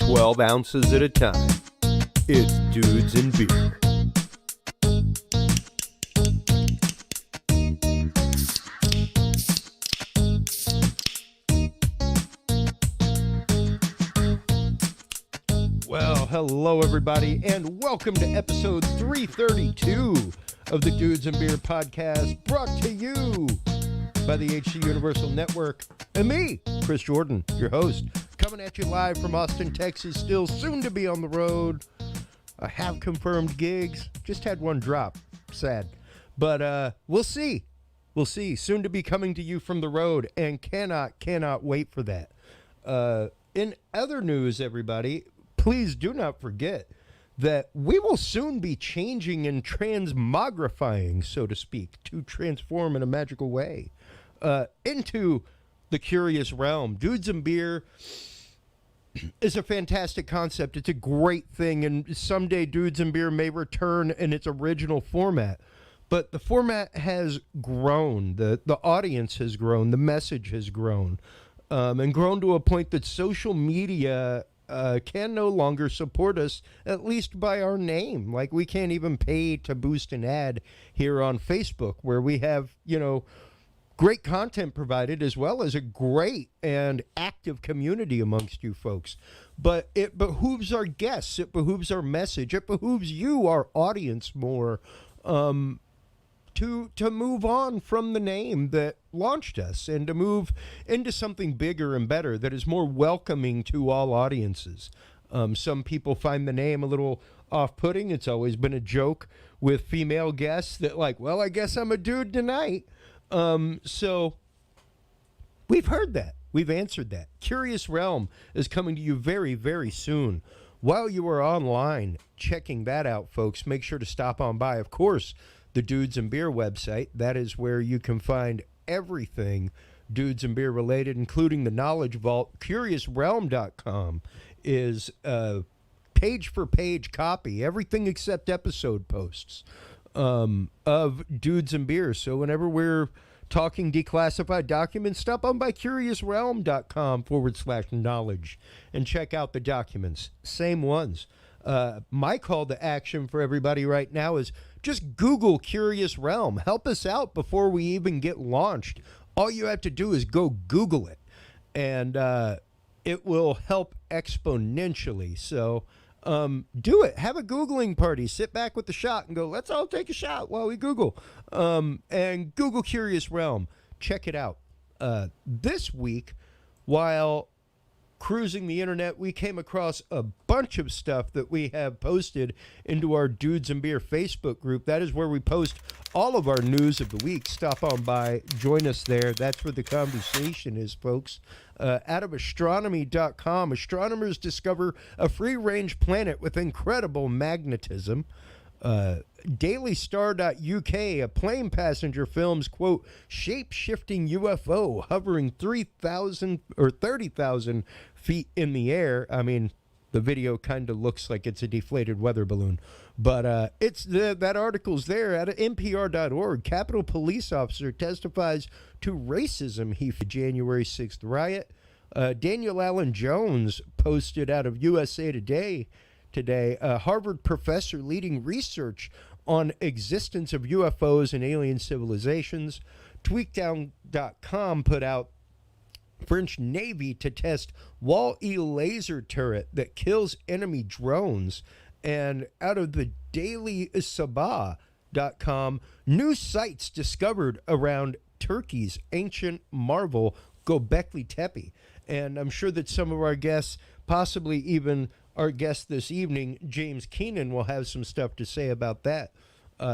12 ounces at a time. It's Dudes and Beer. Well, hello everybody, and welcome to episode 332 of the Dudes and Beer podcast, brought to you by the HC Universal Network, and me, Chris Jordan, your host, coming at you live from Austin, Texas, still soon to be on the road. I have confirmed gigs, just had one drop, sad, but we'll see. We'll see, soon to be coming to you from the road, and cannot wait for that. In other news, everybody, please do not forget that we will soon be changing and transmogrifying, so to speak, to transform in a magical way into the curious realm. Dudes and Beer is a fantastic concept. It's a great thing, and someday Dudes and Beer may return in its original format. But the format has grown. The audience has grown. The message has grown. And grown to a point that social media can no longer support us, at least by our name. Like, we can't even pay to boost an ad here on Facebook, where we have, great content provided, as well as a great and active community amongst you folks. But it behooves our guests, it behooves our message, it behooves you, our audience, more to move on from the name that launched us and to move into something bigger and better that is more welcoming to all audiences. Some people find the name a little off-putting. It's always been a joke with female guests that, like, well, I guess I'm a dude tonight. So we've heard that. We've answered that. Curious Realm is coming to you very, very soon. While you are online checking that out, folks, make sure to stop on by, of course, the Dudes and Beer website. That is where you can find everything Dudes and Beer related, including the Knowledge Vault. CuriousRealm.com is a page-for-page copy, everything except episode posts, of Dudes and Beer. So whenever we're talking declassified documents, stop on by CuriousRealm.com/knowledge and check out the documents. Same ones. My call to action for everybody right now is just Google Curious Realm. Help us out before we even get launched. All you have to do is go Google it, and it will help exponentially. So do it. Have a Googling party. Sit back with the shot and go, let's all take a shot while we Google. And Google Curious Realm. Check it out. This week, while cruising the internet, we came across a bunch of stuff that we have posted into our Dudes and Beer Facebook group. That is where we post all of our news of the week. Stop on by, join us there. That's where the conversation is, folks. Out of astronomy.com, astronomers discover a free-range planet with incredible magnetism. dailystar.uk, a plane passenger films, quote, shape-shifting UFO hovering 3,000 or 30,000 feet in the air. I mean, the video kind of looks like it's a deflated weather balloon, but it's that article's there at npr.org. Capitol police officer testifies to racism he January 6th riot. Daniel Allen Jones posted out of USA Today today, a Harvard professor leading research on existence of UFOs and alien civilizations. Tweakdown.com put out French Navy to test Wall-E laser turret that kills enemy drones. And out of the Daily Sabah.com, new sites discovered around Turkey's ancient marvel Göbekli Tepe. And I'm sure that some of our guests, possibly even our guest this evening, James Keenan, will have some stuff to say about that.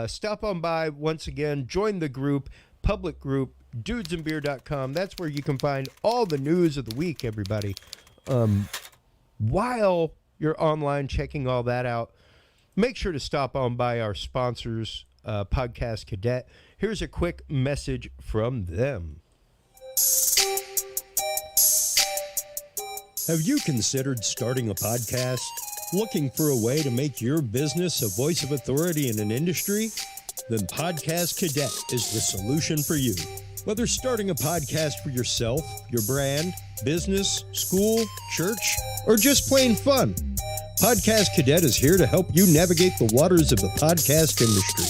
Stop on by once again, join the group, public group, dudesandbeer.com. That's where you can find all the news of the week, everybody. While you're online checking all that out, make sure to stop on by our sponsors, Podcast Cadet. Here's a quick message from them. Have you considered starting a podcast? Looking for a way to make your business a voice of authority in an industry? Then Podcast Cadet is the solution for you. Whether starting a podcast for yourself, your brand, business, school, church, or just plain fun, Podcast Cadet is here to help you navigate the waters of the podcast industry.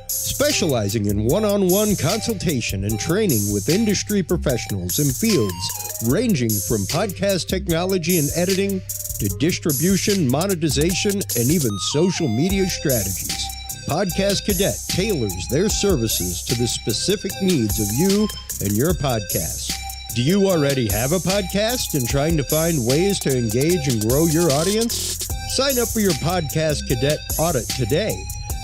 Specializing in one-on-one consultation and training with industry professionals in fields ranging from podcast technology and editing to distribution, monetization, and even social media strategies. Podcast Cadet tailors their services to the specific needs of you and your podcast. Do you already have a podcast and trying to find ways to engage and grow your audience? Sign up for your Podcast Cadet audit today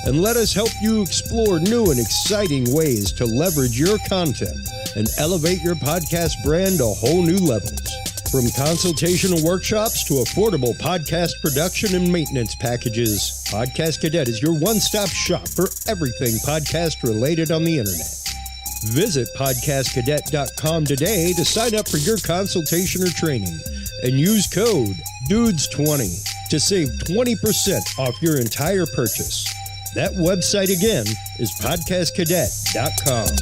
and let us help you explore new and exciting ways to leverage your content and elevate your podcast brand to whole new levels. From consultational workshops to affordable podcast production and maintenance packages, Podcast Cadet is your one-stop shop for everything podcast related on the internet. Visit podcastcadet.com today to sign up for your consultation or training and use code DUDES20 to save 20% off your entire purchase. That website again is podcastcadet.com.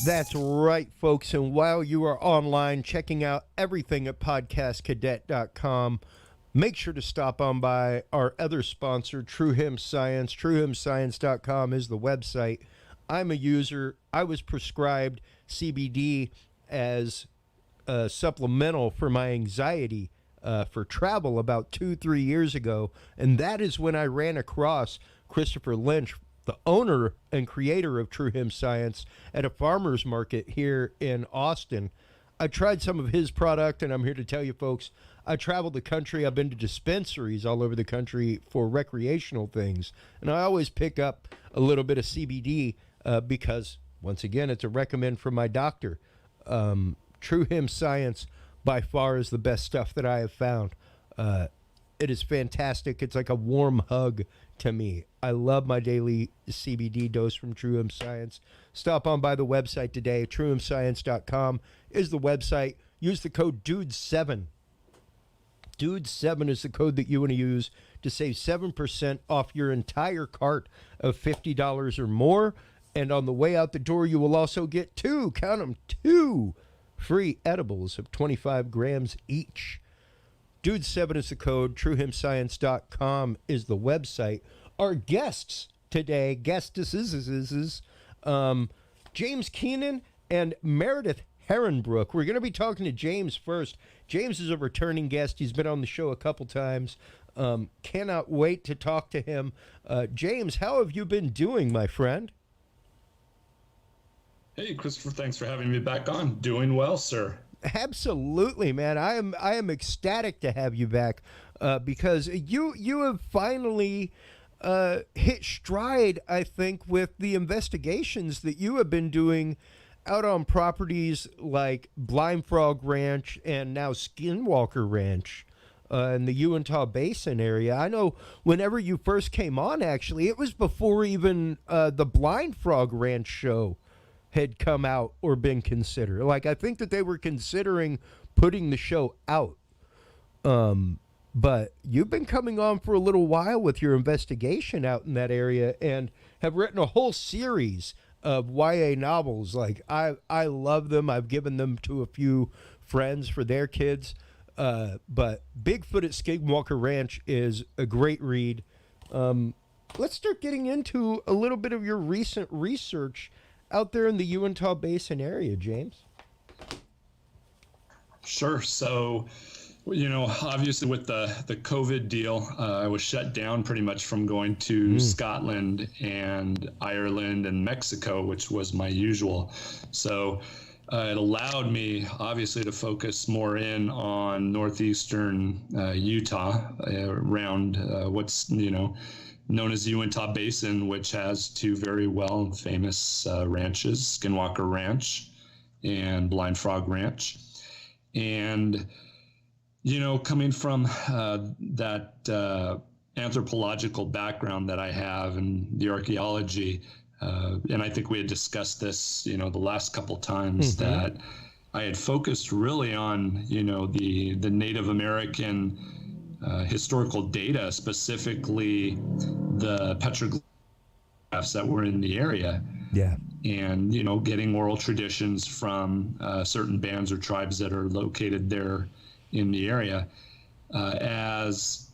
That's right, folks. And while you are online checking out everything at podcastcadet.com, make sure to stop on by our other sponsor, True Hemp Science. TrueHempScience.com is the website. I'm a user. I was prescribed CBD as a supplemental for my anxiety for travel about 2-3 years ago. And that is when I ran across Christopher Lynch, the owner and creator of True Hemp Science, at a farmer's market here in Austin. I tried some of his product, and I'm here to tell you, folks, I traveled the country. I've been to dispensaries all over the country for recreational things, and I always pick up a little bit of CBD because, once again, it's a recommend from my doctor. True Hemp Science, by far, is the best stuff that I have found. It is fantastic. It's like a warm hug to me. I love my daily CBD dose from True Hemp Science. Stop on by the website today. TrueHempScience.com is the website. Use the code DUDES7. DUDES7 is the code that you want to use to save 7% off your entire cart of $50 or more. And on the way out the door, you will also get two free edibles of 25 grams each. DUDES7 is the code. TrueHempScience.com is the website. Our guests today, James Keenan and Meredith Herrenbruck. We're going to be talking to James first. James is a returning guest. He's been on the show a couple times. Cannot wait to talk to him. James, how have you been doing, my friend? Hey, Christopher, thanks for having me back on. Doing well, sir. Absolutely, man. I am ecstatic to have you back because you have finally hit stride, I think, with the investigations that you have been doing out on properties like Blind Frog Ranch and now Skinwalker Ranch in the Uintah Basin area. I know whenever you first came on, actually, it was before even the Blind Frog Ranch show had come out or been considered. Like, I think that they were considering putting the show out. But you've been coming on for a little while with your investigation out in that area and have written a whole series of YA novels. Like, I love them. I've given them to a few friends for their kids. But Bigfoot at Skinwalker Ranch is a great read. Let's start getting into a little bit of your recent research out there in the Uintah Basin area, James. Sure. So, obviously with the COVID deal, I was shut down pretty much from going to Scotland and Ireland and Mexico, which was my usual. So it allowed me, obviously, to focus more in on northeastern Utah around what's, known as the Uintah Basin, which has two very well famous ranches, Skinwalker Ranch and Blind Frog Ranch. And, coming from that anthropological background that I have and the archaeology, and I think we had discussed this, the last couple times, that I had focused really on, the Native American historical data, specifically the petroglyphs that were in the area. Yeah. And, getting oral traditions from certain bands or tribes that are located there in the area. As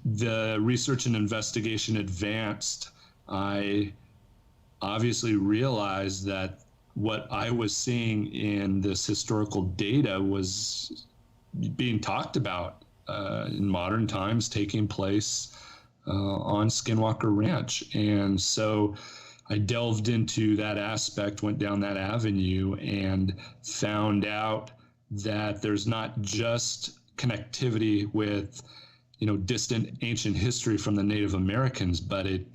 the research and investigation advanced, I obviously realized that what I was seeing in this historical data was being talked about in modern times, taking place on Skinwalker Ranch. And so I delved into that aspect, went down that avenue, and found out that there's not just connectivity with distant ancient history from the Native Americans, but it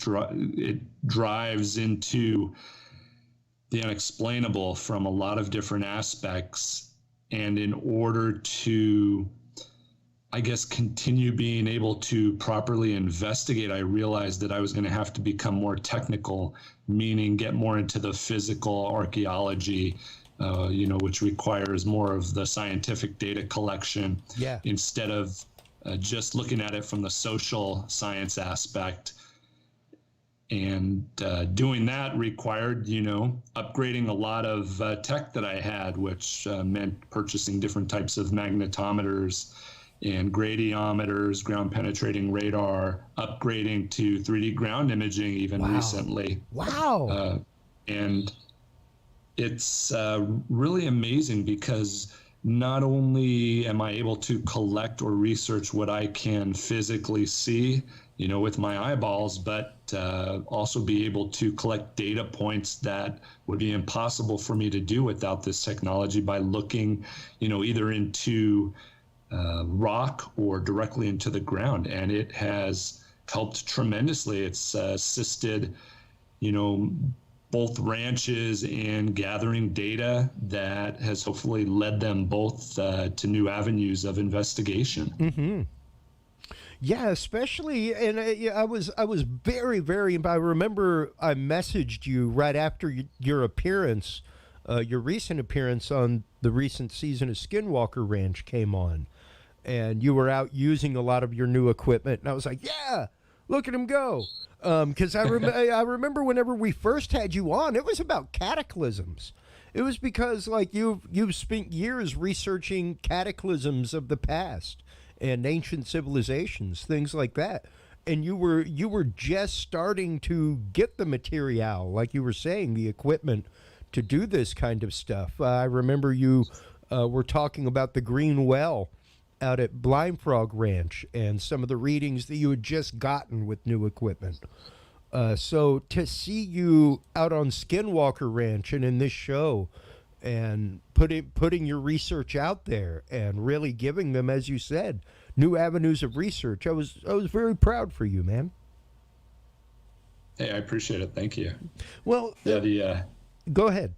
drives into the unexplainable from a lot of different aspects. And in order to, I guess, continue being able to properly investigate, I realized that I was going to have to become more technical, meaning get more into the physical archaeology, which requires more of the scientific data collection instead of just looking at it from the social science aspect. And doing that required, upgrading a lot of tech that I had, which meant purchasing different types of magnetometers and gradiometers, ground penetrating radar, upgrading to 3D ground imaging even recently. Wow. And it's really amazing because not only am I able to collect or research what I can physically see, with my eyeballs, but also be able to collect data points that would be impossible for me to do without this technology by looking, either into rock or directly into the ground. And it has helped tremendously. It's assisted, both ranches in gathering data that has hopefully led them both to new avenues of investigation. Mm-hmm. Yeah, especially, and I was very, very. I remember I messaged you right after your appearance, your recent appearance on the recent season of Skinwalker Ranch came on, and you were out using a lot of your new equipment, and I was like, yeah, look at him go. Because I remember whenever we first had you on, it was about cataclysms. It was because you've spent years researching cataclysms of the past and ancient civilizations, things like that. And you were just starting to get the material, like you were saying, the equipment to do this kind of stuff. I remember you were talking about the Green Well out at Blind Frog Ranch and some of the readings that you had just gotten with new equipment. So to see you out on Skinwalker Ranch and in this show and putting your research out there and really giving them, as you said, new avenues of research, I was very proud for you, man. Hey, I appreciate it. Thank you. Well, go ahead.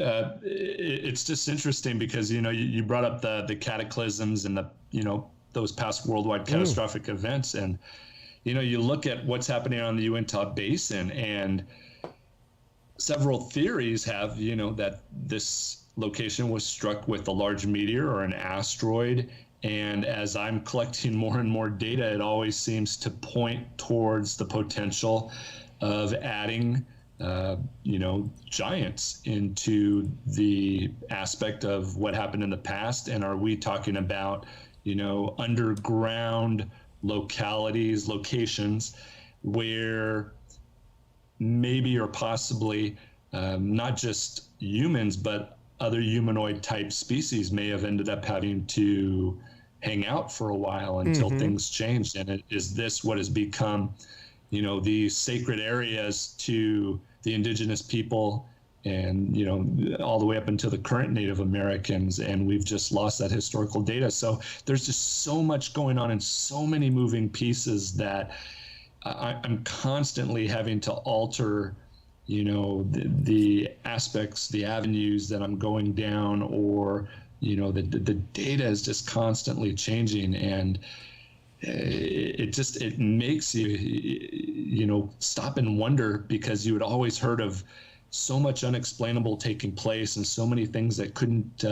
It's just interesting because you brought up the cataclysms and the those past worldwide catastrophic events, and you look at what's happening on the Uintah Basin, and several theories have that this location was struck with a large meteor or an asteroid. And as I'm collecting more and more data, it always seems to point towards the potential of adding giants into the aspect of what happened in the past. And are we talking about, underground locations where maybe or possibly not just humans, but other humanoid type species may have ended up having to hang out for a while until things changed. And is this what has become, these sacred areas to the indigenous people and, all the way up until the current Native Americans. And we've just lost that historical data. So there's just so much going on and so many moving pieces that I'm constantly having to alter, the aspects, the avenues that I'm going down, or, the data is just constantly changing. And it makes you, stop and wonder, because you had always heard of so much unexplainable taking place and so many things that couldn't,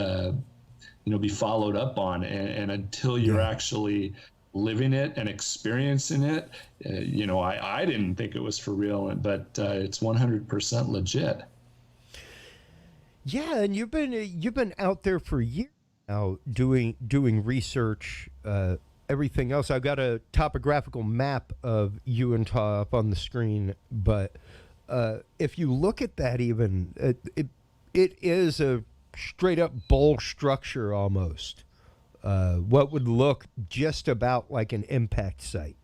be followed up on. And until you're actually living it and experiencing it. I didn't think it was for real, but it's 100% legit. Yeah, and you've been out there for years now doing research, everything else. I've got a topographical map of Uintah up on the screen, but if you look at that, even it is a straight up bowl structure almost. What would look just about like an impact site.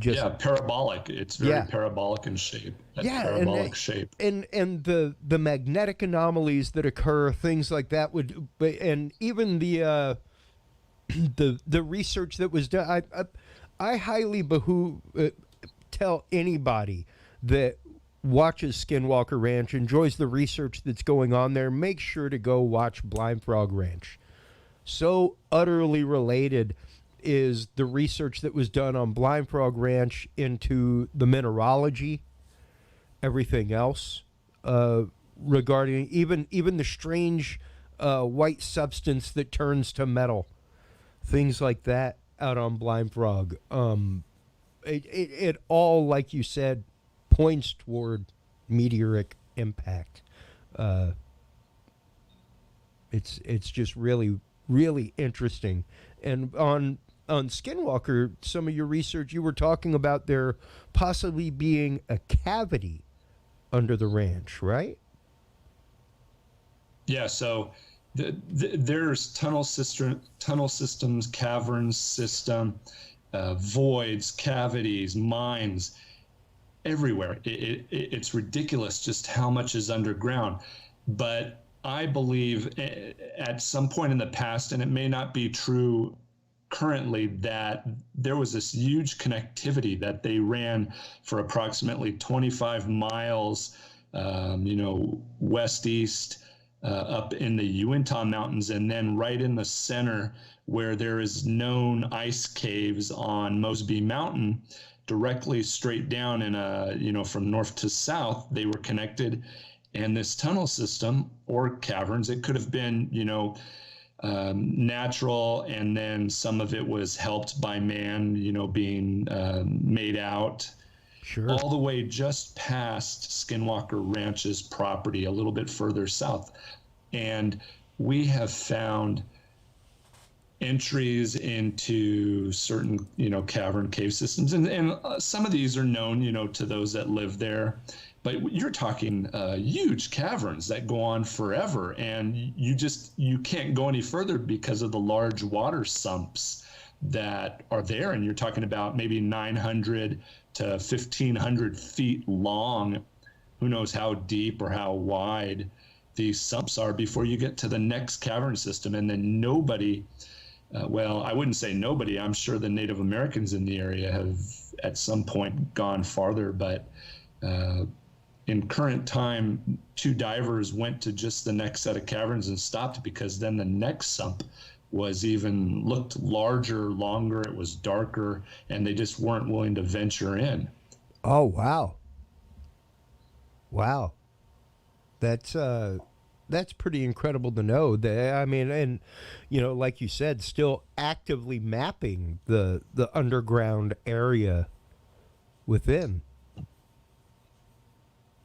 Parabolic. It's very parabolic in shape. Parabolic shape. And the magnetic anomalies that occur, things like that and even the research that was done. I highly tell anybody that watches Skinwalker Ranch, enjoys the research that's going on there, make sure to go watch Blind Frog Ranch. So utterly related is the research that was done on Blind Frog Ranch into the mineralogy, everything else, regarding even the strange white substance that turns to metal, things like that out on Blind Frog. It all, like you said, points toward meteoric impact. It's just really, really interesting. And on Skinwalker, some of your research, you were talking about there possibly being a cavity under the ranch, right? Yeah, so there's tunnel systems, caverns system, voids, cavities, mines, everywhere. It's ridiculous just how much is underground. But I believe at some point in the past, and it may not be true currently, that there was this huge connectivity that they ran for approximately 25 miles, west-east, up in the Uintah Mountains, and then right in the center where there is known ice caves on Mosby Mountain, directly straight down from north to south, they were connected. And this tunnel system or caverns, it could have been, natural, and then some of it was helped by man, being made out. Sure. All the way just past Skinwalker Ranch's property, a little bit further south. And we have found entries into certain, cavern cave systems. And some of these are known, to those that live there. But you're talking huge caverns that go on forever. And you can't go any further because of the large water sumps that are there. And you're talking about maybe 900 to 1,500 feet long. Who knows how deep or how wide these sumps are before you get to the next cavern system. And then nobody, I wouldn't say nobody, I'm sure the Native Americans in the area have at some point gone farther, but in current time, 2 divers went to just the next set of caverns and stopped, because then the next sump looked larger, longer, it was darker, and they just weren't willing to venture in. Oh, wow. Wow. That's pretty incredible to know. I mean, and like you said, still actively mapping the underground area within.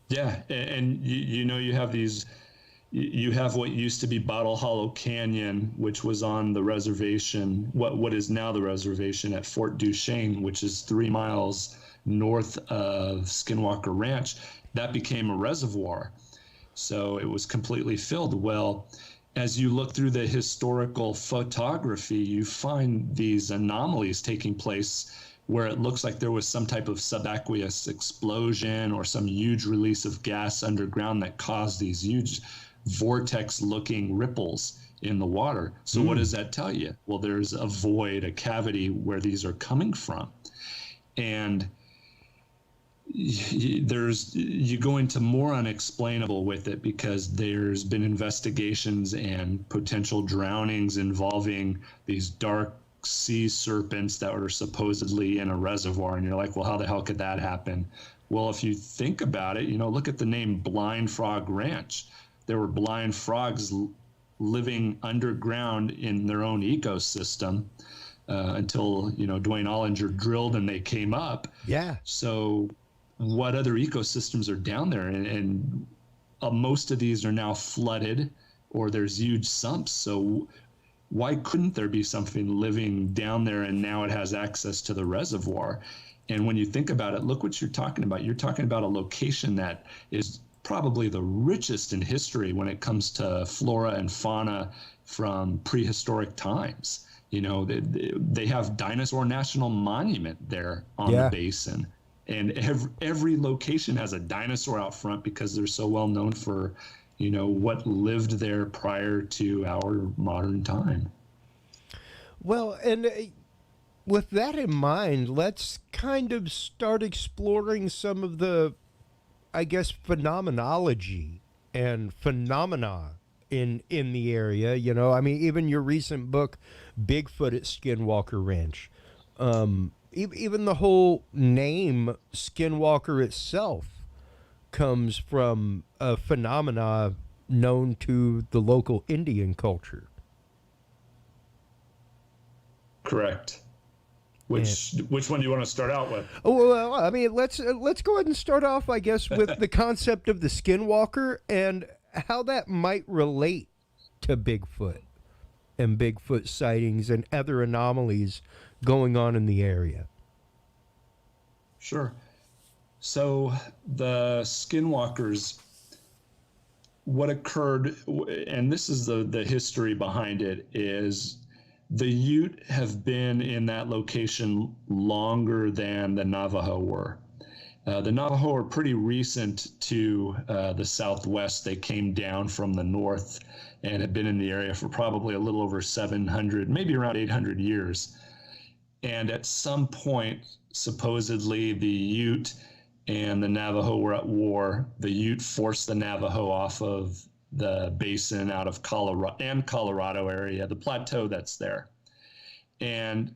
Yeah, and you have these. You have what used to be Bottle Hollow Canyon, which was on the reservation, what is now the reservation at Fort Duchesne, which is 3 miles north of Skinwalker Ranch. That became a reservoir. So it was completely filled. Well, as you look through the historical photography, you find these anomalies taking place where it looks like there was some type of subaqueous explosion or some huge release of gas underground that caused these huge vortex-looking ripples in the water. So what does that tell you? Well, there's a void, a cavity where these are coming from. And you go into more unexplainable with it, because there's been investigations and potential drownings involving these dark sea serpents that were supposedly in a reservoir. And you're like, well, how the hell could that happen? Well, if you think about it, look at the name Blind Frog Ranch. There were blind frogs living underground in their own ecosystem until, Dwayne Ollinger drilled and they came up. Yeah. So what other ecosystems are down there? And most of these are now flooded or there's huge sumps. So why couldn't there be something living down there, and now it has access to the reservoir? And when you think about it, look what you're talking about. You're talking about a location that is probably the richest in history when it comes to flora and fauna from prehistoric times. They have Dinosaur National Monument there on the basin. And every location has a dinosaur out front because they're so well known for, what lived there prior to our modern time. Well, and with that in mind, let's kind of start exploring some of the, I guess, phenomenology and phenomena in the area. Even your recent book, Bigfoot at Skinwalker Ranch. Even the whole name Skinwalker itself comes from a phenomena known to the local Indian culture. Correct. Which one do you want to start out with? Oh, well, let's go ahead and start off, I guess, with the concept of the Skinwalker and how that might relate to Bigfoot and Bigfoot sightings and other anomalies going on in the area. Sure. So the Skinwalkers, what occurred, and this is the history behind it, is the Ute have been in that location longer than the Navajo were. The Navajo are pretty recent to the Southwest. They came down from the north and have been in the area for probably a little over 700, maybe around 800 years. And at some point, supposedly the Ute and the Navajo were at war. The Ute forced the Navajo off of the basin out of Colorado area, the plateau that's there. And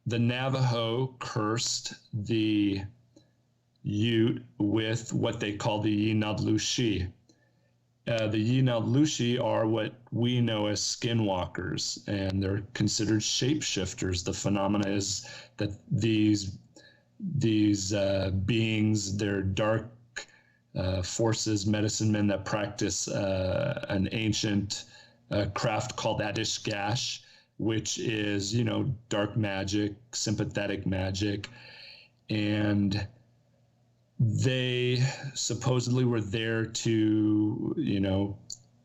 the Navajo cursed the Ute with what they call the Yinadlushi. The Yinadlushi are what we know as skinwalkers, and they're considered shapeshifters. The phenomena is that these beings, they're dark forces, medicine men that practice an ancient craft called Adishgash, which is, dark magic, sympathetic magic. And they supposedly were there to,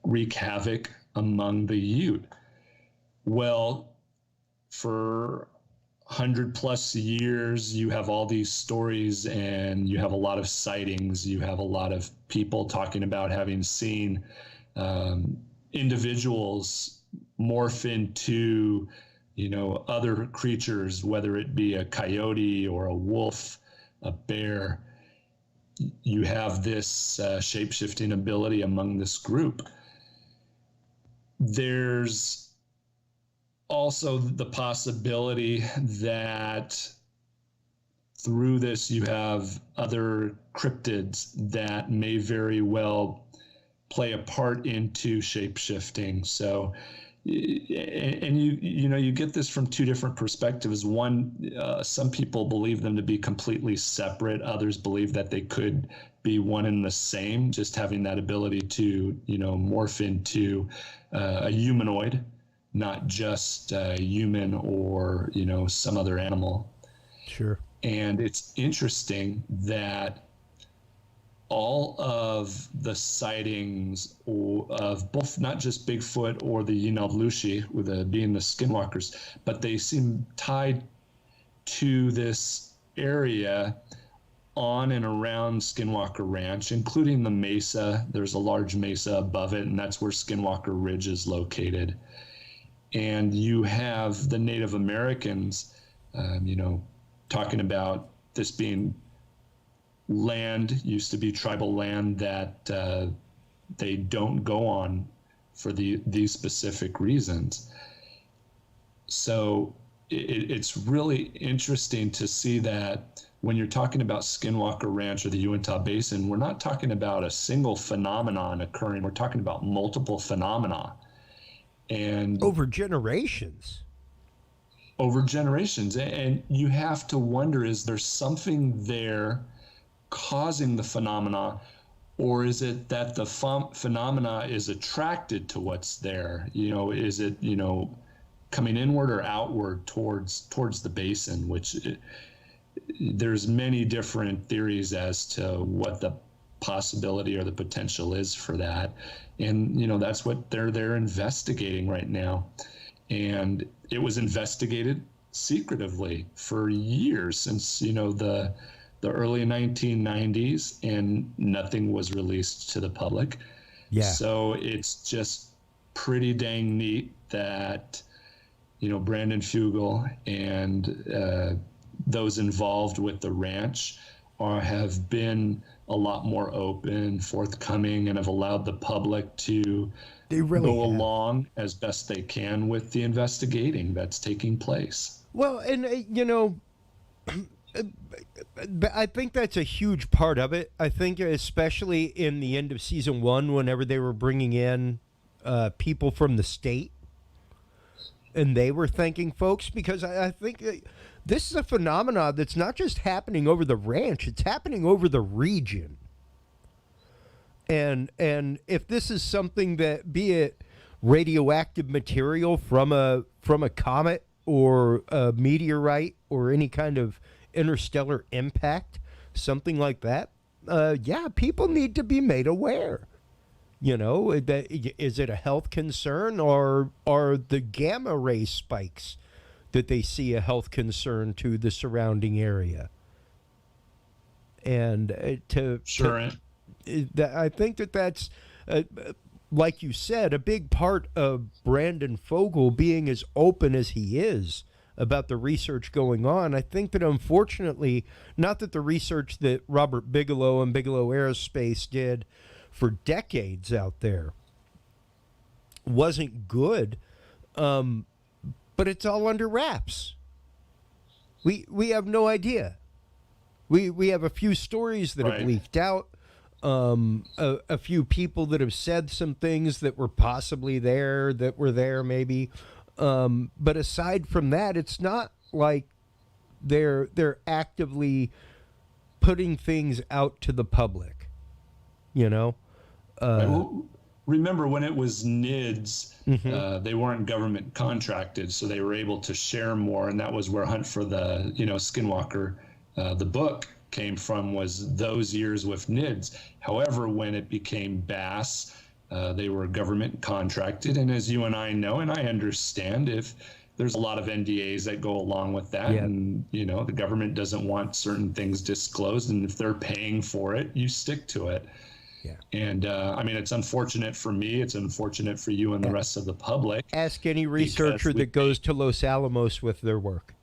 wreak havoc among the Ute. Well, for 100+ years, you have all these stories and you have a lot of sightings. You have a lot of people talking about having seen individuals morph into, other creatures, whether it be a coyote or a wolf, a bear. You have this shape-shifting ability among this group. There's also the possibility that through this you have other cryptids that may very well play a part into shape-shifting. So, and you get this from two different perspectives. One, some people believe them to be completely separate. Others believe that they could be one and the same, just having that ability to, morph into a humanoid, not just a human or, some other animal. Sure. And it's interesting that all of the sightings of both, not just Bigfoot or the Yinadlushi, with being the skinwalkers, but they seem tied to this area on and around Skinwalker Ranch, including the mesa. There's a large mesa above it, and that's where Skinwalker Ridge is located. And you have the Native Americans, talking about this being land, used to be tribal land that they don't go on for these specific reasons. So it's really interesting to see that when you're talking about Skinwalker Ranch or the Uintah Basin, we're not talking about a single phenomenon occurring. We're talking about multiple phenomena. And over generations. And you have to wonder, is there something there causing the phenomena, or is it that the phenomena is attracted to what's there? Is it, coming inward or outward towards the basin, which there's many different theories as to what the possibility or the potential is for that. And, that's what they're investigating right now. And it was investigated secretively for years, since, the early 1990s, and nothing was released to the public. Yeah. So it's just pretty dang neat that, Brandon Fugel and those involved with the ranch have been a lot more open, forthcoming, and have allowed the public to go along as best they can with the investigating that's taking place. Well, and, I think that's a huge part of it. I think especially in the end of season 1, whenever they were bringing in people from the state, and they were thanking folks, because I think this is a phenomenon that's not just happening over the ranch, it's happening over the region. And if this is something that, be it radioactive material from a comet or a meteorite or any kind of interstellar impact, something like that, people need to be made aware. Is it a health concern, or are the gamma ray spikes that they see a health concern to the surrounding area? And I think that's, like you said, a big part of Brandon Fogel being as open as he is about the research going on. I think that, unfortunately, not that the research that Robert Bigelow and Bigelow Aerospace did for decades out there wasn't good, but it's all under wraps. We have no idea. We have a few stories that have leaked out, a few people that have said some things that were possibly there, that were there maybe. But aside from that, it's not like they're actively putting things out to the public, Remember when it was NIDS, they weren't government contracted, so they were able to share more, and that was where Hunt for the Skinwalker, the book, came from, was those years with NIDS. However, when it became BASS, they were government contracted, and as you and I know, and I understand, if there's a lot of NDAs that go along with that, and the government doesn't want certain things disclosed, and if they're paying for it, you stick to it. Yeah. And it's unfortunate for me. It's unfortunate for you and the rest of the public. Ask any researcher that goes to Los Alamos with their work.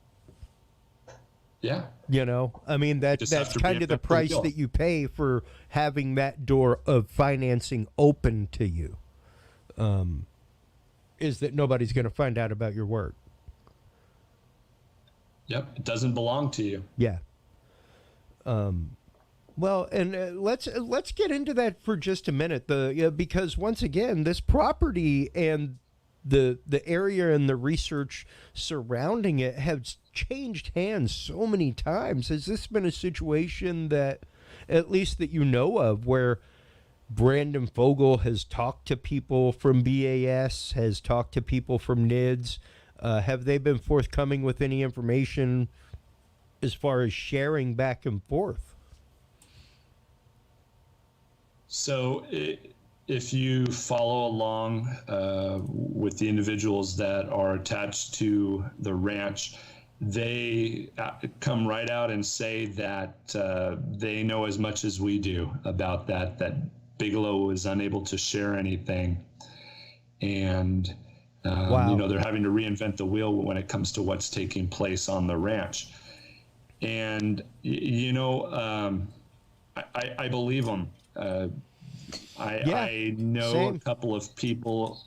Yeah. That's kind of the price that you pay for having that door of financing open to you, is that nobody's going to find out about your work. Yep. It doesn't belong to you. Yeah. Well, and let's get into that for just a minute. Because once again, this property and the area and the research surrounding it have changed hands so many times. Has this been a situation that, at least that you know of, where Brandon Fogel has talked to people from BAS, has talked to people from NIDS? Have they been forthcoming with any information as far as sharing back and forth? So if you follow along with the individuals that are attached to the ranch, they come right out and say that they know as much as we do about that Bigelow was unable to share anything. And, wow. They're having to reinvent the wheel when it comes to what's taking place on the ranch. And, I believe them. I know same. a couple of people.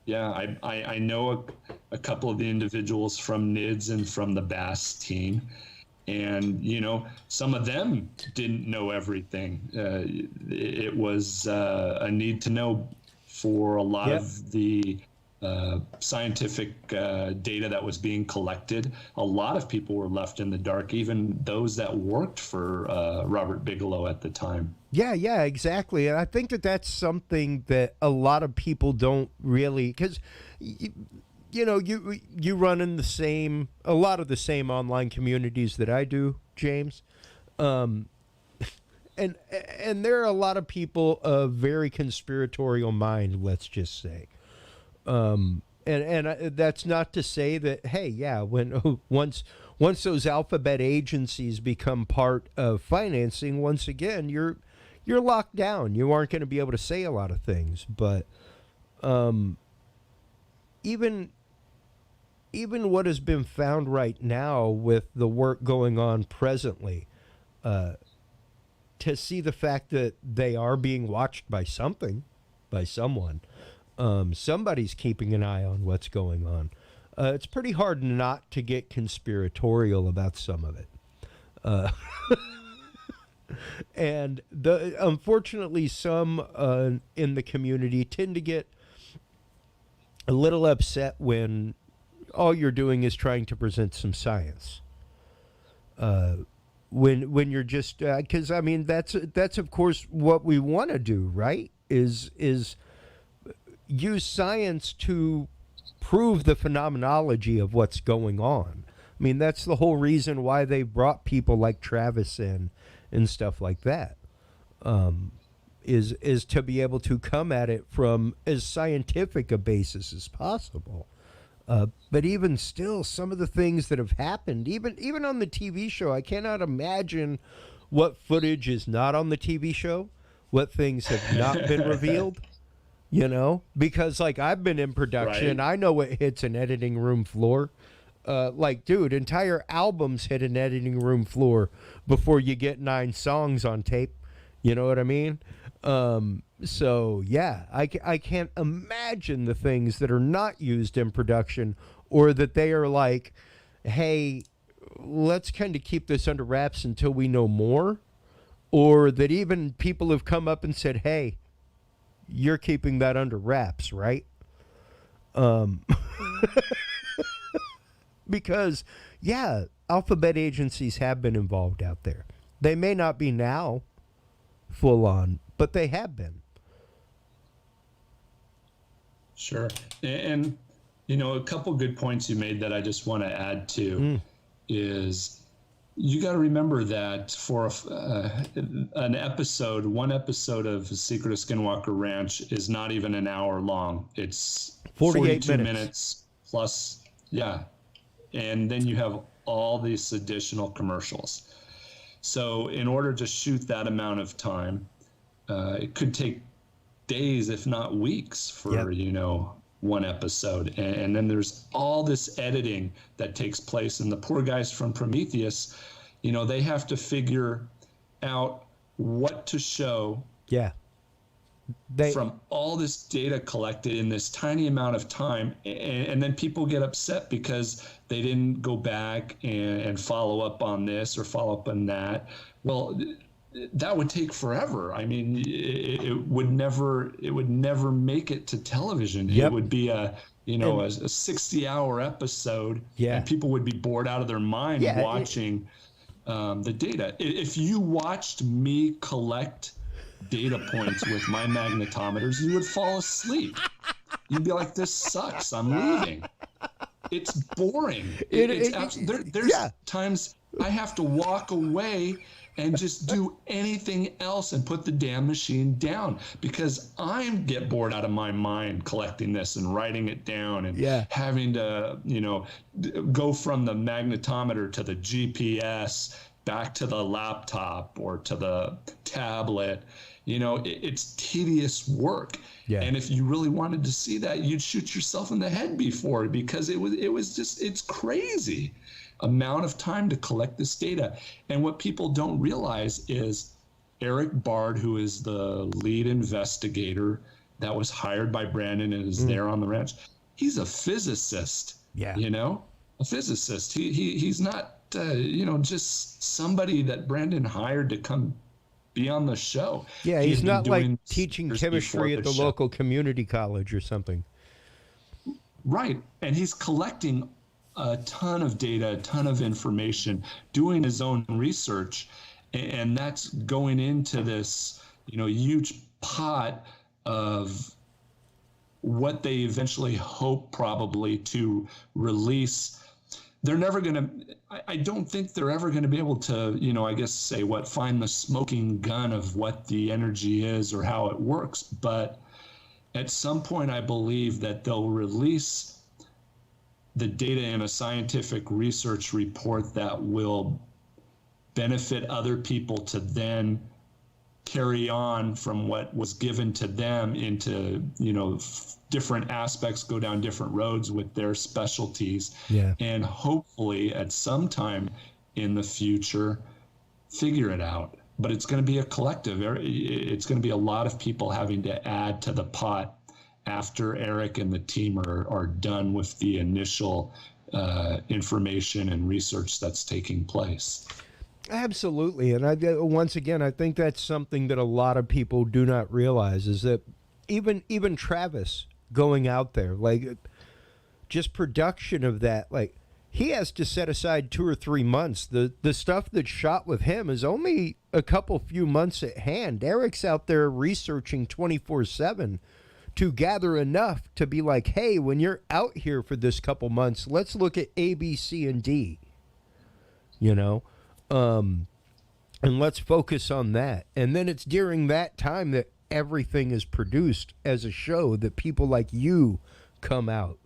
Yeah, I know a couple of the individuals from NIDS and from the BASS team. And, some of them didn't know everything. It was a need to know for a lot of the scientific data that was being collected. A lot of people were left in the dark, even those that worked for Robert Bigelow at the time. Yeah, exactly. And I think that that's something that a lot of people don't really, because you run in a lot of the same online communities that I do, James. And there are a lot of people of very conspiratorial mind, let's just say. And that's not to say that, hey, yeah, when once those alphabet agencies become part of financing, once again, you're locked down. You aren't going to be able to say a lot of things. But even what has been found right now with the work going on presently, to see the fact that they are being watched by someone, somebody's keeping an eye on what's going on. It's pretty hard not to get conspiratorial about some of it. And unfortunately, some in the community tend to get a little upset when all you're doing is trying to present some science. When you're just, because I mean that's of course what we want to do, right? Is use science to prove the phenomenology of what's going on. I mean, that's the whole reason why they brought people like Travis in and stuff like that. Is to be able to come at it from as scientific a basis as possible. But even still, some of the things that have happened, even on the TV show, I cannot imagine what footage is not on the TV show, what things have not been revealed, because like I've been in production, right. I know what hits an editing room floor. Dude, entire albums hit an editing room floor before you get 9 songs on tape. You know what I mean? So yeah, I can't imagine the things that are not used in production, or that they are like, hey, let's kind of keep this under wraps until we know more, or that even people have come up and said, hey, you're keeping that under wraps, right? Because yeah, alphabet agencies have been involved out there. They may not be now full on, but they have been. Sure. And a couple good points you made that I just want to add to is you got to remember that for one episode of Secret of Skinwalker Ranch is not even an hour long. It's 42 minutes plus. Yeah. And then you have all these additional commercials. So in order to shoot that amount of time, it could take days, if not weeks, for one episode. And then there's all this editing that takes place. And the poor guys from Prometheus, they have to figure out what to show. Yeah. From all this data collected in this tiny amount of time. And then people get upset because they didn't go back and follow up on this or follow up on that. Well, that would take forever. I mean, it would never make it to television. Yep. It would be a 60-hour episode. Yeah. And people would be bored out of their mind watching the data. If you watched me collect data points with my magnetometers, you would fall asleep. You'd be like, this sucks, I'm leaving. It's boring. There's times I have to walk away and just do anything else and put the damn machine down, because I get bored out of my mind collecting this and writing it down and having to go from the magnetometer to the GPS back to the laptop or to the tablet. It's tedious work. Yeah. And if you really wanted to see that, you'd shoot yourself in the head before, because it's crazy amount of time to collect this data. And what people don't realize is Eric Bard, who is the lead investigator that was hired by Brandon and is there on the ranch, he's a physicist. Yeah. A physicist. He's not just somebody that Brandon hired to come be on the show. Yeah, he's not like teaching chemistry at the local community college or something. Right. And he's collecting a ton of data, a ton of information, doing his own research. And that's going into this, huge pot of what they eventually hope probably to release. They're never going to, I don't think they're ever going to be able to, I guess say find the smoking gun of what the energy is or how it works. But at some point, I believe that they'll release the data in a scientific research report that will benefit other people to then carry on from what was given to them into, different aspects, go down different roads with their specialties. Yeah. And hopefully at some time in the future, figure it out. But it's going to be a collective. It's going to be a lot of people having to add to the pot after Eric and the team are done with the initial information and research that's taking place. Absolutely. And once again, I think that's something that a lot of people do not realize, is that even Travis going out there, like just production of that, like he has to set aside 2 or 3 months. The stuff that's shot with him is only a few months at hand. Eric's out there researching 24/7 to gather enough to be like, hey, when you're out here for this couple months, let's look at A, B, C, and D, and let's focus on that. And then it's during that time that everything is produced as a show, that people like you come out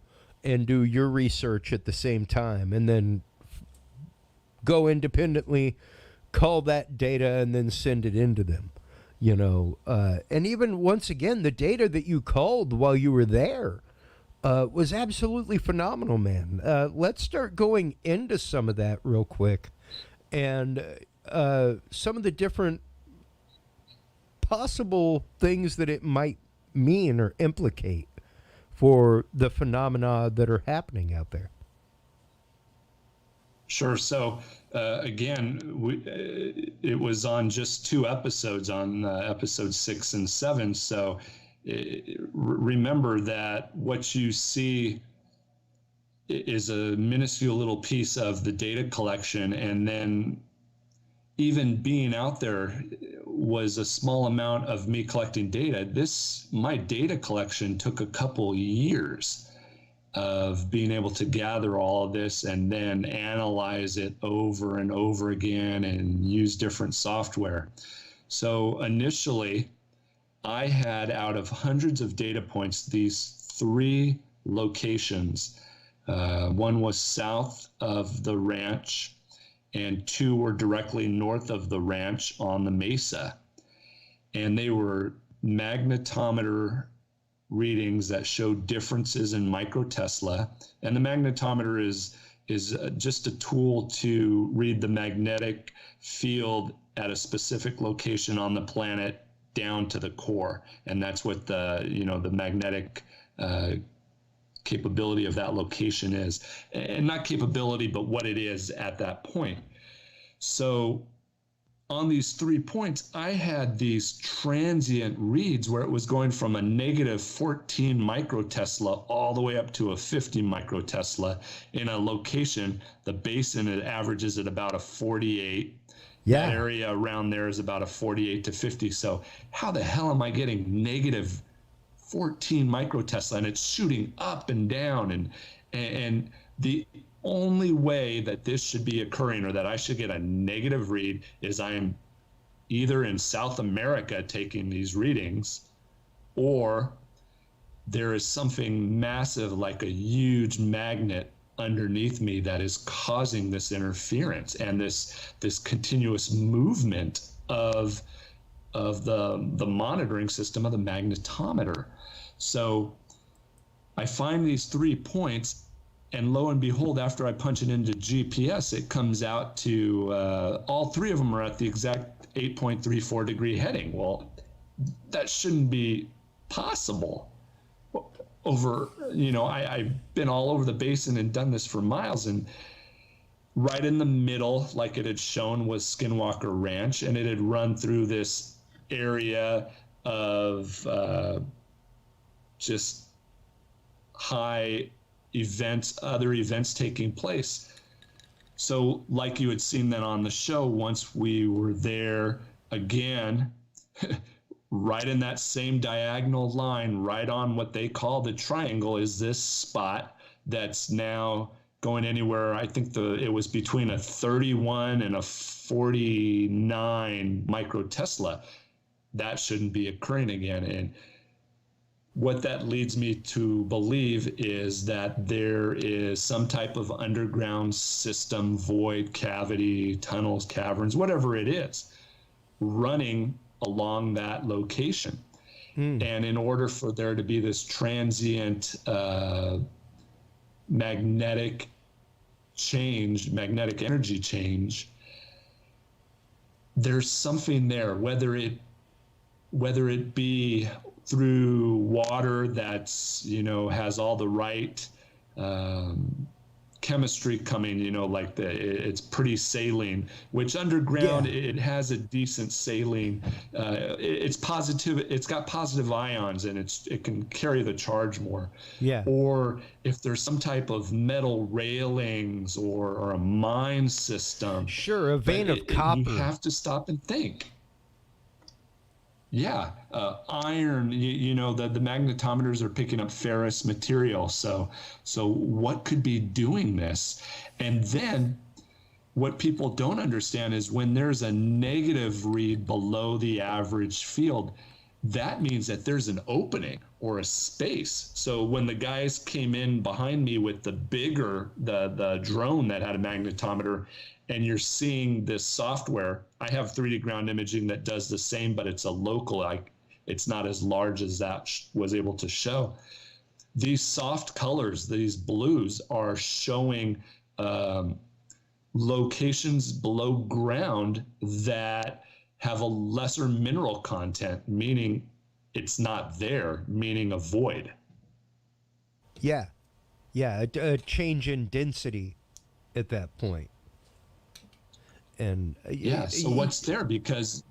and do your research at the same time, and then go independently, call that data, and then send it into them, and even once again, the data that you called while you were there was absolutely phenomenal, man. Let's start going into some of that real quick, and some of the different possible things that it might mean or implicate for the phenomena that are happening out there. Sure. So again, it was on just 2 episodes, on episodes 6 and 7. So remember that what you see is a minuscule little piece of the data collection, and then even being out there was a small amount of me collecting data. My data collection took a couple years of being able to gather all of this and then analyze it over and over again and use different software. So initially, I had, out of hundreds of data points, these 3 locations. One was south of the ranch, and 2 were directly north of the ranch on the mesa. And they were magnetometer readings that showed differences in microtesla. And the magnetometer is just a tool to read the magnetic field at a specific location on the planet down to the core. And that's what the magnetic capability of that location is, and not capability, but what it is at that point. So on these 3 points, I had these transient reads where it was going from a negative 14 microtesla all the way up to a 50 microtesla in a location. The basin, it averages at about a 48. Yeah. That area around there is about a 48 to 50. So how the hell am I getting negative 14 microtesla, and it's shooting up and down, and the only way that this should be occurring, or that I should get a negative read, is I am either in South America taking these readings, or there is something massive like a huge magnet underneath me that is causing this interference and this continuous movement of the monitoring system of the magnetometer. So I find these 3 points, and lo and behold, after I punch it into GPS, it comes out to all 3 of them are at the exact 8.34 degree heading. Well, that shouldn't be possible. I've been all over the basin and done this for miles, and right in the middle, like it had shown, was Skinwalker Ranch, and it had run through this area of just high other events taking place. So like you had seen that on the show, once we were there again, right in that same diagonal line, right on what they call the triangle, is this spot that's now going anywhere. I think it was between a 31 and a 49 microtesla. That shouldn't be occurring again. And what that leads me to believe is that there is some type of underground system, void, cavity, tunnels, caverns, whatever it is, running along that location. And in order for there to be this transient magnetic energy change, there's something there, whether it be through water that's, has all the right chemistry coming, like it's pretty saline, which underground, it has a decent saline. It's positive. It's got positive ions, and it can carry the charge more. Yeah. Or if there's some type of metal railings or a mine system. Sure, a vein of copper. You have to stop and think. Yeah, iron, the magnetometers are picking up ferrous material. So what could be doing this? And then what people don't understand is when there's a negative read below the average field, that means that there's an opening or a space. So when the guys came in behind me with the drone that had a magnetometer, and you're seeing this software, I have 3D ground imaging that does the same, but it's a local, it's not as large as that was able to show. These soft colors, these blues, are showing locations below ground that have a lesser mineral content, meaning it's not there, meaning a void. Yeah. Yeah, a change in density at that point. And so what's there? Because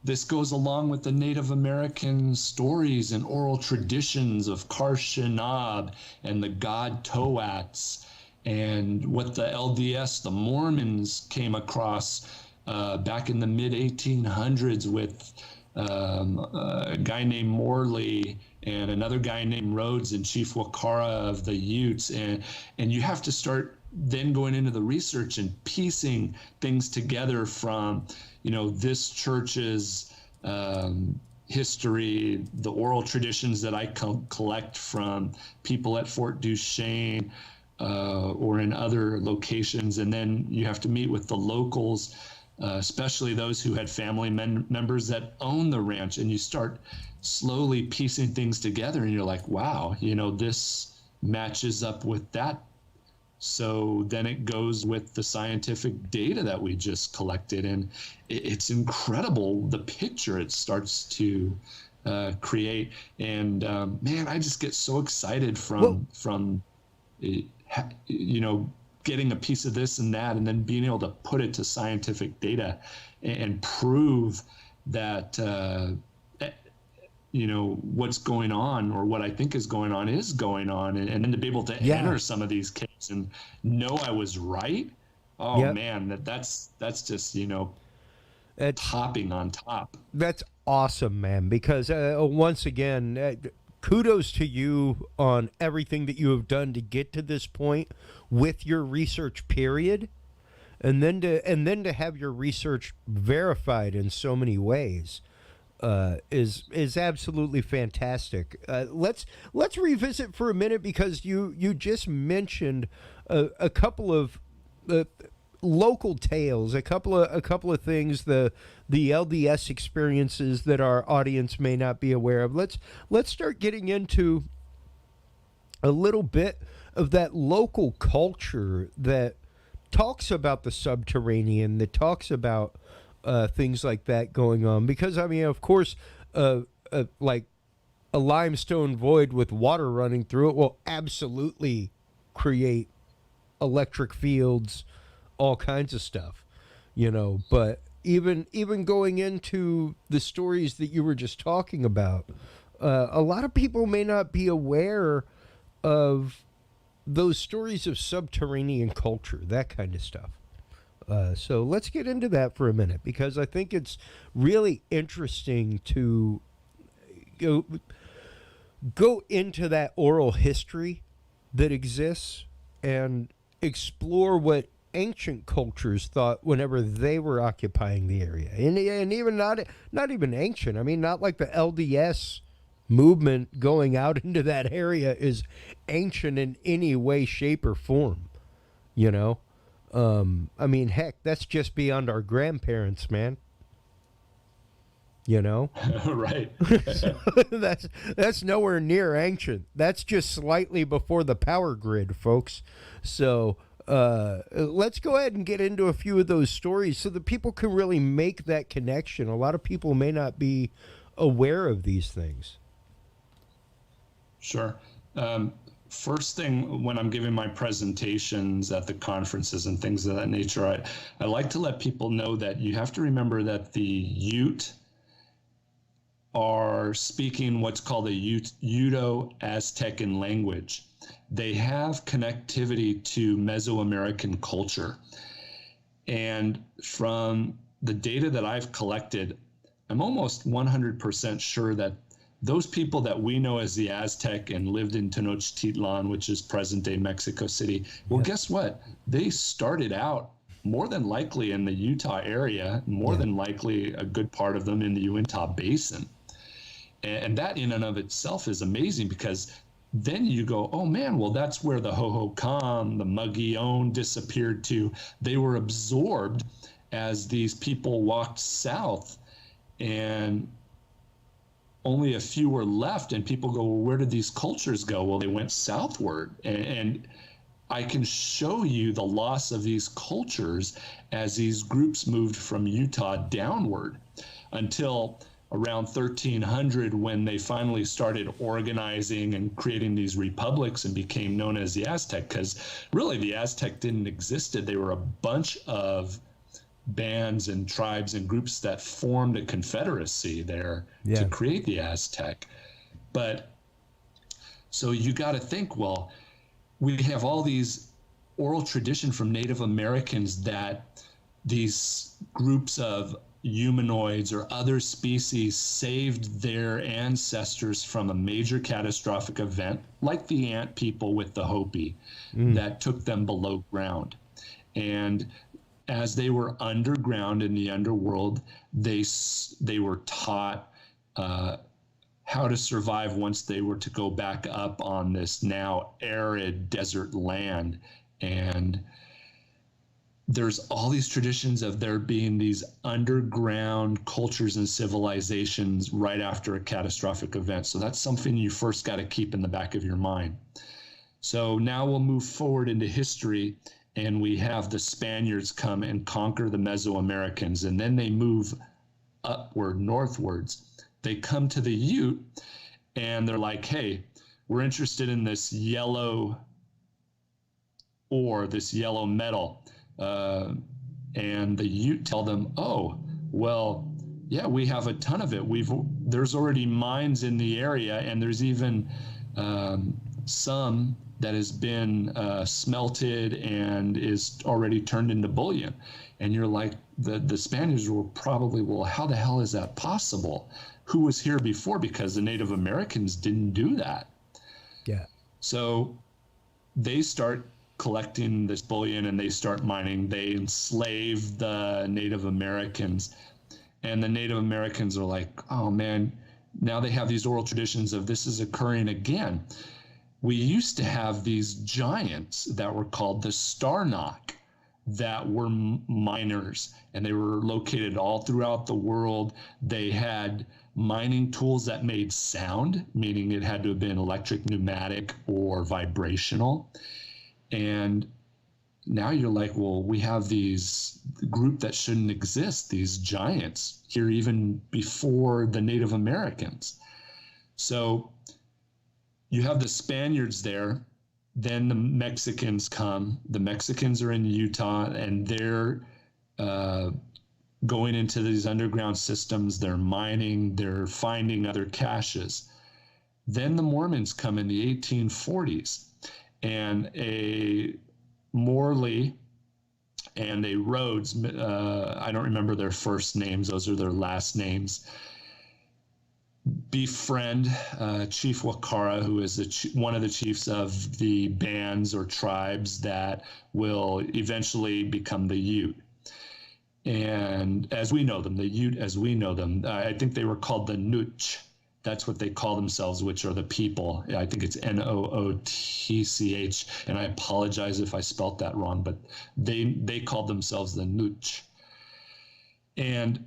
this goes along with the Native American stories and oral traditions of Karshanab and the god Toats, and what the LDS, the Mormons, came across back in the mid-1800s with a guy named Morley and another guy named Rhodes and Chief Wakara of the Utes. And you have to start then going into the research and piecing things together from, this church's history, the oral traditions that I collect from people at Fort Duchesne or in other locations. And then you have to meet with the locals, especially those who had family members that own the ranch. And you start slowly piecing things together and you're like, wow, this matches up with that. So then it goes with the scientific data that we just collected, and it's incredible the picture it starts to create. And man, I just get so excited from getting a piece of this and that, and then being able to put it to scientific data and prove that what's going on, or what I think is going on, and then to be able to enter some of these caves and know I was right. Oh man, that's just topping on top. That's awesome, man. Because once again, kudos to you on everything that you have done to get to this point with your research period, and then to have your research verified in so many ways. Is absolutely fantastic. Let's revisit for a minute, because you just mentioned a couple of local tales, a couple of things, the LDS experiences that our audience may not be aware of. Let's start getting into a little bit of that local culture that talks about the subterranean, that talks about things like that going on. Because I mean, of course, like a limestone void with water running through it will absolutely create electric fields, all kinds of stuff, but even going into the stories that you were just talking about, a lot of people may not be aware of those stories of subterranean culture, that kind of stuff. So let's get into that for a minute, because I think it's really interesting to go into that oral history that exists and explore what ancient cultures thought whenever they were occupying the area, and even not even ancient. I mean, not like the LDS movement going out into that area is ancient in any way, shape, or form. You know, I mean, heck, that's just beyond our grandparents, man. You know, Right. so that's nowhere near ancient. That's just slightly before the power grid, folks. So let's go ahead and get into a few of those stories so that people can really make that connection. A lot of people may not be aware of these things. Sure. First thing, when I'm giving my presentations at the conferences and things of that nature, I like to let people know that you have to remember that the Ute are speaking what's called a Uto-Aztecan language. They have connectivity to Mesoamerican culture. And from the data that I've collected, I'm almost 100% sure that those people that we know as the Aztec and lived in Tenochtitlan, which is present-day Mexico City, well, guess what? They started out more than likely in the Utah area, more than likely a good part of them in the Uintah Basin. And that in and of itself is amazing, because then you go, oh man, well, that's where the Hohokam, the Mogollon disappeared to. They were absorbed as these people walked south, and only a few were left. And people go, well, where did these cultures go? Well, they went southward. And I can show you the loss of these cultures as these groups moved from Utah downward until around 1300, when they finally started organizing and creating these republics and became known as the Aztec. Because really the Aztec didn't exist. They were a bunch of bands and tribes and groups that formed a confederacy there to create the Aztec. But so you got to think, well, we have all these oral tradition from Native Americans that these groups of humanoids or other species saved their ancestors from a major catastrophic event, like the ant people with the Hopi, that took them below ground. And as they were underground in the underworld, they were taught how to survive once they were to go back up on this now arid desert land. And there's all these traditions of there being these underground cultures and civilizations right after a catastrophic event. So that's something you first got to keep in the back of your mind. So now we'll move forward into history, and we have the Spaniards come and conquer the Mesoamericans, and then they move upward, northwards. They come to the Ute, and they're like, hey, we're interested in this yellow ore, this yellow metal. And the Ute tell them, oh, well, yeah, we have a ton of it. There's already mines in the area, and there's even some that has been smelted and is already turned into bullion. And you're like, the Spaniards were probably, well, how the hell is that possible? Who was here before? Because the Native Americans didn't do that. Yeah. So they start collecting this bullion and they start mining. They enslave the Native Americans, and the Native Americans are like, oh man, now they have these oral traditions of this is occurring again. We used to have these giants that were called the Starnock that were miners, and they were located all throughout the world. They had mining tools that made sound, meaning it had to have been electric, pneumatic, or vibrational. And now you're like, well, we have these group that shouldn't exist, these giants here even before the Native Americans. So you have the Spaniards there, then the Mexicans come. The Mexicans are in Utah, and they're going into these underground systems. They're mining, they're finding other caches. Then the Mormons come in the 1840s, and a Morley and a Rhodes, I don't remember their first names, those are their last names, befriend Chief Wakara, who is one of the chiefs of the bands or tribes that will eventually become the Ute. And as we know them, the Ute as we know them, I think they were called the Nooch. That's what they call themselves, which are the people. I think it's Nootch, and I apologize if I spelt that wrong, but they called themselves the Nooch. And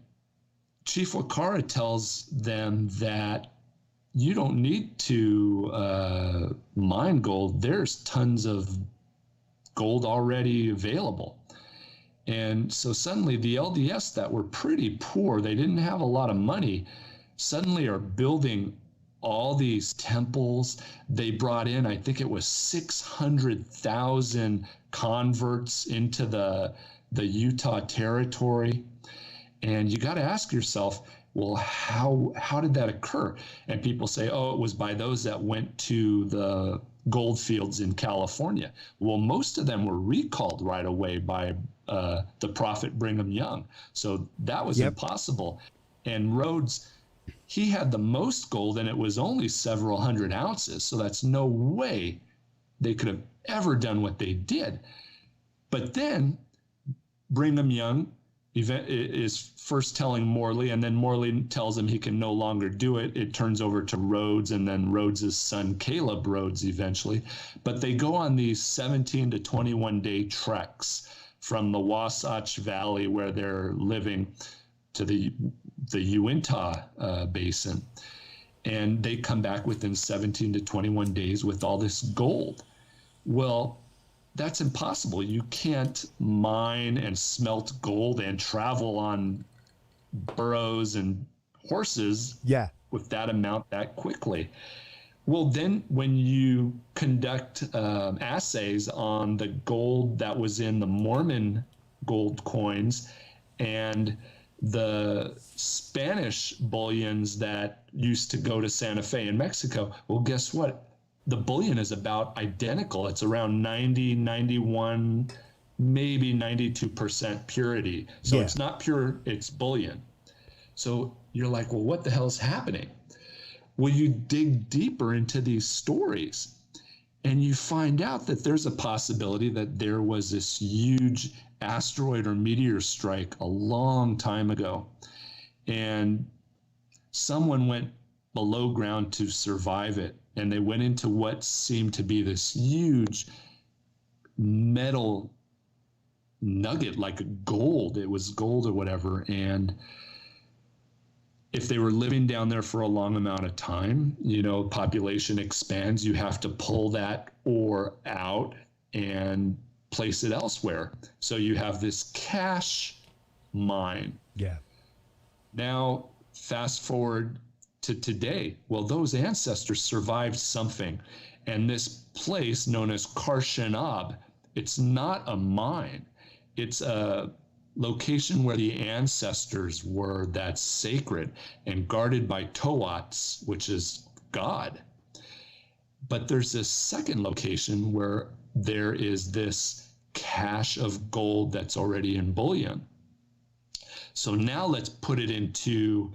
Chief Wakara tells them that you don't need to mine gold. There's tons of gold already available. And so suddenly the LDS that were pretty poor, they didn't have a lot of money, suddenly are building all these temples. They brought in, I think it was 600,000 converts into the Utah territory. And you got to ask yourself, well, how did that occur? And people say, oh, it was by those that went to the gold fields in California. Well, most of them were recalled right away by the prophet Brigham Young. So that was impossible. And Rhodes, he had the most gold, and it was only several hundred ounces. So that's no way they could have ever done what they did. But then Brigham Young is first telling Morley, and then Morley tells him he can no longer do it. It turns over to Rhodes, and then Rhodes' son Caleb Rhodes eventually. But they go on these 17 to 21 day treks from the Wasatch Valley, where they're living, to the Uintah Basin. And they come back within 17 to 21 days with all this gold. Well, that's impossible. You can't mine and smelt gold and travel on burros and horses with that amount that quickly. Well, then when you conduct assays on the gold that was in the Mormon gold coins and the Spanish bullions that used to go to Santa Fe in Mexico, well, guess what? The bullion is about identical. It's around 90, 91, maybe 92% purity. So it's not pure, it's bullion. So you're like, well, what the hell is happening? Well, you dig deeper into these stories and you find out that there's a possibility that there was this huge asteroid or meteor strike a long time ago. And someone went below ground to survive it. And they went into what seemed to be this huge metal nugget, like gold. It was gold or whatever. And if they were living down there for a long amount of time, you know, population expands, you have to pull that ore out and place it elsewhere. So you have this cache mine. Yeah. Now, fast forward to today. Well, those ancestors survived something. And this place known as Karshanab, it's not a mine. It's a location where the ancestors were, that's sacred and guarded by Toats, which is God. But there's this second location where there is this cache of gold that's already in bullion. So now let's put it into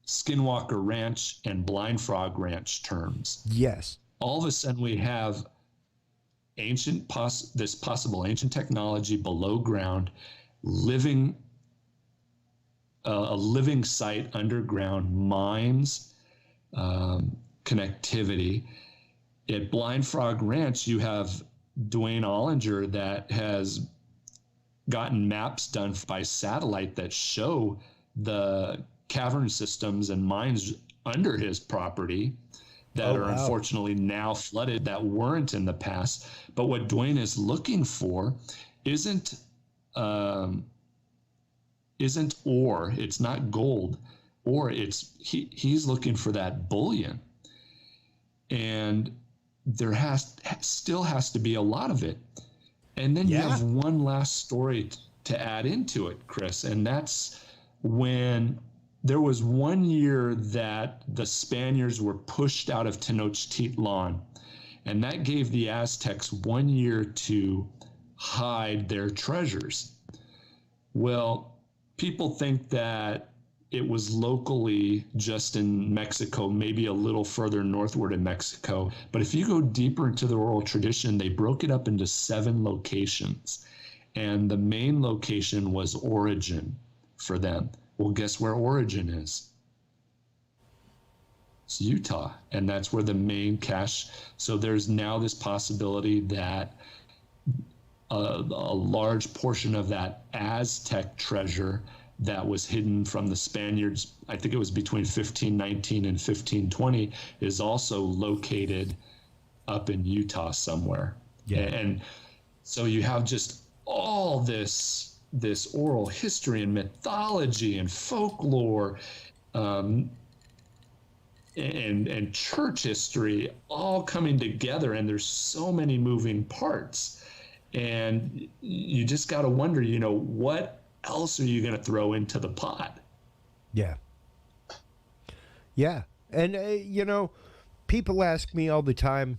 Skinwalker Ranch and Blind Frog Ranch terms. Yes. All of a sudden we have this possible ancient technology below ground, a living site underground, mines, connectivity. At Blind Frog Ranch, you have Dwayne Ollinger that has gotten maps done by satellite that show the cavern systems and mines under his property that are unfortunately now flooded that weren't in the past. But what Dwayne is looking for isn't ore. It's not gold, or he's looking for that bullion. And there still has to be a lot of it. And then you have one last story to add into it, Chris, and that's when there was one year that the Spaniards were pushed out of Tenochtitlan, and that gave the Aztecs 1 year to hide their treasures. Well, people think that it was locally just in Mexico, maybe a little further northward in Mexico. But if you go deeper into the oral tradition, they broke it up into 7 locations. And the main location was Origin for them. Well, guess where Origin is? It's Utah. And that's where the main cache. So there's now this possibility that a large portion of that Aztec treasure that was hidden from the Spaniards, I think it was between 1519 and 1520, is also located up in Utah somewhere. Yeah. And so you have just all this oral history and mythology and folklore and church history all coming together, and there's so many moving parts. And you just got to wonder, what else are you going to throw into the pot? Yeah. And people ask me all the time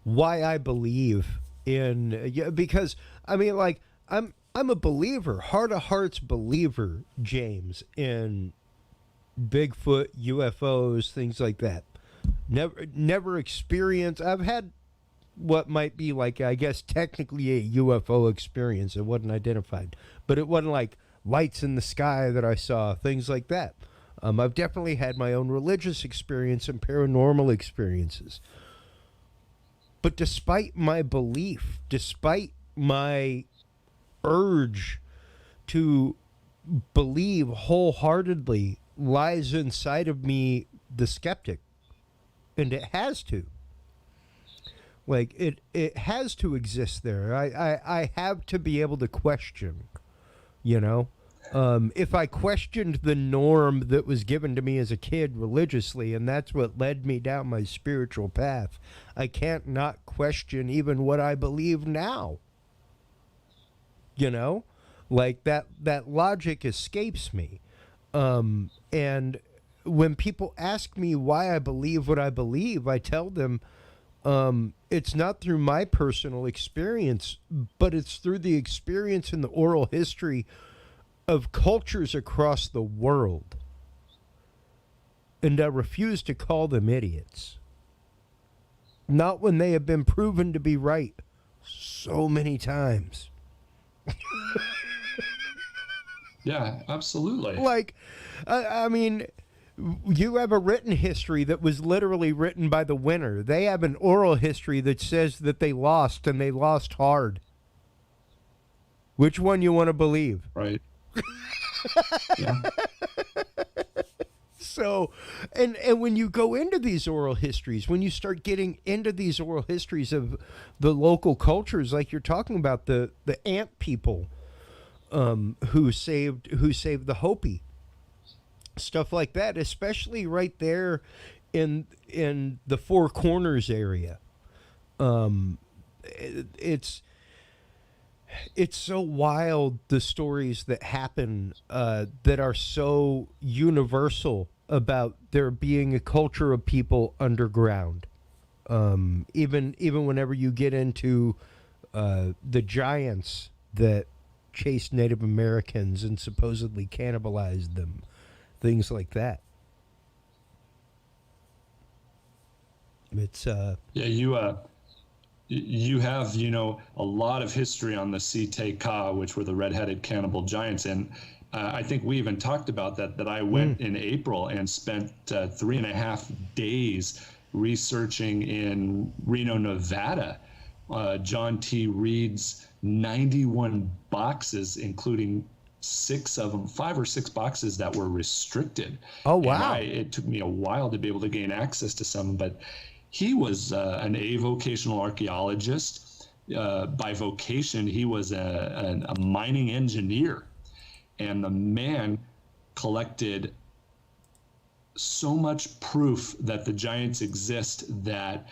why I believe in, because I'm a believer, heart of hearts believer, James, in Bigfoot, UFOs, things like that. Never experienced. I've had what might be like, I guess, technically a UFO experience. It wasn't identified, but it wasn't like lights in the sky that I saw, things like that. I've definitely had my own religious experience and paranormal experiences. But despite my belief, despite my urge to believe wholeheartedly, lies inside of me the skeptic. And it has to. Like, it has to exist there. I have to be able to question, If I questioned the norm that was given to me as a kid religiously, and that's what led me down my spiritual path, I can't not question even what I believe now. Like, that logic escapes me. And when people ask me why I believe what I believe, I tell them, it's not through my personal experience, but it's through the experience in the oral history of cultures across the world. And I refuse to call them idiots. Not when they have been proven to be right so many times. Yeah, absolutely. Like, I mean, you have a written history that was literally written by the winner. They have an oral history that says that they lost, and they lost hard. Which one you want to believe? Right. Yeah. So, and when you go into these oral histories, when you start getting into these oral histories of the local cultures, like you're talking about the ant people, who saved the Hopi, stuff like that, especially right there in the Four Corners area. It's so wild, the stories that happen that are so universal about there being a culture of people underground. Even whenever you get into the giants that chased Native Americans and supposedly cannibalized them, things like that. It's you have a lot of history on the Ka, which were the red-headed cannibal giants, and I think we even talked about that I went in April and spent 3.5 days researching in Reno, Nevada, John T. Reed's 91 boxes, including 5 or 6 boxes that were restricted. Oh, wow. It took me a while to be able to gain access to some, but he was an avocational archaeologist. By vocation, he was a mining engineer. And the man collected so much proof that the giants exist that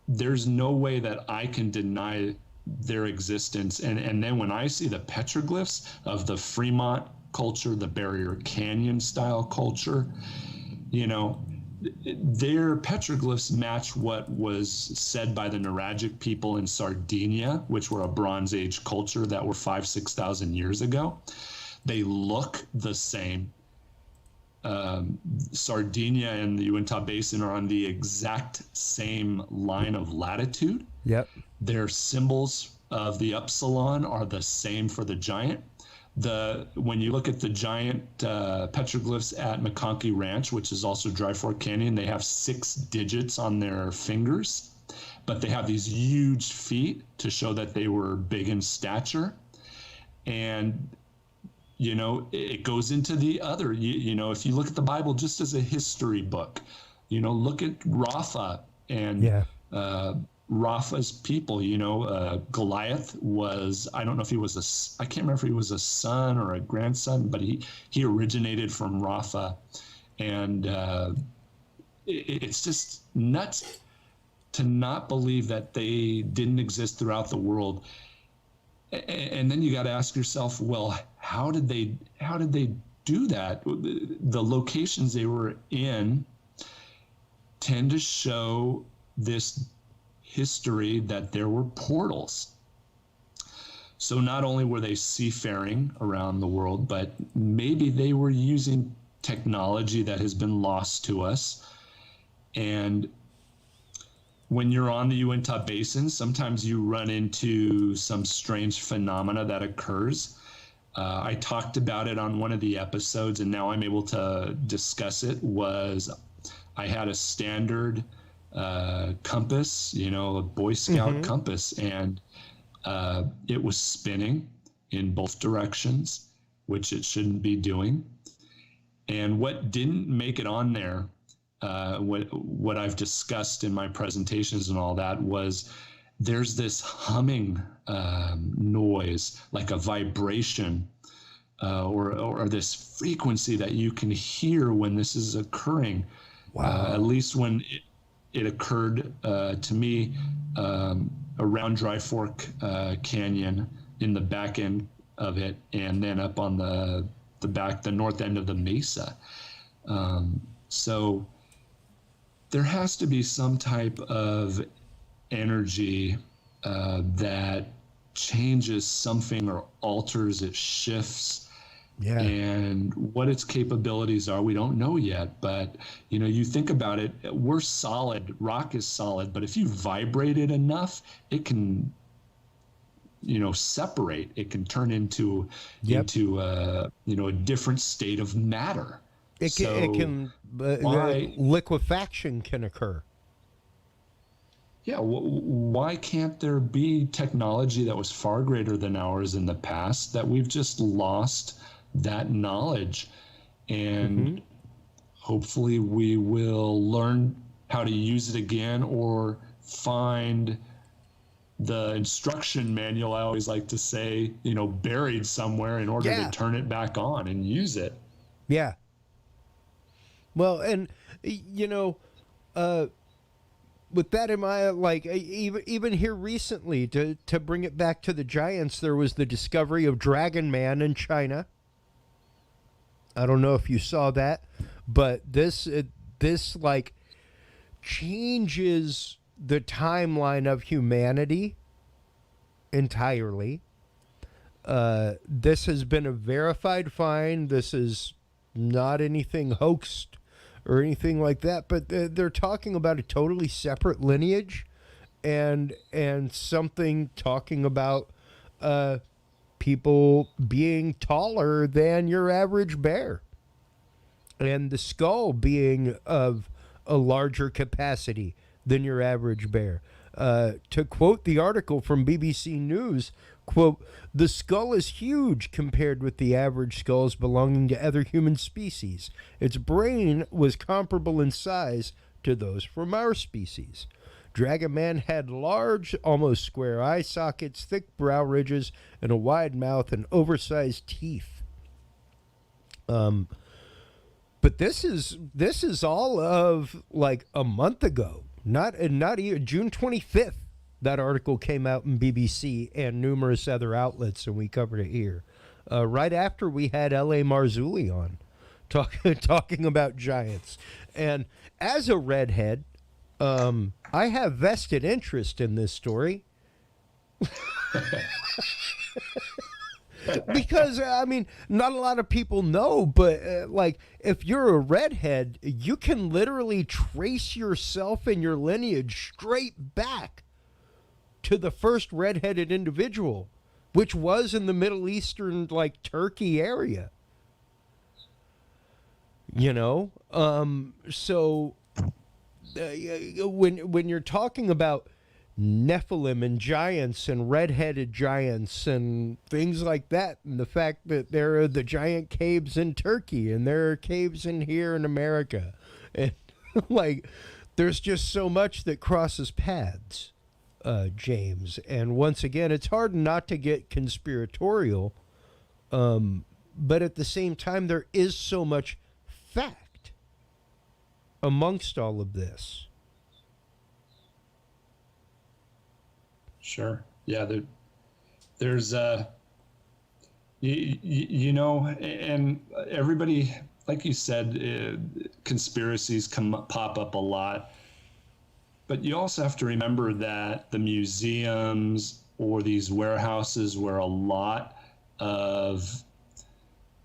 there's no way that I can deny their existence. And then when I see the petroglyphs of the Fremont culture, the Barrier Canyon style culture, you know, their petroglyphs match what was said by the Nuragic people in Sardinia, which were a Bronze Age culture that were 6,000 years ago. They look the same. Sardinia and the Uintah Basin are on the exact same line of latitude. Yep. Their symbols of the upsilon are the same for the giant. When you look at the giant petroglyphs at McConkey Ranch, which is also Dry Fork Canyon, they have 6 digits on their fingers, but they have these huge feet to show that they were big in stature. And, you know, it goes into the other, you know, if you look at the Bible just as a history book, you know, look at Rapha and Rapha's people, you know, Goliath was, I don't know if he was I can't remember if he was a son or a grandson, but he originated from Rapha. And it's just nuts to not believe that they didn't exist throughout the world. And then you got to ask yourself, well, how did they do that? The locations they were in tend to show this history that there were portals. So not only were they seafaring around the world, but maybe they were using technology that has been lost to us. And when you're on the Uintah Basin, sometimes you run into some strange phenomena that occurs. I talked about it on one of the episodes, and now I'm able to discuss it. I had a standard compass, you know, a Boy Scout compass, and it was spinning in both directions, which it shouldn't be doing. And what didn't make it on there, what I've discussed in my presentations and all that, was there's this humming noise, like a vibration, or this frequency that you can hear when this is occurring. Wow. At least when it occurred to me around Dry Fork Canyon in the back end of it, and then up on the north end of the mesa. So there has to be some type of energy that changes something or alters, it shifts. Yeah. And what its capabilities are, we don't know yet. But, you know, you think about it, we're solid, rock is solid, but if you vibrate it enough, it can, you know, separate. It can turn into you know, a different state of matter. Liquefaction can occur. Yeah, why can't there be technology that was far greater than ours in the past that we've just lost that knowledge? And hopefully we will learn how to use it again, or find the instruction manual, I always like to say, you know, buried somewhere in order to turn it back on and use it. Yeah. Well, and, you know, with that in mind, like even here recently, to bring it back to the giants, there was the discovery of Dragon Man in China. I don't know if you saw that, but this like changes the timeline of humanity entirely. This has been a verified find. This is not anything hoaxed or anything like that, but they're talking about a totally separate lineage, and something talking about people being taller than your average bear, and the skull being of a larger capacity than your average bear. To quote the article from BBC News, quote, "The skull is huge compared with the average skulls belonging to other human species. Its brain was comparable in size to those from our species. Dragon Man had large, almost square eye sockets, thick brow ridges, and a wide mouth and oversized teeth." But this is all of like a month ago. Not even June 25th. That article came out in BBC and numerous other outlets, and we covered it here. right after we had L.A. Marzulli on talking about giants. And as a redhead, I have vested interest in this story. Because, I mean, not a lot of people know, but like, if you're a redhead, you can literally trace yourself and your lineage straight back to the first redheaded individual, which was in the Middle Eastern, like, Turkey area. You know? So when you're talking about Nephilim and giants and redheaded giants and things like that, and the fact that there are the giant caves in Turkey and there are caves in here in America, and like, there's just so much that crosses paths, James. And once again, it's hard not to get conspiratorial, but at the same time, there is so much fact amongst all of this. Sure. Yeah. There's you know, and everybody, like you said, conspiracies pop up a lot. But you also have to remember that the museums or these warehouses where a lot of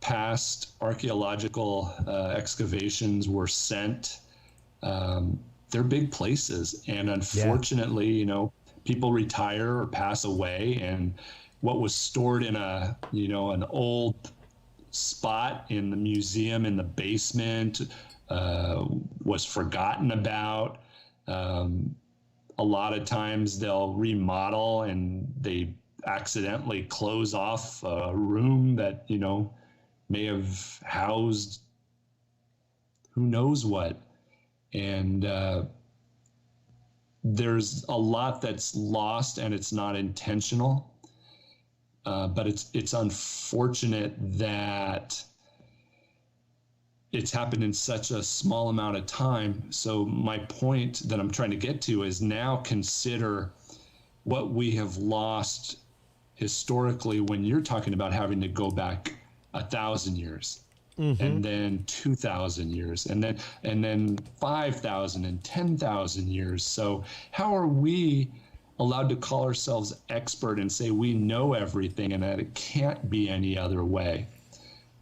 past archaeological excavations were sent, they're big places. And unfortunately, you know, people retire or pass away, and what was stored in an old spot in the museum in the basement was forgotten about. A lot of times they'll remodel and they accidentally close off a room that, you know, may have housed who knows what. And there's a lot that's lost, and it's not intentional. But it's unfortunate that it's happened in such a small amount of time. So my point that I'm trying to get to is now consider what we have lost historically when you're talking about having to go back 1,000 years. Mm-hmm. And then 2,000 years, and then 5,000 and 10,000 years. So how are we allowed to call ourselves expert and say we know everything and that it can't be any other way,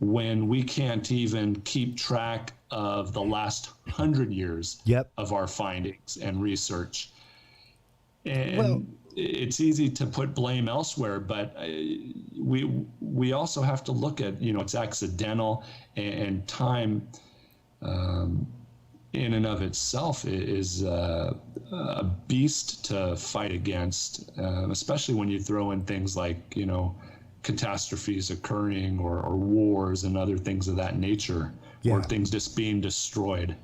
when we can't even keep track of the last 100 years of our findings and research? And it's easy to put blame elsewhere, but we also have to look at, you know, it's accidental, and time in and of itself is a beast to fight against, especially when you throw in things like, you know, catastrophes occurring or wars and other things of that nature, or things just being destroyed.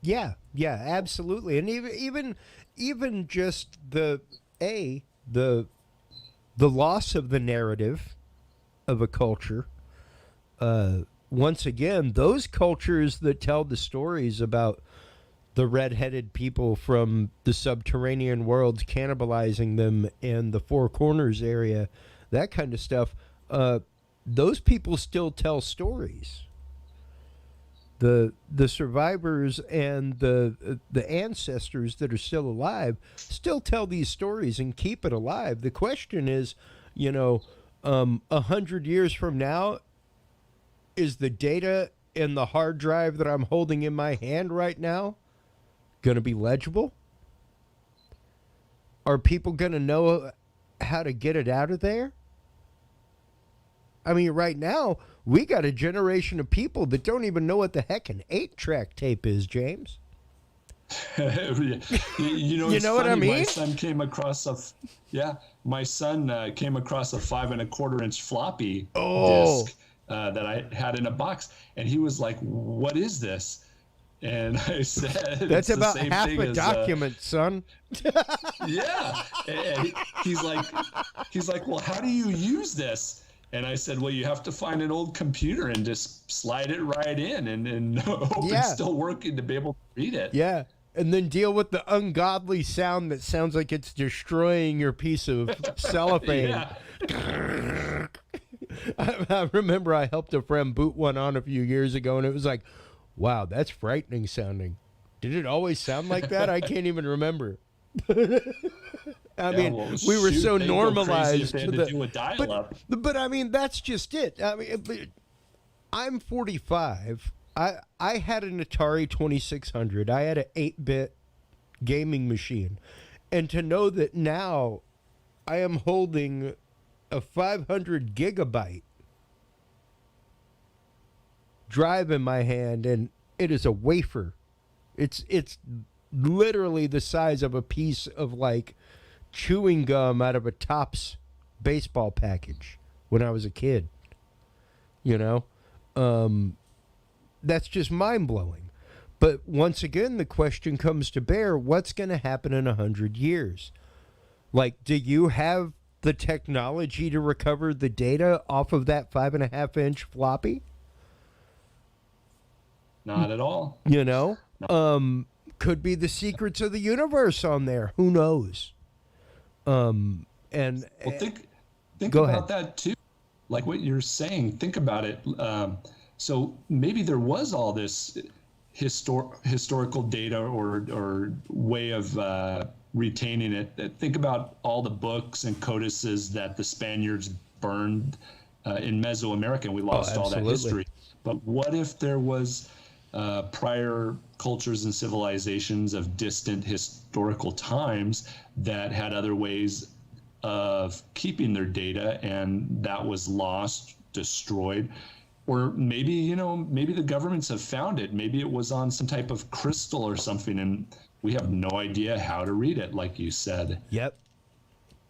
Yeah, absolutely. And even just the loss of the narrative of a culture. Once again, those cultures that tell the stories about the red-headed people from the subterranean worlds cannibalizing them in the Four Corners area, that kind of stuff, those people still tell stories. The survivors and the ancestors that are still alive still tell these stories and keep it alive. The question is, you know, 100 years from now, is the data in the hard drive that I'm holding in my hand right now going to be legible? Are people going to know how to get it out of there? I mean, right now, we got a generation of people that don't even know what the heck an 8-track tape is, James. You know, you know what I mean? My son came across a 5 1/4-inch floppy disk that I had in a box, and he was like, "What is this?" And I said, "That's about half a document, son." Yeah, and he's like, "Well, how do you use this?" And I said, "Well, you have to find an old computer and just slide it right in, and hope it's still working to be able to read it." Yeah, and then deal with the ungodly sound that sounds like it's destroying your piece of cellophane. I remember I helped a friend boot one on a few years ago, and it was like, wow, that's frightening sounding. Did it always sound like that? I can't even remember. I mean, well, we were so they'd go crazy normalized if they had to to the do a dial-up. but I mean, that's just it. I mean, I'm 45. I had an Atari 2600. I had an 8-bit gaming machine. And to know that now I am holding a 500 gigabyte drive in my hand, and it is a wafer. It's literally the size of a piece of like chewing gum out of a Topps baseball package when I was a kid. You know? That's just mind-blowing. But once again, the question comes to bear, what's going to happen in 100 years? Like, do you have the technology to recover the data off of that 5.5-inch floppy? Not at all. You know? Could be the secrets of the universe on there. Who knows? And well, think go about ahead. that too. Like what you're saying, think about it. So maybe there was all this historical data or way of retaining it. Think about all the books and codices that the Spaniards burned in Mesoamerica, and we lost all that history. But what if there was prior cultures and civilizations of distant historical times that had other ways of keeping their data, and that was lost, destroyed? Or maybe, maybe the governments have found it. Maybe it was on some type of crystal or something, and we have no idea how to read it, like you said. Yep.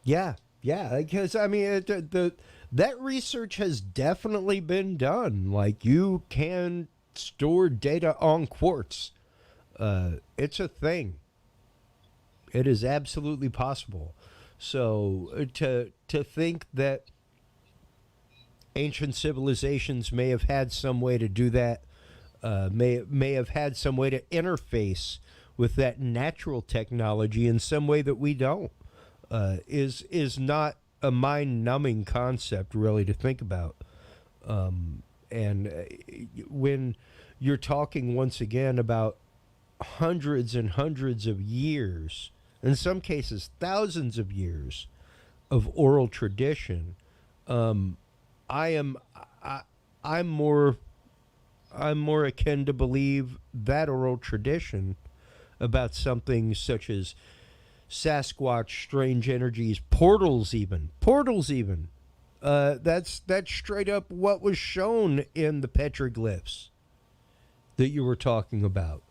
Yeah. Because, I mean, that research has definitely been done. Like, you can store data on quartz. It's a thing. It is absolutely possible. So to think that ancient civilizations may have had some way to do that, may have had some way to interface with that natural technology in some way that we don't, is not a mind-numbing concept, really, to think about. And when you're talking once again about hundreds and hundreds of years, in some cases thousands of years of oral tradition, I'm more akin to believe that oral tradition about something such as Sasquatch, strange energies, portals even. That's straight up what was shown in the petroglyphs that you were talking about,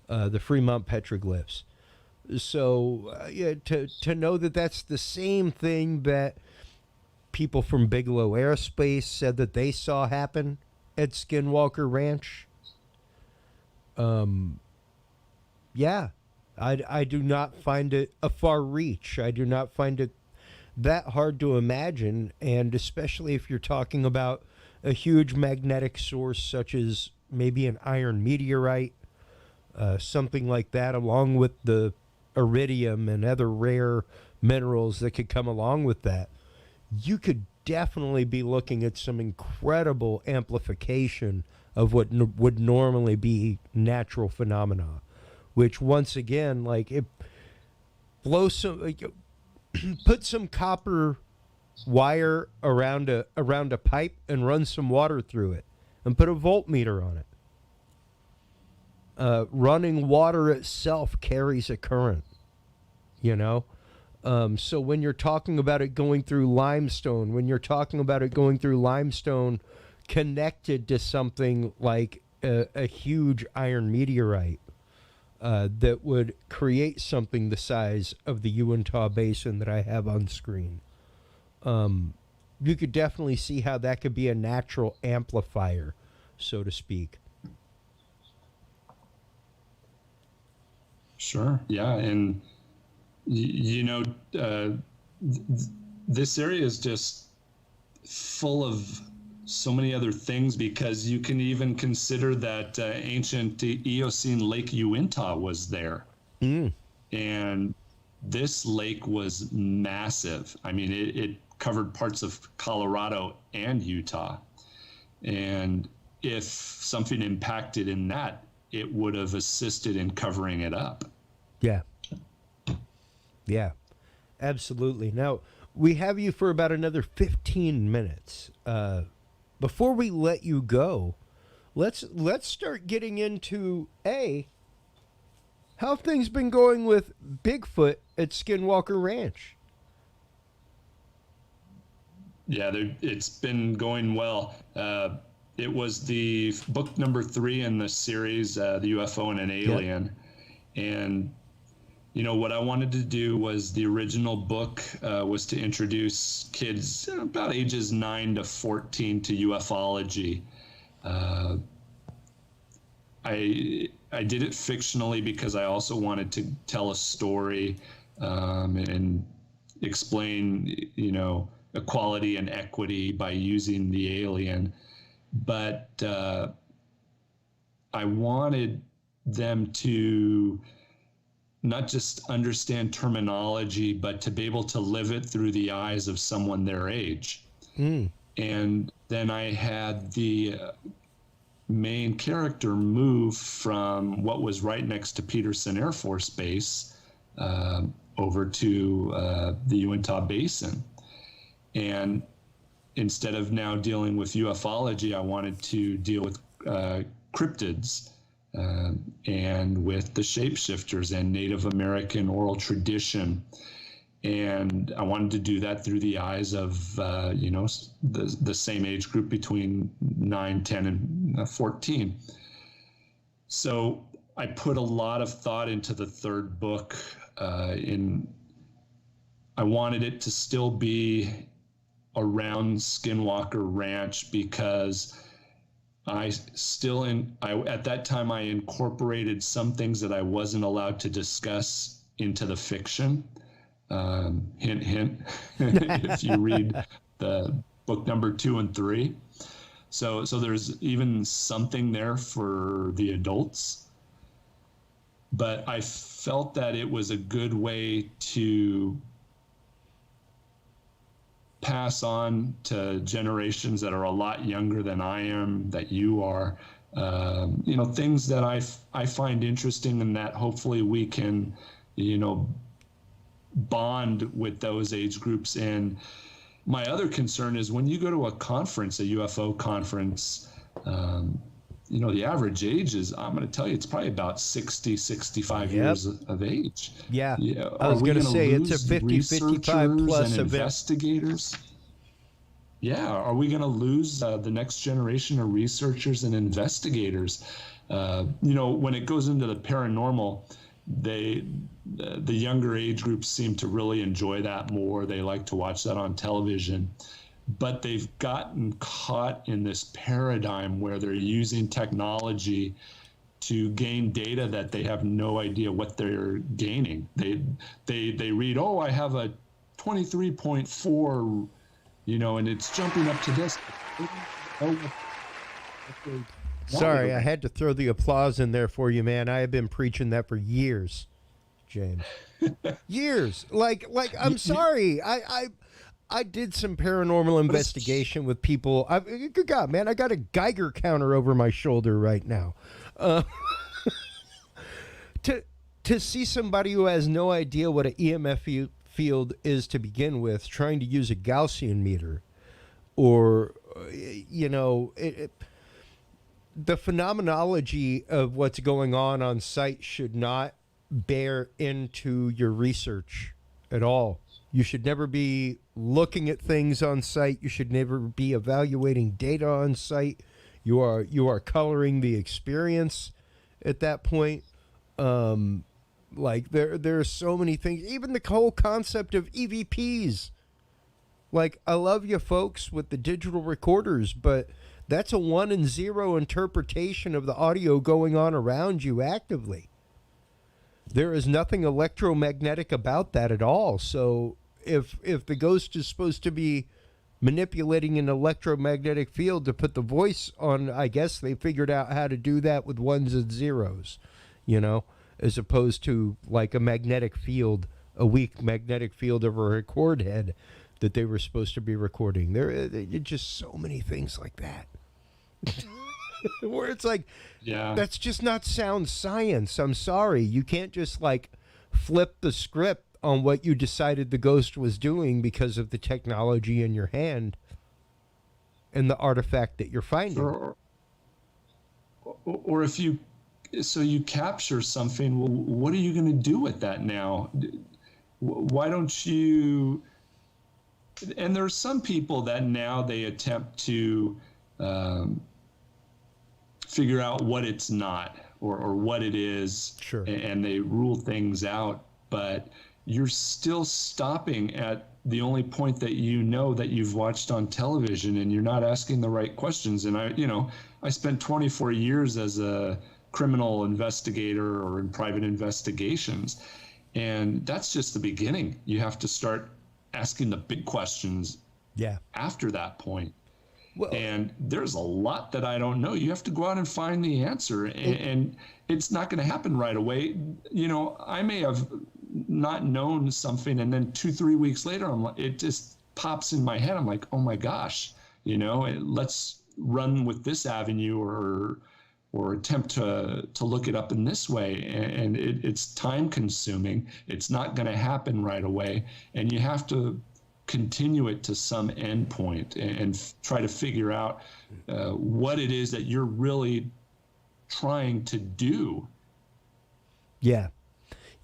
the Fremont petroglyphs. So to know that that's the same thing that people from Bigelow Aerospace said that they saw happen at Skinwalker Ranch. I do not find it a far reach. I do not find it that hard to imagine, and especially if you're talking about a huge magnetic source such as maybe an iron meteorite, something like that, along with the iridium and other rare minerals that could come along with that. You could definitely be looking at some incredible amplification of what would normally be natural phenomena, which once again, like, it blows some, put some copper wire around a pipe and run some water through it and put a voltmeter on it. Running water itself carries a current, so when you're talking about it going through limestone, connected to something like a huge iron meteorite that would create something the size of the Uintah Basin that I have on screen, you could definitely see how that could be a natural amplifier, so to speak. Sure. Yeah. And, this area is just full of so many other things, because you can even consider that ancient Eocene Lake Uintah was there. And this lake was massive. I mean, it covered parts of Colorado and Utah. And if something impacted in that, it would have assisted in covering it up. Yeah. Yeah, absolutely. Now, we have you for about another 15 minutes. Before we let you go, let's start getting into, how have things been going with Bigfoot at Skinwalker Ranch? Yeah, it's been going well. It was the book number 3 in the series, The UFO and an Alien. Yep. And, what I wanted to do was the original book was to introduce kids about ages 9 to 14 to ufology. I did it fictionally because I also wanted to tell a story and explain, equality and equity by using the alien. But I wanted them to not just understand terminology, but to be able to live it through the eyes of someone their age. And then I had the main character move from what was right next to Peterson Air Force Base over to the Uintah Basin. And instead of now dealing with ufology, I wanted to deal with cryptids and with the shapeshifters and Native American oral tradition. And I wanted to do that through the eyes of, the same age group between 9, 10, and 14. So I put a lot of thought into the third book. I wanted it to still be around Skinwalker Ranch because at that time I incorporated some things that I wasn't allowed to discuss into the fiction. Hint, hint, if you read the book number 2 and 3. So there's even something there for the adults. But I felt that it was a good way to pass on to generations that are a lot younger than I am, that you are, things that I find interesting, and that hopefully we can, bond with those age groups. And my other concern is when you go to a conference, a UFO conference, the average age is, I'm going to tell you, it's probably about 60, 65 years of age. Yeah. I was going to say it's a 50, 55 plus event. Investigators. Yeah. Are we going to lose the next generation of researchers and investigators? When it goes into the paranormal, the younger age groups seem to really enjoy that more. They like to watch that on television. But they've gotten caught in this paradigm where they're using technology to gain data that they have no idea what they're gaining. They read, I have a 23.4, and it's jumping up to this. Sorry, I had to throw the applause in there for you, man. I have been preaching that for years, James. Years. Like I'm sorry. I did some paranormal investigation with people. Good God, man, I got a Geiger counter over my shoulder right now. To see somebody who has no idea what an EMF field is to begin with, trying to use a Gaussian meter, or the phenomenology of what's going on site should not bear into your research at all. You should never be looking at things on site. You should never be evaluating data on site. You are coloring the experience at that point. Like there are so many things. Even the whole concept of EVPs. Like, I love you folks with the digital recorders, but that's a 1 and 0 interpretation of the audio going on around you actively. There is nothing electromagnetic about that at all. So if the ghost is supposed to be manipulating an electromagnetic field to put the voice on, I guess they figured out how to do that with 1s and 0s, as opposed to like a magnetic field, a weak magnetic field over a record head. that they were supposed to be recording. There are just so many things like that. Where it's like, Yeah. that's just not sound science. I'm sorry. You can't just like flip the script on what you decided the ghost was doing because of the technology in your hand and the artifact that you're finding. Or if you capture something, well, what are you going to do with that now? Why don't you? And there are some people that now they attempt to figure out what it's not or what it is, Sure. And they rule things out, but you're still stopping at the only point that you know that you've watched on television, and you're not asking the right questions. And I spent 24 years as a criminal investigator or in private investigations, and that's just the beginning. You have to start asking the big questions after that point. Well, and there's a lot that I don't know. You have to go out and find the answer, and it's not going to happen right away. I may have not known something, and then 2-3 weeks later, it just pops in my head. I'm like, oh my gosh, let's run with this avenue or attempt to look it up in this way. And it's time consuming. It's not going to happen right away, and you have to continue it to some end point and try to figure out what it is that you're really trying to do. Yeah.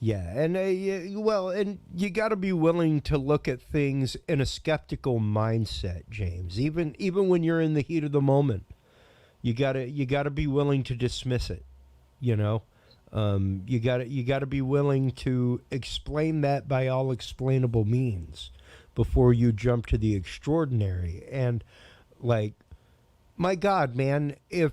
And and you got to be willing to look at things in a skeptical mindset, James. Even when you're in the heat of the moment, you got to be willing to dismiss it. You got to be willing to explain that by all explainable means before you jump to the extraordinary. And like, my God, man, if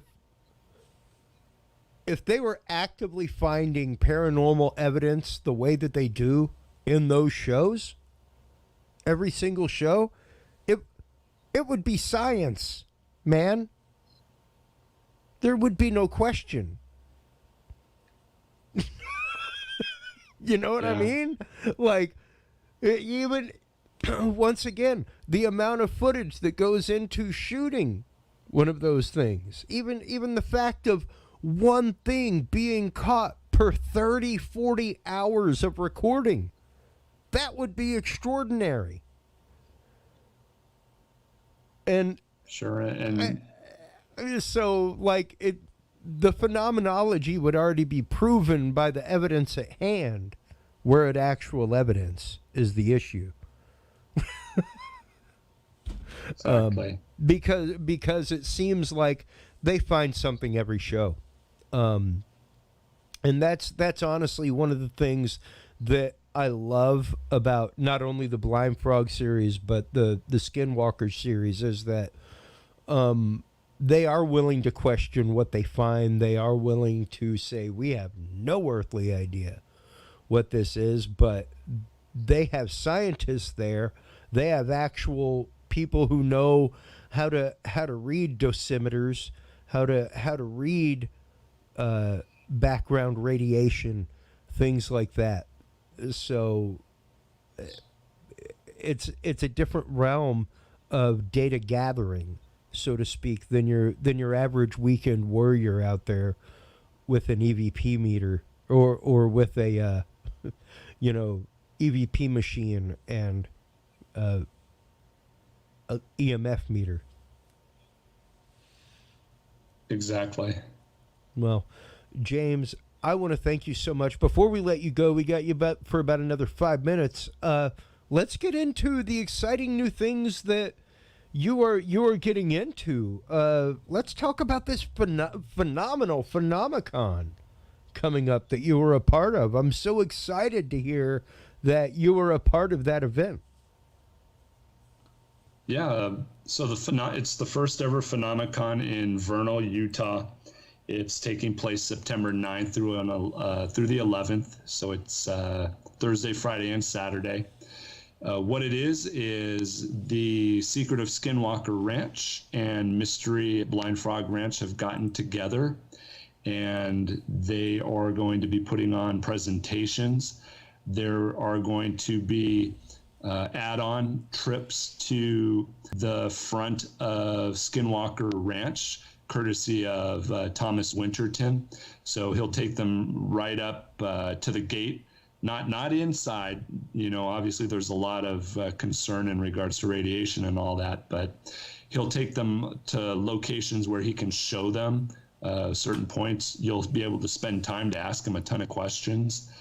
they were actively finding paranormal evidence the way that they do in those shows, every single show, it would be science, man. There would be no question. You know what I mean? Like, even once again, the amount of footage that goes into shooting one of those things, even the fact of one thing being caught per 30-40 hours of recording, that would be extraordinary. And sure, and so like the phenomenology would already be proven by the evidence at hand, where actual evidence is the issue. Exactly. Because it seems like they find something every show. And that's honestly one of the things that I love about not only the Blind Frog series, but the Skinwalker series, is that they are willing to question what they find. They are willing to say, we have no earthly idea what this is, but they have scientists there. They have actual people who know how to read dosimeters, how to read background radiation, things like that. So it's a different realm of data gathering, so to speak, than your average weekend warrior out there with an EVP meter or with a EVP machine and a EMF meter. Exactly. Well, James, I want to thank you so much. Before we let you go, we got you for about another 5 minutes. Let's get into the exciting new things that you are getting into. Let's talk about this phenomenal phenomenon coming up that you were a part of. I'm so excited to hear that you were a part of that event. Yeah, so it's the first ever Phenomenon in Vernal, Utah. It's taking place September 9th through the 11th. So it's Thursday, Friday, and Saturday. What it is the Secret of Skinwalker Ranch and Mystery Blind Frog Ranch have gotten together, and they are going to be putting on presentations. There are going to be add-on trips to the front of Skinwalker Ranch, courtesy of Thomas Winterton. So he'll take them right up to the gate, not inside. Obviously there's a lot of concern in regards to radiation and all that, but he'll take them to locations where he can show them certain points. You'll be able to spend time to ask him a ton of questions.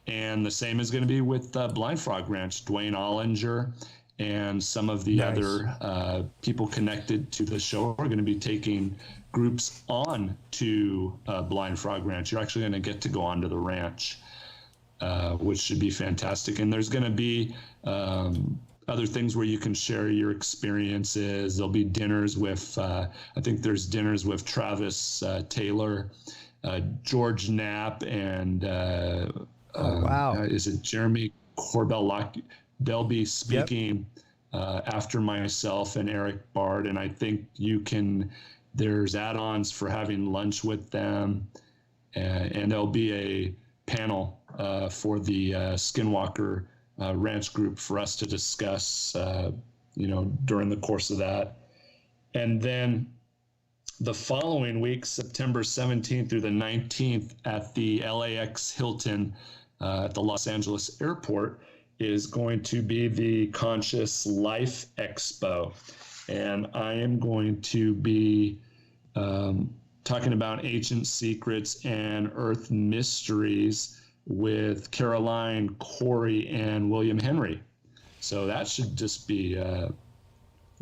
And the same is going to be with Blind Frog Ranch. Dwayne Ollinger and some of the other people connected to the show are going to be taking groups on to Blind Frog Ranch. You're actually going to get to go onto the ranch, which should be fantastic. And there's going to be other things where you can share your experiences. There'll be dinners with, I think there's dinners with Travis Taylor, George Knapp, and is it Jeremy Corbell? They'll be speaking after myself and Eric Bard, and I think there's add-ons for having lunch with them, and there'll be a panel for the Skinwalker Ranch group for us to discuss, during the course of that. And then the following week, September 17th through the 19th at the LAX Hilton at the Los Angeles airport is going to be the Conscious Life Expo. And I am going to be talking about ancient secrets and earth mysteries with Caroline, Corey, and William Henry. So that should just be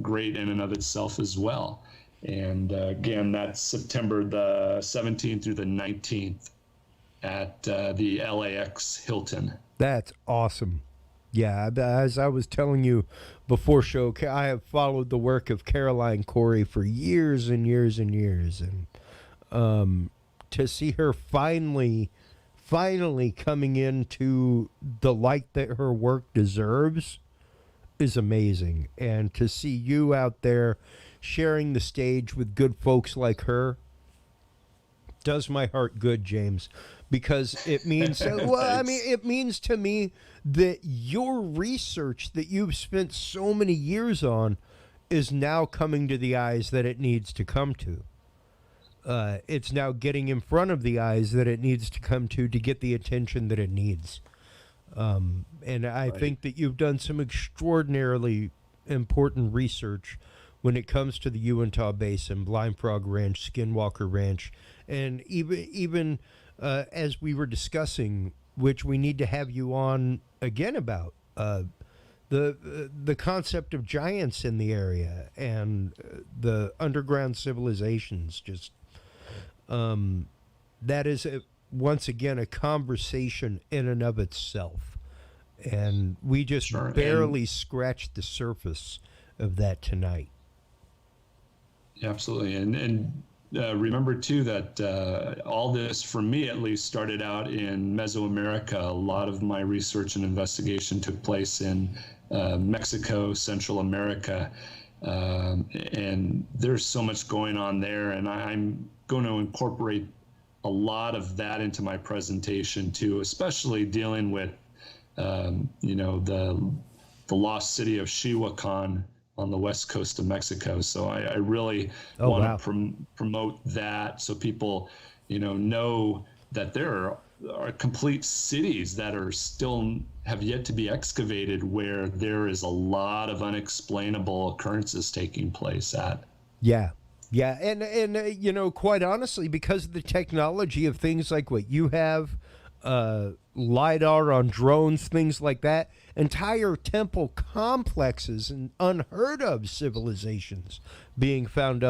great in and of itself as well. And again, that's September the 17th through the 19th at the LAX Hilton. That's awesome. Yeah, as I was telling you before show, I have followed the work of Caroline Corey for years and years and years. And to see her finally coming into the light that her work deserves is amazing. And to see you out there sharing the stage with good folks like her does my heart good, James, because it means, it means to me that your research that you've spent so many years on is now coming to the eyes that it needs to come to. It's now getting in front of the eyes that it needs to come to get the attention that it needs. And I think that you've done some extraordinarily important research when it comes to the Uintah Basin, Blind Frog Ranch, Skinwalker Ranch, and even as we were discussing, which we need to have you on again about, the concept of giants in the area and the underground civilizations. Just that is once again a conversation in and of itself, and we just barely scratched the surface of that tonight. Absolutely, and remember too that all this, for me at least, started out in Mesoamerica. A lot of my research and investigation took place in Mexico, Central America, and there's so much going on there, and I'm going to incorporate a lot of that into my presentation too, especially dealing with the lost city of Chihuacan on the west coast of Mexico. So I really want to promote that, so people know that there are complete cities that are still have yet to be excavated, where there is a lot of unexplainable occurrences taking place at. Yeah, and quite honestly, because of the technology of things like what you have, LiDAR on drones, things like that, entire temple complexes and unheard of civilizations being found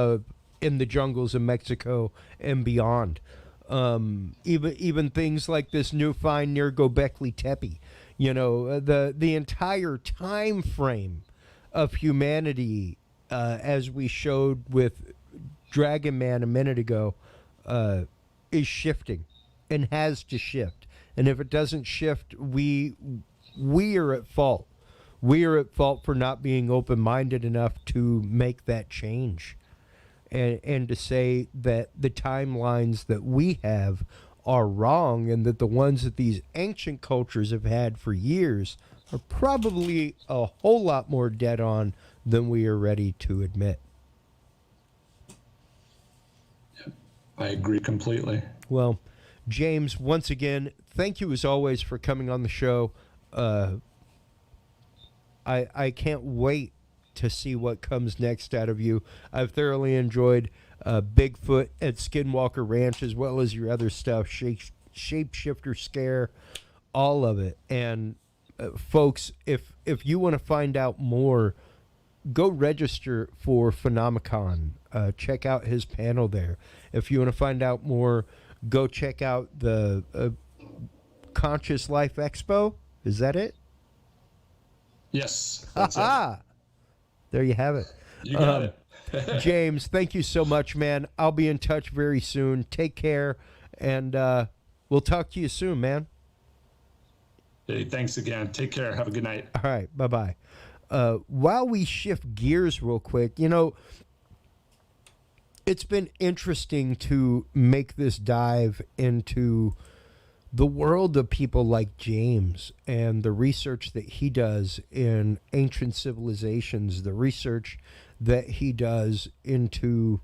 in the jungles of Mexico and beyond. Even things like this new find near Göbekli Tepe. The entire time frame of humanity, as we showed with Dragon Man a minute ago, is shifting and has to shift. And if it doesn't shift, we are at fault. We are at fault for not being open-minded enough to make that change, and to say that the timelines that we have are wrong, and that the ones that these ancient cultures have had for years are probably a whole lot more dead on than we are ready to admit. I agree completely. Well, James, once again, thank you as always for coming on the show. I can't wait to see what comes next out of you. I've thoroughly enjoyed Bigfoot at Skinwalker Ranch, as well as your other stuff, Shapeshifter Scare, all of it. And folks, if you want to find out more, go register for Phenomicon. Check out his panel there. If you want to find out more, go check out the Conscious Life Expo. Is that it? Yes. That's it. There you have it. You got it. James, thank you so much, man. I'll be in touch very soon. Take care, and we'll talk to you soon, man. Hey, thanks again. Take care. Have a good night. All right, bye-bye. While we shift gears real quick, you know, it's been interesting to make this dive into the world of people like James and the research that he does in ancient civilizations, the research that he does into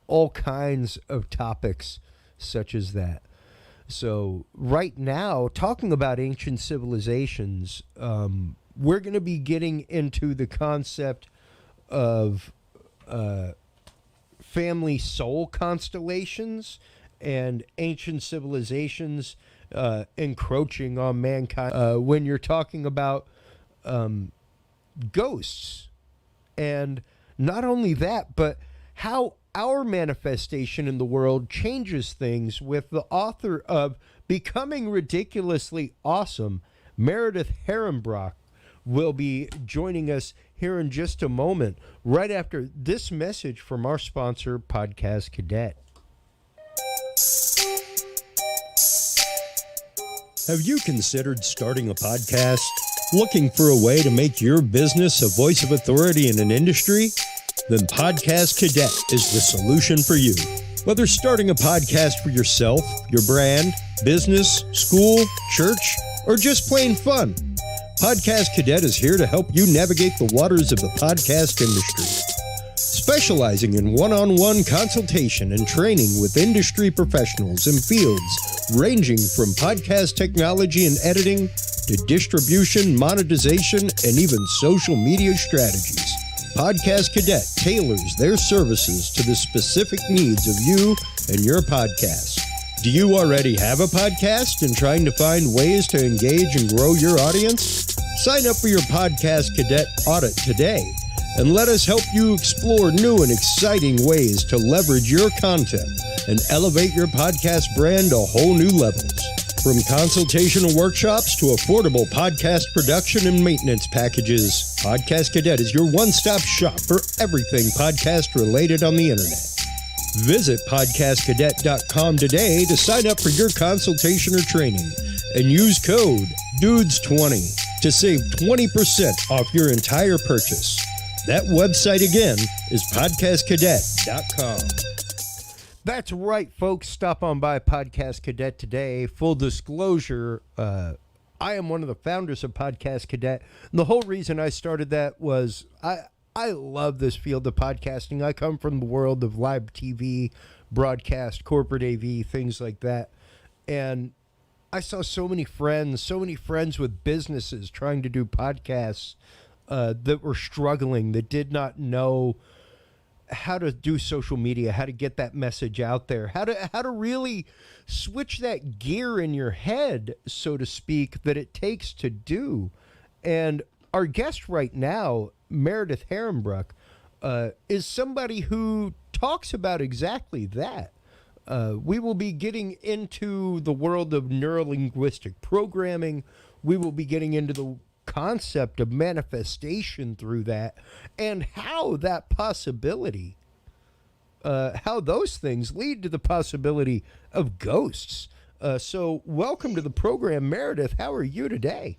all kinds of topics such as that. So right now, talking about ancient civilizations, we're going to be getting into the concept of family soul constellations and ancient civilizations encroaching on mankind. When you're talking about ghosts, and not only that, but how our manifestation in the world changes things, with the author of Becoming Ridiculously Awesome, Meredith Herrenbruck, will be joining us here in just a moment, right after this message from our sponsor, Podcast Cadet. Have you considered starting a podcast? Looking for a way to make your business a voice of authority in an industry? Then Podcast Cadet is the solution for you. Whether starting a podcast for yourself, your brand, business, school, church, or just plain fun, Podcast Cadet is here to help you navigate the waters of the podcast industry. Specializing in one-on-one consultation and training with industry professionals in fields ranging from podcast technology and editing to distribution, monetization, and even social media strategies, Podcast Cadet tailors their services to the specific needs of you and your podcast. Do you already have a podcast and trying to find ways to engage and grow your audience? Sign up for your Podcast Cadet audit today and let us help you explore new and exciting ways to leverage your content and elevate your podcast brand to whole new levels. From consultational workshops to affordable podcast production and maintenance packages, Podcast Cadet is your one-stop shop for everything podcast related on the internet. Visit podcastcadet.com today to sign up for your consultation or training and use code DUDES20 to save 20% off your entire purchase. That website again is podcastcadet.com. That's right, folks. Stop on by Podcast Cadet today. Full disclosure, I am one of the founders of Podcast Cadet. And the whole reason I started that was I love this field of podcasting. I come from the world of live TV, broadcast, corporate AV, things like that. And I saw so many friends with businesses trying to do podcasts that were struggling, that did not know how to do social media, how to get that message out there, how to really switch that gear in your head, so to speak, that it takes to do. And our guest right now, Meredith Herrenbruck, is somebody who talks about exactly that. We will be getting into the world of neurolinguistic programming. We will be getting into the concept of manifestation through that, and how that possibility, how those things lead to the possibility of ghosts. So welcome to the program, Meredith. How are you today?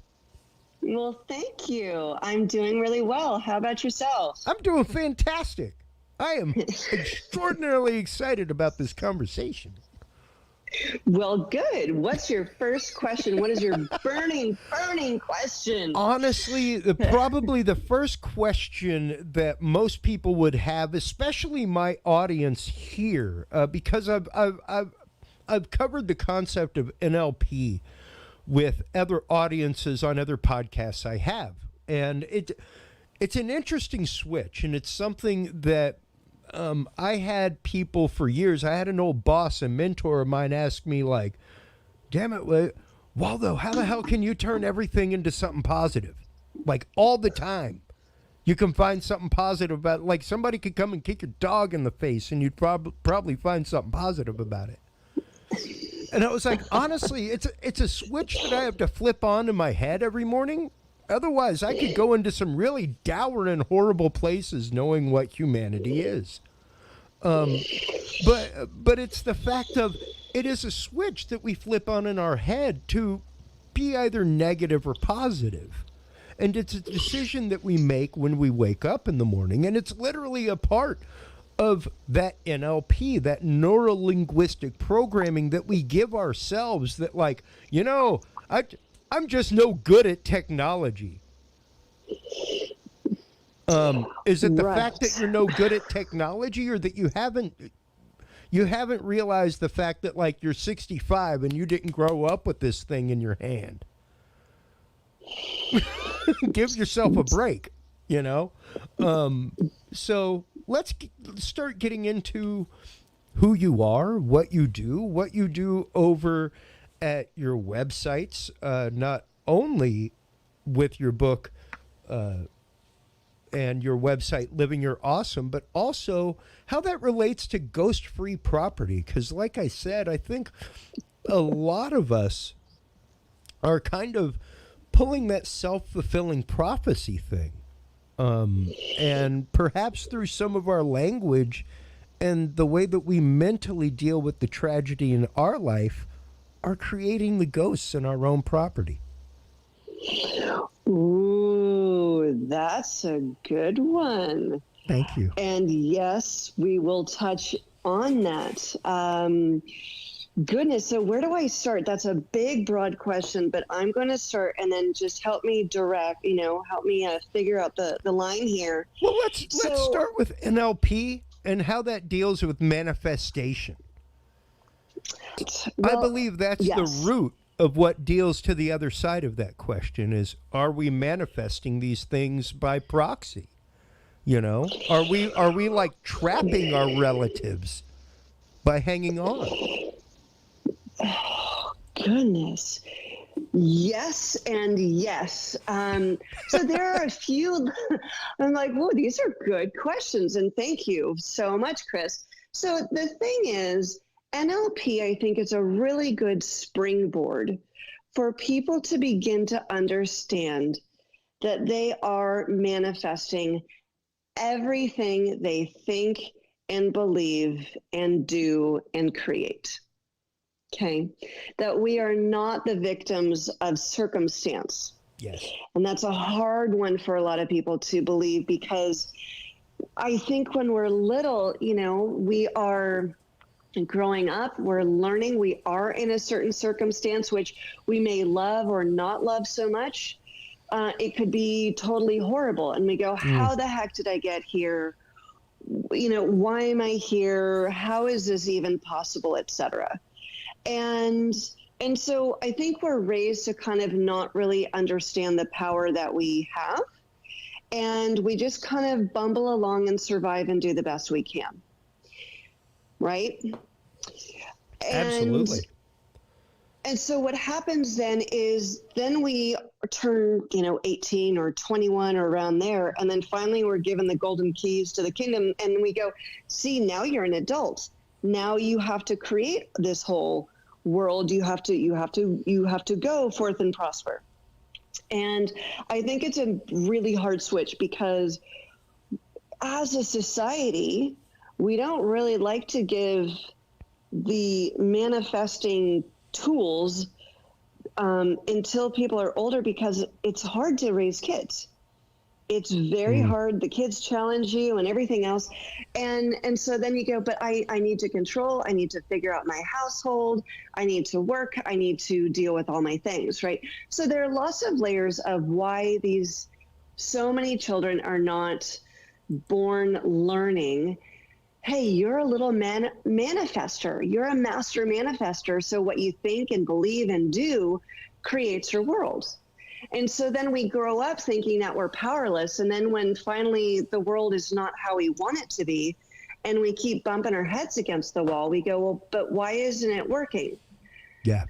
Well, thank you. I'm doing really well. How about yourself? I'm doing fantastic. I am extraordinarily excited about this conversation. Well, good. What's your first question? What is your burning question? Honestly, probably the first question that most people would have, especially my audience here, because I've covered the concept of NLP with other audiences on other podcasts I have, and it's an interesting switch, and it's something that I had people for years. I had an old boss and mentor of mine ask me, like, damn it, Waldo, how the hell can you turn everything into something positive? Like, all the time. You can find something positive about it. Like, somebody could come and kick your dog in the face and you'd probably find something positive about it. And I was like, honestly, it's a switch that I have to flip on in my head every morning. Otherwise, I could go into some really dour and horrible places knowing what humanity is. But it's the fact of it is a switch that we flip on in our head to be either negative or positive. And it's a decision that we make when we wake up in the morning. And it's literally a part of that NLP, that neuro-linguistic programming that we give ourselves that, like, you know, I'm just no good at technology. Is it the fact that you're no good at technology, or that you haven't realized the fact that, like, you're 65 and you didn't grow up with this thing in your hand? Give yourself a break, you know? So let's start getting into who you are, what you do over at your websites, not only with your book and your website, Living Your Awesome, but also how that relates to ghost-free property. Because like I said, I think a lot of us are kind of pulling that self-fulfilling prophecy thing. And perhaps through some of our language and the way that we mentally deal with the tragedy in our life are creating the ghosts in our own property. Ooh, that's a good one. Thank you. And yes, we will touch on that. Goodness, so where do I start? That's a big, broad question, but I'm going to start and then just help me help me figure out the line here. Well, let's start with NLP and how that deals with manifestation. Well, I believe that's the root of what deals to the other side of that question is, are we manifesting these things by proxy? You know, are we like trapping our relatives by hanging on? Oh, goodness. Yes and yes. So there are a few, I'm like, whoa, these are good questions. And thank you so much, Chris. So the thing is, NLP, I think, is a really good springboard for people to begin to understand that they are manifesting everything they think and believe and do and create. Okay, that we are not the victims of circumstance. Yes. And that's a hard one for a lot of people to believe, because I think when we're little, we are growing up, we're learning, we are in a certain circumstance, which we may love or not love so much. It could be totally horrible. And we go, how the heck did I get here? Why am I here? How is this even possible, etc.? And so I think we're raised to kind of not really understand the power that we have. And we just kind of bumble along and survive and do the best we can. Right? Absolutely. And so what happens then is we turn, 18 or 21 or around there. And then finally we're given the golden keys to the kingdom. And we go, see, now you're an adult. Now you have to create this whole world. You have to go forth and prosper. And I think it's a really hard switch, because as a society, we don't really like to give the manifesting tools until people are older, because it's hard to raise kids. It's very hard. The kids challenge you and everything else. And so then you go, but I need to control. I need to figure out my household. I need to work. I need to deal with all my things, right? So there are lots of layers of why so many children are not born learning. Hey, you're a little manifester. You're a master manifester. So what you think and believe and do creates your world. And so then we grow up thinking that we're powerless. And then when finally the world is not how we want it to be, and we keep bumping our heads against the wall, we go, well, but why isn't it working? Yeah.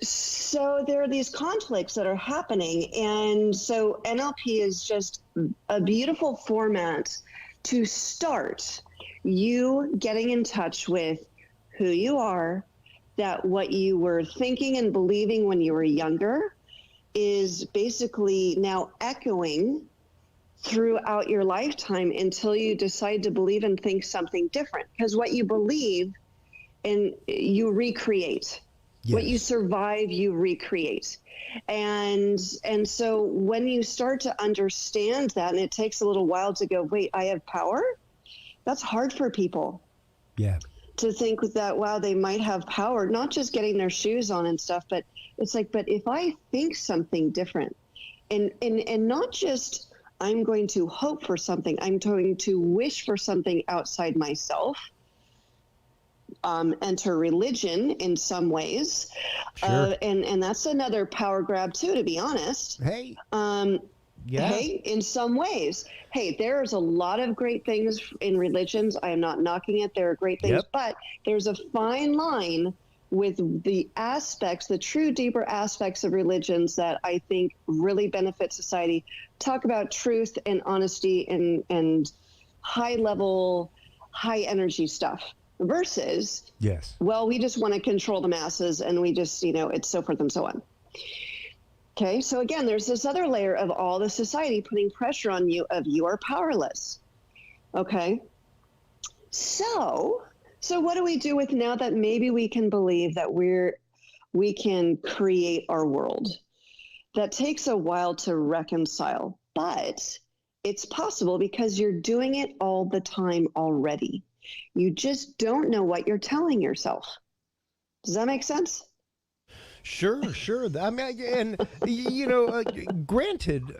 So there are these conflicts that are happening. And so NLP is just a beautiful format to start you getting in touch with who you are, that what you were thinking and believing when you were younger is basically now echoing throughout your lifetime until you decide to believe and think something different. Because what you believe and you recreate. Yes. What you survive, you recreate. And so when you start to understand that, and it takes a little while to go, wait, I have power? That's hard for people. Yeah. To think that, wow, they might have power, not just getting their shoes on and stuff, but it's like, but if I think something different and not just I'm going to hope for something, I'm going to wish for something outside myself, enter religion in some ways. Sure. And that's another power grab too, to be honest. Hey. Yeah. Hey, in some ways. Hey, there's a lot of great things in religions. I am not knocking it. There are great things, but there's a fine line with the aspects, the true deeper aspects of religions that I think really benefit society. Talk about truth and honesty and high level, high energy stuff versus, yes, well, we just want to control the masses and we just, it's so forth and so on. Okay, so again, there's this other layer of all the society putting pressure on you of you are powerless. Okay, so what do we do with now that maybe we can believe that we can create our world? That takes a while to reconcile, but it's possible because you're doing it all the time already. You just don't know what you're telling yourself. Does that make sense? Sure. I mean, and granted,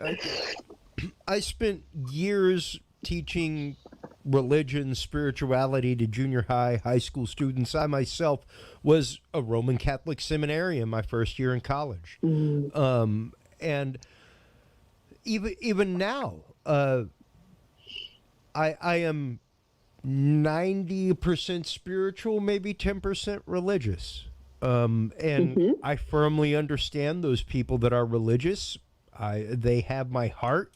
I spent years teaching religion, spirituality to junior high school students. I myself was a Roman Catholic seminarian my first year in college. Mm-hmm. And even now, I am 90% spiritual, maybe 10% religious. And mm-hmm. I firmly understand those people that are religious. They have my heart.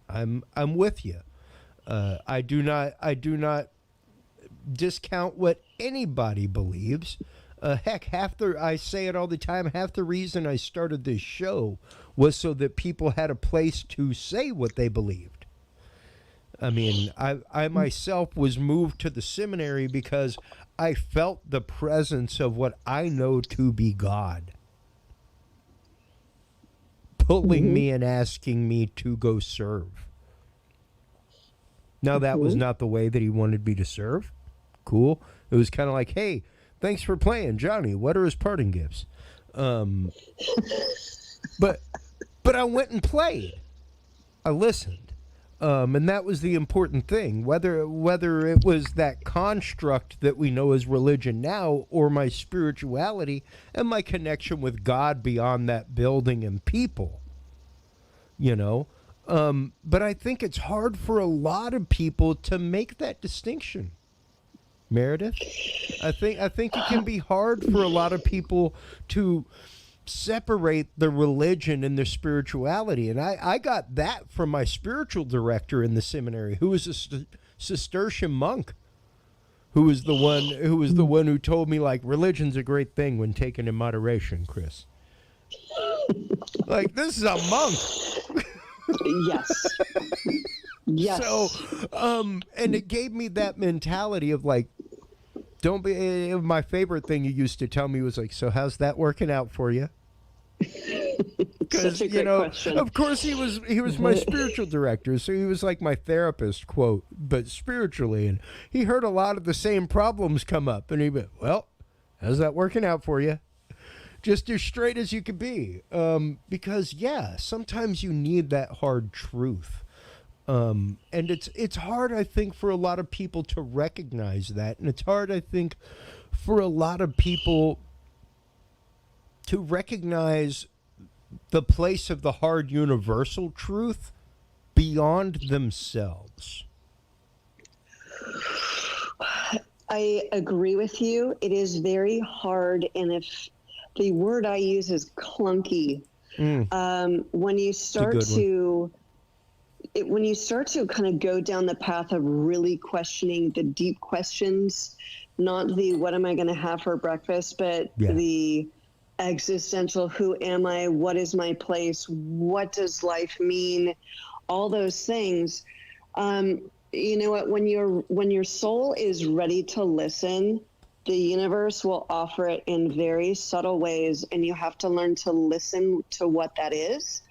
I'm with you. I do not discount what anybody believes. Heck, I say it all the time, half the reason I started this show was so that people had a place to say what they believed. I mean, I myself was moved to the seminary because I felt the presence of what I know to be God pulling mm-hmm. me and asking me to go serve. Now, that was not the way that he wanted me to serve. Cool. It was kind of like, hey, thanks for playing, Johnny. What are his parting gifts? But I went and played. I listened. And that was the important thing, whether it was that construct that we know as religion now or my spirituality and my connection with God beyond that building and people, But I think it's hard for a lot of people to make that distinction. Meredith, I think it can be hard for a lot of people to separate the religion and their spirituality. And I got that from my spiritual director in the seminary, who was a Cistercian monk, who was the one who told me, like, religion's a great thing when taken in moderation, Chris. Like, this is a monk. Yes. Yes. So, and it gave me that mentality of like, don't be. My favorite thing you used to tell me was like, so how's that working out for you? Such a great question. of course he was my spiritual director, so he was like my therapist, quote, but spiritually, and he heard a lot of the same problems come up, and he went, well, how's that working out for you? Just as straight as you could be, because sometimes you need that hard truth, and it's hard, I think, for a lot of people to recognize that, and it's hard, I think, for a lot of people to recognize the place of the hard universal truth beyond themselves. I agree with you. It is very hard, and if the word I use is clunky, when you start to kind of go down the path of really questioning the deep questions, not the what am I going to have for breakfast, but the existential, who am I, what is my place, what does life mean, all those things. You know what, when your soul is ready to listen, the universe will offer it in very subtle ways, and you have to learn to listen to what that is.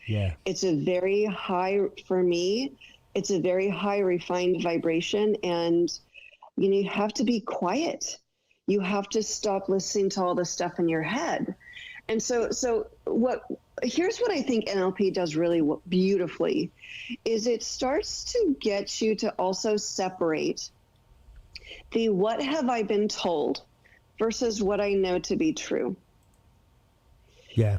It's a very high, for me, it's a very high refined vibration, and you have to be quiet. You have to stop listening to all the stuff in your head. And so here's what I think NLP does really beautifully is it starts to get you to also separate the what have I been told versus what I know to be true. Yeah.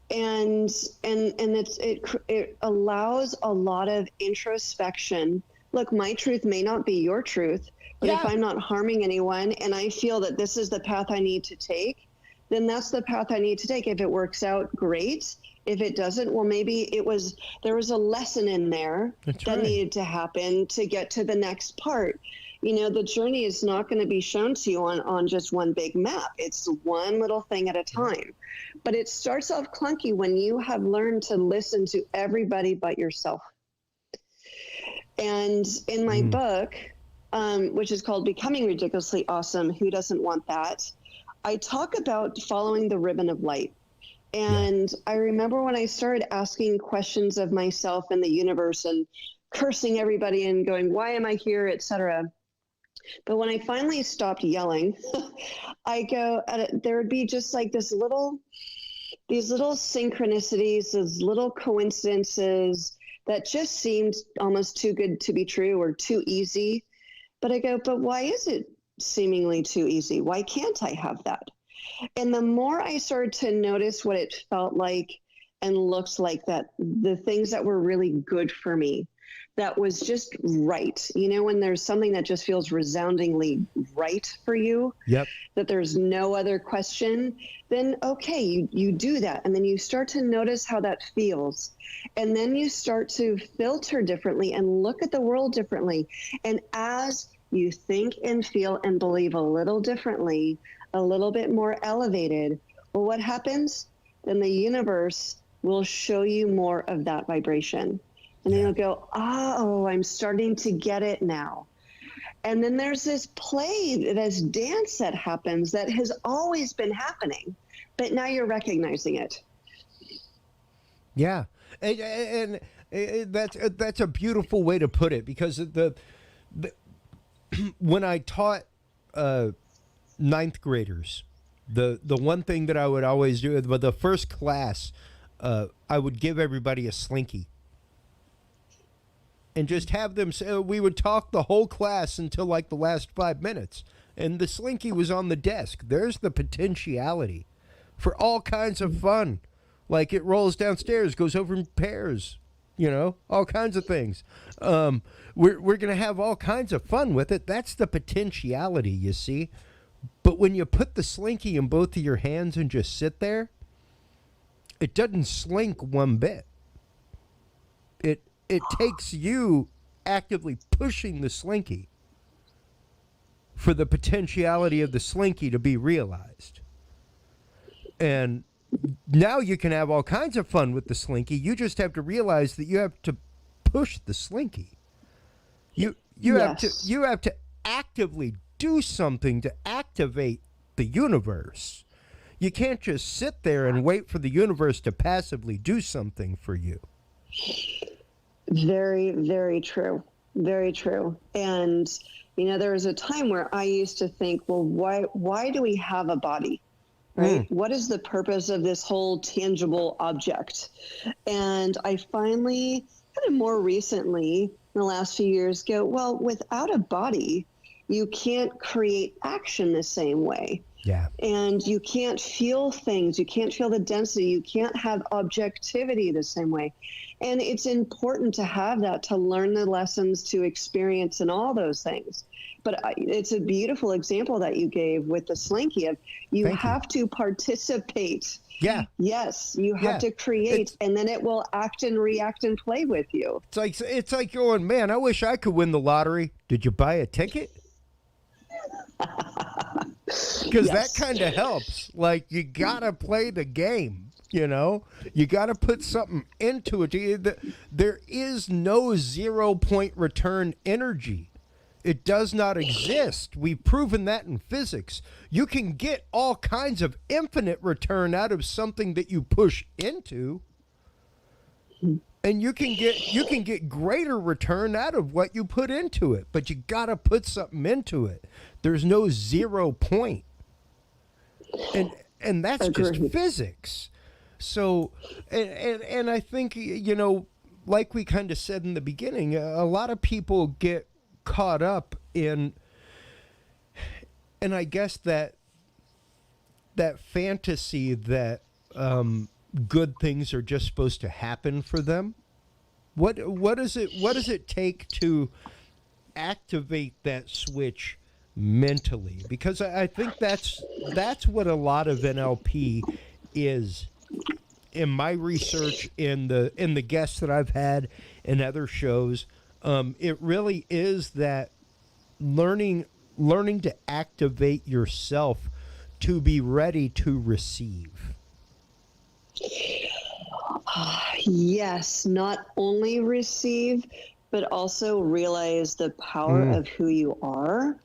And it allows a lot of introspection. Look, my truth may not be your truth, but if I'm not harming anyone and I feel that this is the path I need to take, then that's the path I need to take. If it works out, great. If it doesn't, well, maybe there was a lesson in there that needed to happen to get to the next part. The journey is not going to be shown to you on just one big map. It's one little thing at a time. But it starts off clunky when you have learned to listen to everybody but yourself. And in my book, which is called Becoming Ridiculously Awesome, Who Doesn't Want That? I talk about following the ribbon of light. And I remember when I started asking questions of myself and the universe and cursing everybody and going, why am I here, etc. But when I finally stopped yelling, I go, there would be just like these little synchronicities, these little coincidences that just seemed almost too good to be true or too easy. But I go, but why is it seemingly too easy? Why can't I have that? And the more I started to notice what it felt like and looked like, that the things that were really good for me, that was just right. When there's something that just feels resoundingly right for you, that there's no other question, then okay, you do that. And then you start to notice how that feels. And then you start to filter differently and look at the world differently. And as you think and feel and believe a little differently, a little bit more elevated, well, what happens? Then the universe will show you more of that vibration. And then you'll go, oh, I'm starting to get it now. And then there's this play, this dance that happens that has always been happening, but now you're recognizing it. Yeah. And that's a beautiful way to put it, because the when I taught ninth graders, the one thing that I would always do, but the first class, I would give everybody a slinky and just have them say, we would talk the whole class until like the last 5 minutes, and the slinky was on the desk. There's the potentiality for all kinds of fun. Like, it rolls downstairs, goes over in pairs, all kinds of things. We're going to have all kinds of fun with it. That's the potentiality, you see. But when you put the slinky in both of your hands and just sit there, it doesn't slink one bit. It takes you actively pushing the slinky for the potentiality of the slinky to be realized. And now you can have all kinds of fun with the slinky. You just have to realize that you have to push the slinky. You have to actively do something to activate the universe. You can't just sit there and wait for the universe to passively do something for you. Very, very true. Very true. And, there was a time where I used to think, well, why do we have a body? Right? What is the purpose of this whole tangible object? And I finally, kind of more recently, in the last few years, go, well, without a body, you can't create action the same way. Yeah. And you can't feel things. You can't feel the density. You can't have objectivity the same way. And it's important to have that, to learn the lessons, to experience and all those things. But it's a beautiful example that you gave with the slinky of you have to participate. Yeah. Yes, you have to create, and then it will act and react and play with you. It's like going, man, I wish I could win the lottery. Did you buy a ticket? Because that kind of helps. Like, you gotta play the game. You gotta put something into it. There is no 0 point return energy. It does not exist. We've proven that in physics. You can get all kinds of infinite return out of something that you push into, and you can get greater return out of what you put into it. But you gotta put something into it. There's no 0 point, and that's just physics. So, and I think like we kind of said in the beginning, a lot of people get caught up in, and I guess that fantasy that good things are just supposed to happen for them. What does it take to activate that switch mentally? Because I think that's what a lot of NLP is. In my research, in the guests that I've had in other shows, it really is that learning to activate yourself to be ready to receive. Yes, not only receive, but also realize the power of who you are,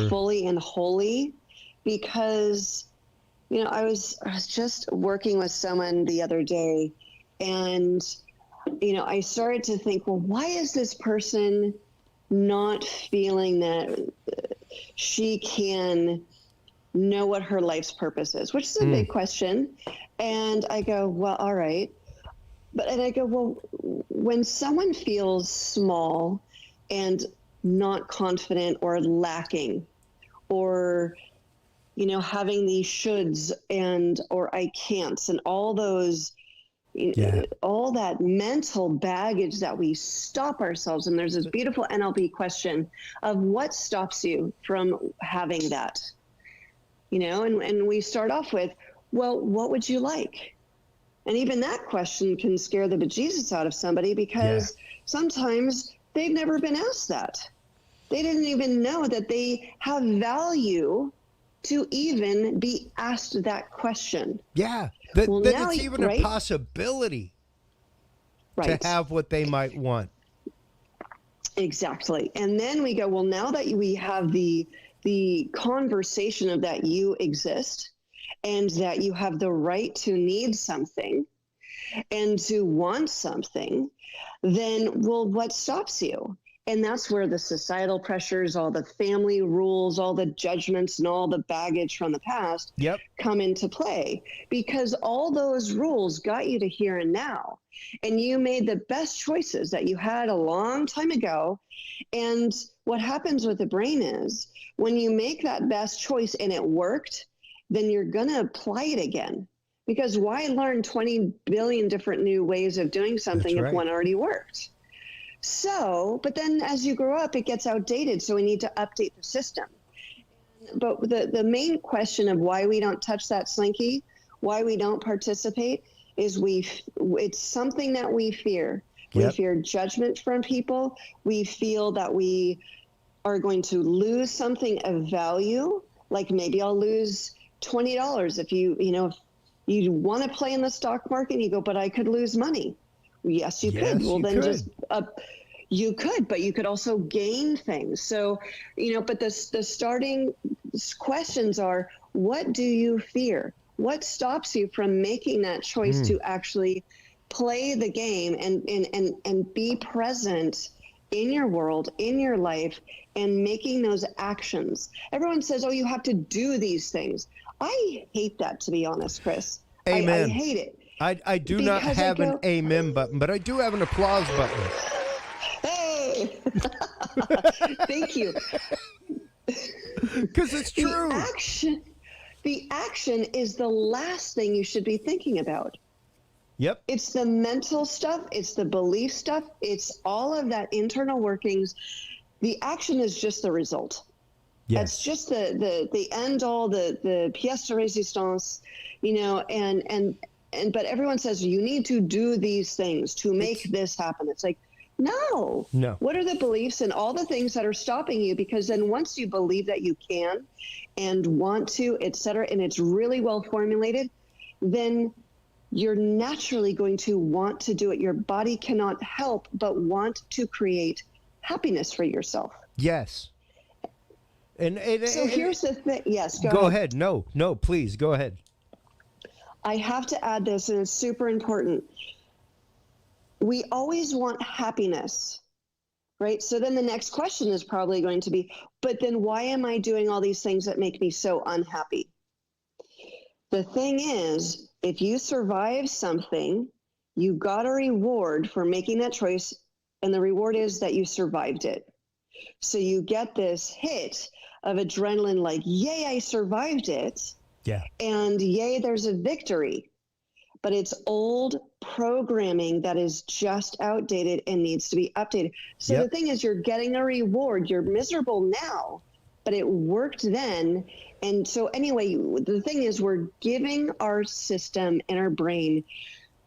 fully and wholly. Because, I was just working with someone the other day, and I started to think, well, why is this person not feeling that she can know what her life's purpose is, which is a big question. And I go, well, all right. And I go, well, when someone feels small and not confident or lacking, or, having these shoulds or I can'ts and all those, all that mental baggage that we stop ourselves. And there's this beautiful NLP question of what stops you from having that, and we start off with, well, what would you like? And even that question can scare the bejesus out of somebody, because sometimes they've never been asked that. They didn't even know that they have value to even be asked that question. Yeah, that it's even a possibility to have what they might want. Exactly. And then we go, well, now that we have the conversation of that you exist, and that you have the right to need something and to want something, then, well, what stops you? And that's where the societal pressures, all the family rules, all the judgments, and all the baggage from the past come into play. Because all those rules got you to here and now. And you made the best choices that you had a long time ago. And what happens with the brain is, when you make that best choice and it worked, then you're going to apply it again. Because why learn 20 billion different new ways of doing something if one already worked? So, but then as you grow up, it gets outdated. So we need to update the system. But the main question of why we don't touch that slinky, why we don't participate, is it's something that we fear. We fear judgment from people. We feel that we are going to lose something of value. Like maybe I'll lose $20 if if you want to play in the stock market and you go, but I could lose money. Yes, you could. Well, then you could, but you could also gain things. So, but the starting questions are, what do you fear? What stops you from making that choice to actually play the game and be present in your world, in your life, and making those actions? Everyone says, oh, you have to do these things. I hate that, to be honest, Chris. Amen. I hate it. I do not have an amen button, but I do have an applause button. Hey! Thank you. Because it's true. The action is the last thing you should be thinking about. Yep. It's the mental stuff. It's the belief stuff. It's all of that internal workings. The action is just the result. Yes. That's just the end all, the pièce de résistance, you know, and but everyone says you need to do these things to make this happen. It's like, no. What are the beliefs and all the things that are stopping you? Because then once you believe that you can and want to, et cetera, and it's really well formulated, then you're naturally going to want to do it. Your body cannot help but want to create happiness for yourself. Yes. And so here's the thing. Yes, go ahead. No, please go ahead. I have to add this, and it's super important. We always want happiness, right? So then the next question is probably going to be, but then why am I doing all these things that make me so unhappy? The thing is, if you survive something, you got a reward for making that choice, and the reward is that you survived it. So you get this hit of adrenaline, like, yay, I survived it. Yeah. And yay, there's a victory. But it's old programming that is just outdated and needs to be updated. So the thing is, you're getting a reward. You're miserable now, but it worked then. And so anyway, the thing is, we're giving our system and our brain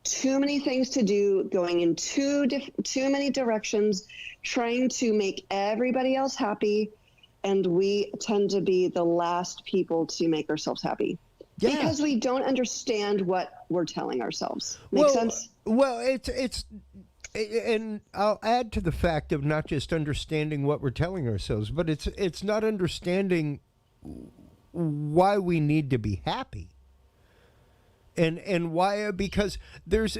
too many things to do, going in too many directions, trying to make everybody else happy. And we tend to be the last people to make ourselves happy. Yeah. Because we don't understand what we're telling ourselves. Make sense? Well, it's, and I'll add to the fact of not just understanding what we're telling ourselves, but it's not understanding why we need to be happy. And why? Because there's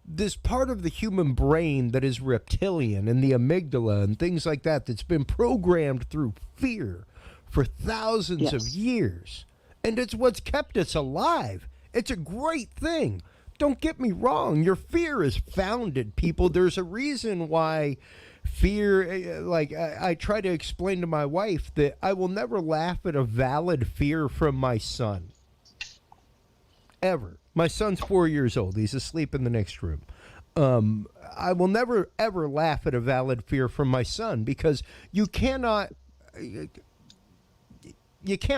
this part of the human brain that is reptilian, and the amygdala and things like that, that's been programmed through fear for thousands of years. And it's what's kept us alive. It's a great thing. Don't get me wrong. Your fear is founded, people. There's a reason why fear, like I try to explain to my wife that I will never laugh at a valid fear from my son. Ever. My son's 4 years old. He's asleep in the next room. I will never, ever laugh at a valid fear from my son, because you can't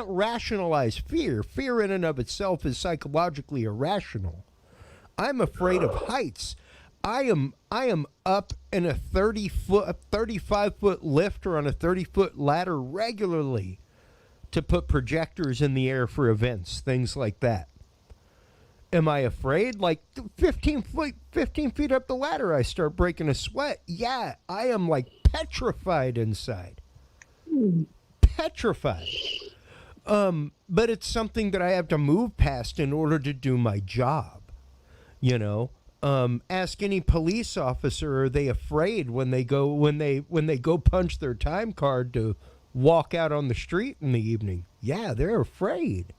rationalize fear. Fear in and of itself is psychologically irrational. I'm afraid of heights. I am up in a 35-foot lift or on a 30-foot ladder regularly to put projectors in the air for events, things like that. Am I afraid? Like 15 feet up the ladder, I start breaking a sweat. Yeah, I am like petrified inside. Petrified. But it's something that I have to move past in order to do my job. You know, ask any police officer, are they afraid when they go punch their time card to walk out on the street in the evening? Yeah, they're afraid.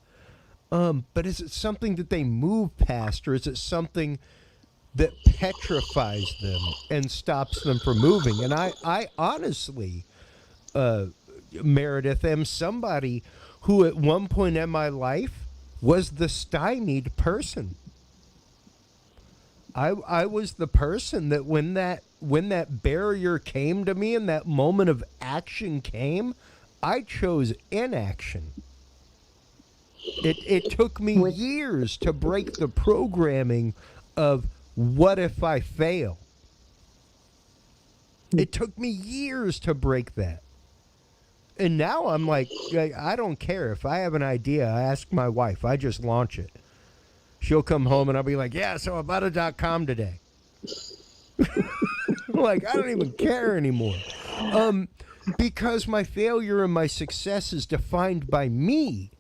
But is it something that they move past, or is it something that petrifies them and stops them from moving? And I honestly, Meredith, am somebody who at one point in my life was the stymied person. I was the person that when that barrier came to me and that moment of action came, I chose inaction. It took me years to break the programming of what if I fail. It took me years to break that. And now I'm like, I don't care. If I have an idea, I ask my wife. I just launch it. She'll come home and I'll be like, yeah, so abounding today. Like, I don't even care anymore. Because my failure and my success is defined by me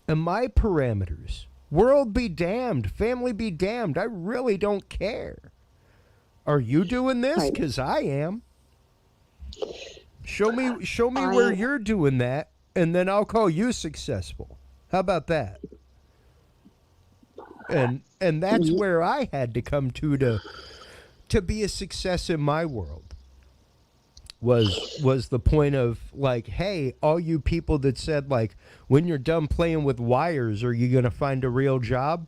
and my parameters, World be damned. Family be damned. I really don't care. Are you doing this? Right. Because I am. Show me where you're doing that, and then I'll call you successful. How about that? And that's where I had to come to be a success in my world. Was the point of like, hey, all you people that said like, when you're done playing with wires, are you gonna find a real job?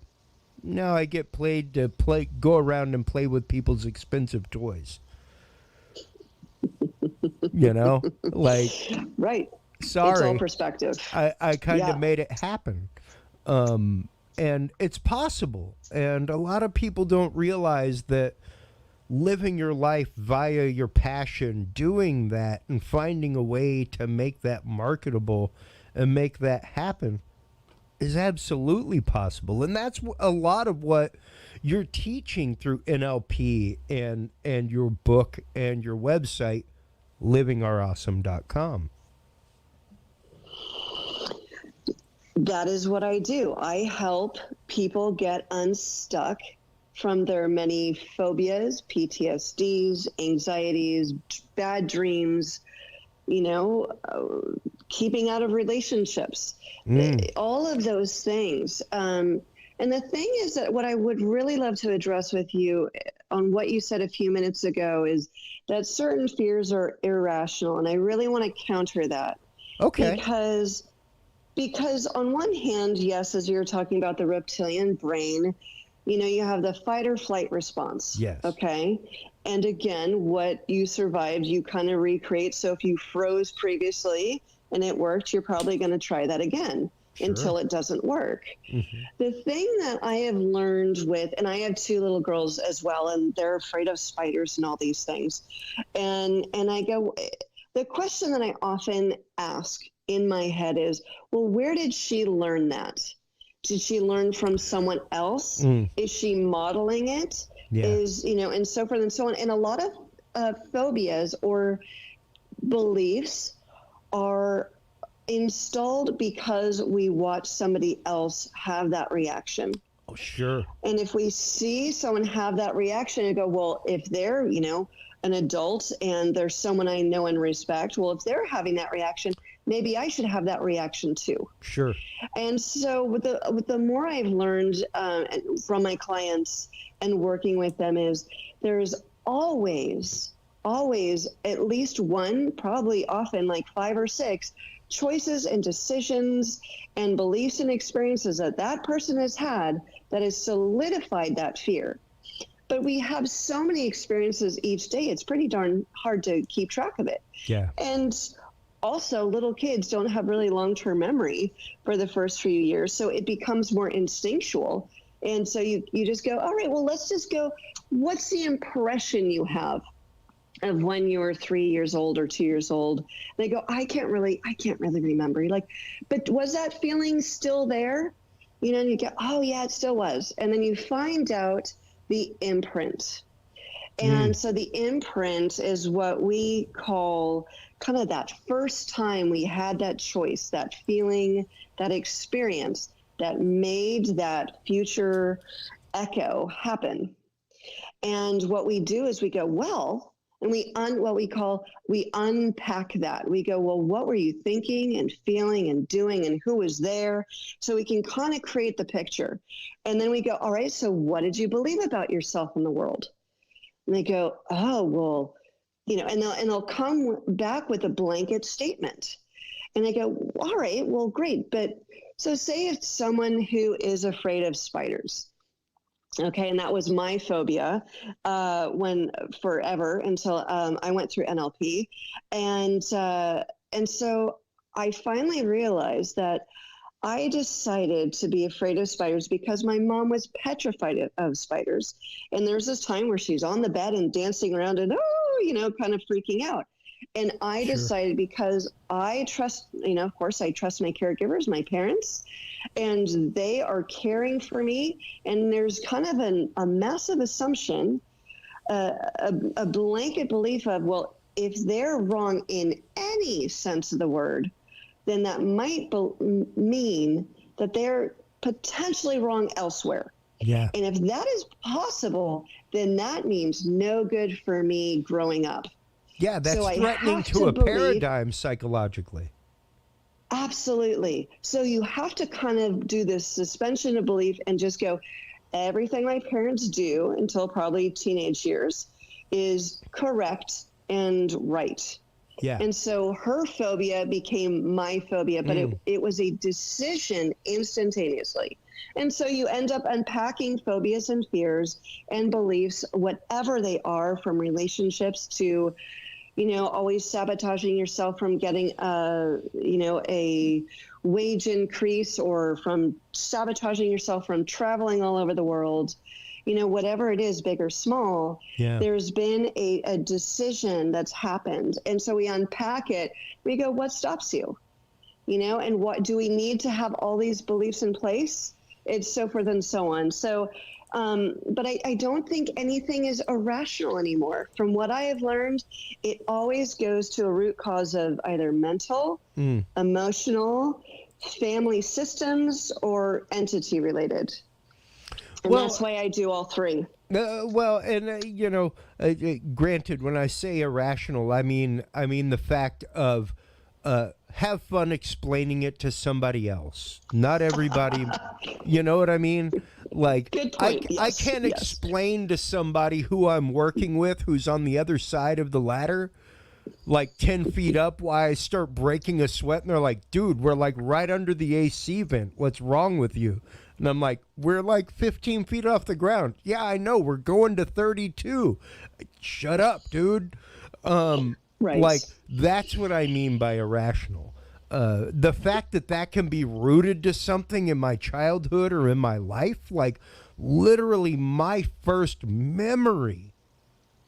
No, I get paid to go around and play with people's expensive toys. You know, like, right. Sorry, it's all perspective. I kind of made it happen, and it's possible. And a lot of people don't realize that living your life via your passion, doing that, and finding a way to make that marketable and make that happen is absolutely possible. And that's a lot of what you're teaching through NLP and your book and your website, livingareawesome.com. That is what I do. I help people get unstuck from their many phobias, PTSDs, anxieties, bad dreams, keeping out of relationships, all of those things. And the thing is that what I would really love to address with you on what you said a few minutes ago is that certain fears are irrational. And I really want to counter that. Okay. Because on one hand, yes, as you're talking about the reptilian brain, you have the fight or flight response. Yes. Okay. And again, what you survived, you kind of recreate. So if you froze previously and it worked, you're probably going to try that again until it doesn't work. Mm-hmm. The thing that I have learned and I have 2 little girls as well, and they're afraid of spiders and all these things. And I go, the question that I often ask in my head is, well, where did she learn that? Did she learn from someone else? Is she modeling it? Yeah. And so forth and so on. And a lot of phobias or beliefs are installed because we watch somebody else have that reaction. Oh, sure. And if we see someone have that reaction and go, well, if they're, an adult and there's someone I know and respect, well, if they're having that reaction, maybe I should have that reaction too. Sure. And so with the more I've learned from my clients and working with them is there's always at least one, probably often like 5 or 6 choices and decisions and beliefs and experiences that person has had that has solidified that fear. But we have so many experiences each day, it's pretty darn hard to keep track of it. Yeah. And also, little kids don't have really long-term memory for the first few years, so it becomes more instinctual. And so you just go, all right, well, let's just go, what's the impression you have of when you were 3 years old or 2 years old? They go, I can't really remember. You're like, but was that feeling still there? And you go, oh yeah, it still was. And then you find out the imprint. And so the imprint is what we call kind of that first time we had that choice, that feeling, that experience that made that future echo happen. And what we do is we go, well, and we unpack that. We go, well, what were you thinking and feeling and doing and who was there? So we can kind of create the picture. And then we go, all right, so what did you believe about yourself in the world? And they go, oh, well, and they'll come back with a blanket statement. And I go, all right, well, great. But so say it's someone who is afraid of spiders. Okay. And that was my phobia forever until I went through NLP. And so I finally realized that I decided to be afraid of spiders because my mom was petrified of spiders. And there's this time where she's on the bed and dancing around and, kind of freaking out. And I decided, because I trust, of course, I trust my caregivers, my parents, and they are caring for me. And there's kind of a massive assumption, a blanket belief of, well, if they're wrong in any sense of the word, then that might mean that they're potentially wrong elsewhere. Yeah. And if that is possible, then that means no good for me growing up. Yeah, that's So I threatening have to a believe, paradigm psychologically. Absolutely. So you have to kind of do this suspension of belief and just go, everything my parents do until probably teenage years is correct and right. Yeah. And so her phobia became my phobia, but it was a decision instantaneously. And so you end up unpacking phobias and fears and beliefs, whatever they are, from relationships to, always sabotaging yourself from getting a wage increase, or from sabotaging yourself from traveling all over the world. Whatever it is, big or small, there's been a decision that's happened. And so we unpack it. We go, what stops you? And what do we need to have all these beliefs in place? It's so forth and so on. So, but I don't think anything is irrational anymore. From what I have learned, it always goes to a root cause of either mental, emotional, family systems, or entity related. And that's why I do all three. Granted, when I say irrational, I mean the fact of have fun explaining it to somebody else. Not everybody, you know what I mean? Like, Good point. I can't explain to somebody who I'm working with who's on the other side of the ladder, like 10 feet up, why I start breaking a sweat, and they're like, dude, we're like right under the AC vent. What's wrong with you? And I'm like, we're like 15 feet off the ground. Yeah, I know. We're going to 32. Shut up, dude. Right. Like, that's what I mean by irrational. The fact that can be rooted to something in my childhood or in my life, like literally my first memory,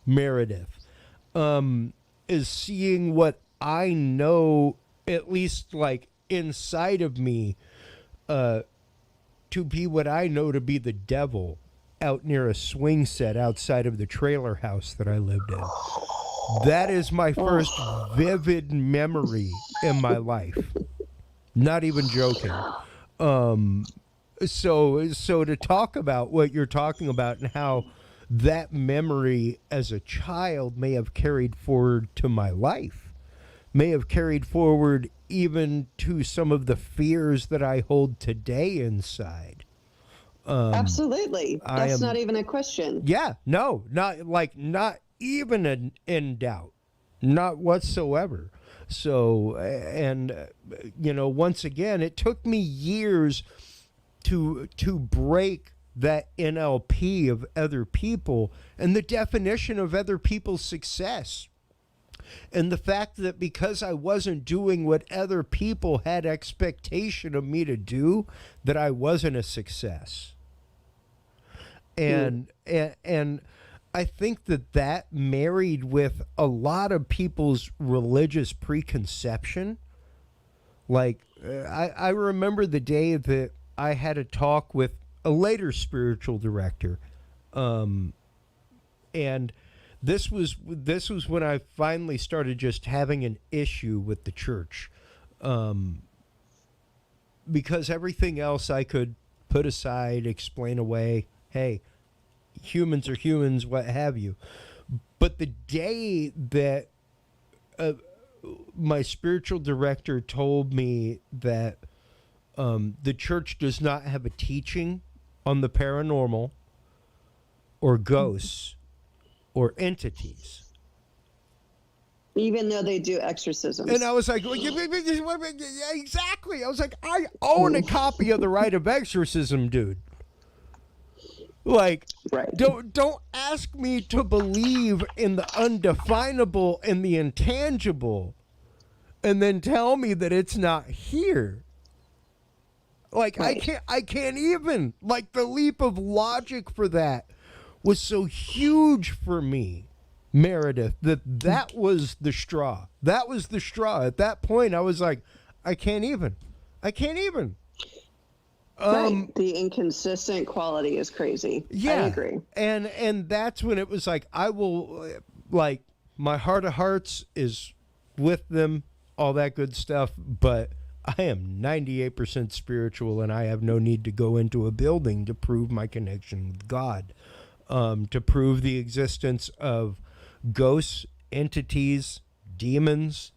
Meredith, is seeing what I know, at least like inside of me, to be what I know to be the devil out near a swing set outside of the trailer house that I lived in. That is my first vivid memory in my life. Not even joking. So to talk about what you're talking about and how that memory as a child may have carried forward to my life, may have carried forward even to some of the fears that I hold today inside. Absolutely. That's not even a question. Yeah, no, not even in doubt, not whatsoever. So, and once again, it took me years to break that NLP of other people and the definition of other people's success. And the fact that because I wasn't doing what other people had expectation of me to do, that I wasn't a success. And I think that married with a lot of people's religious preconception. Like, I remember the day that I had a talk with a later spiritual director. And this was when I finally started just having an issue with the church. Because everything else I could put aside, explain away. Hey, humans are humans, what have you. But the day that my spiritual director told me that the church does not have a teaching on the paranormal or ghosts or entities, even though they do exorcisms. and I was like, yeah, exactly. I was like, I own a copy of the Rite of Exorcism, dude. Like, right. Don't ask me to believe in the undefinable and the intangible and then tell me that it's not here. Like, right. I can't even. Like, the leap of logic for that was so huge for me, Meredith, that was the straw. That was the straw. At that point, I was like, I can't even. Right. The inconsistent quality is crazy. Yeah, I agree. And that's when it was like, I will, like, my heart of hearts is with them, all that good stuff, but I am 98% spiritual, and I have no need to go into a building to prove my connection with God, to prove the existence of ghosts, entities, demons,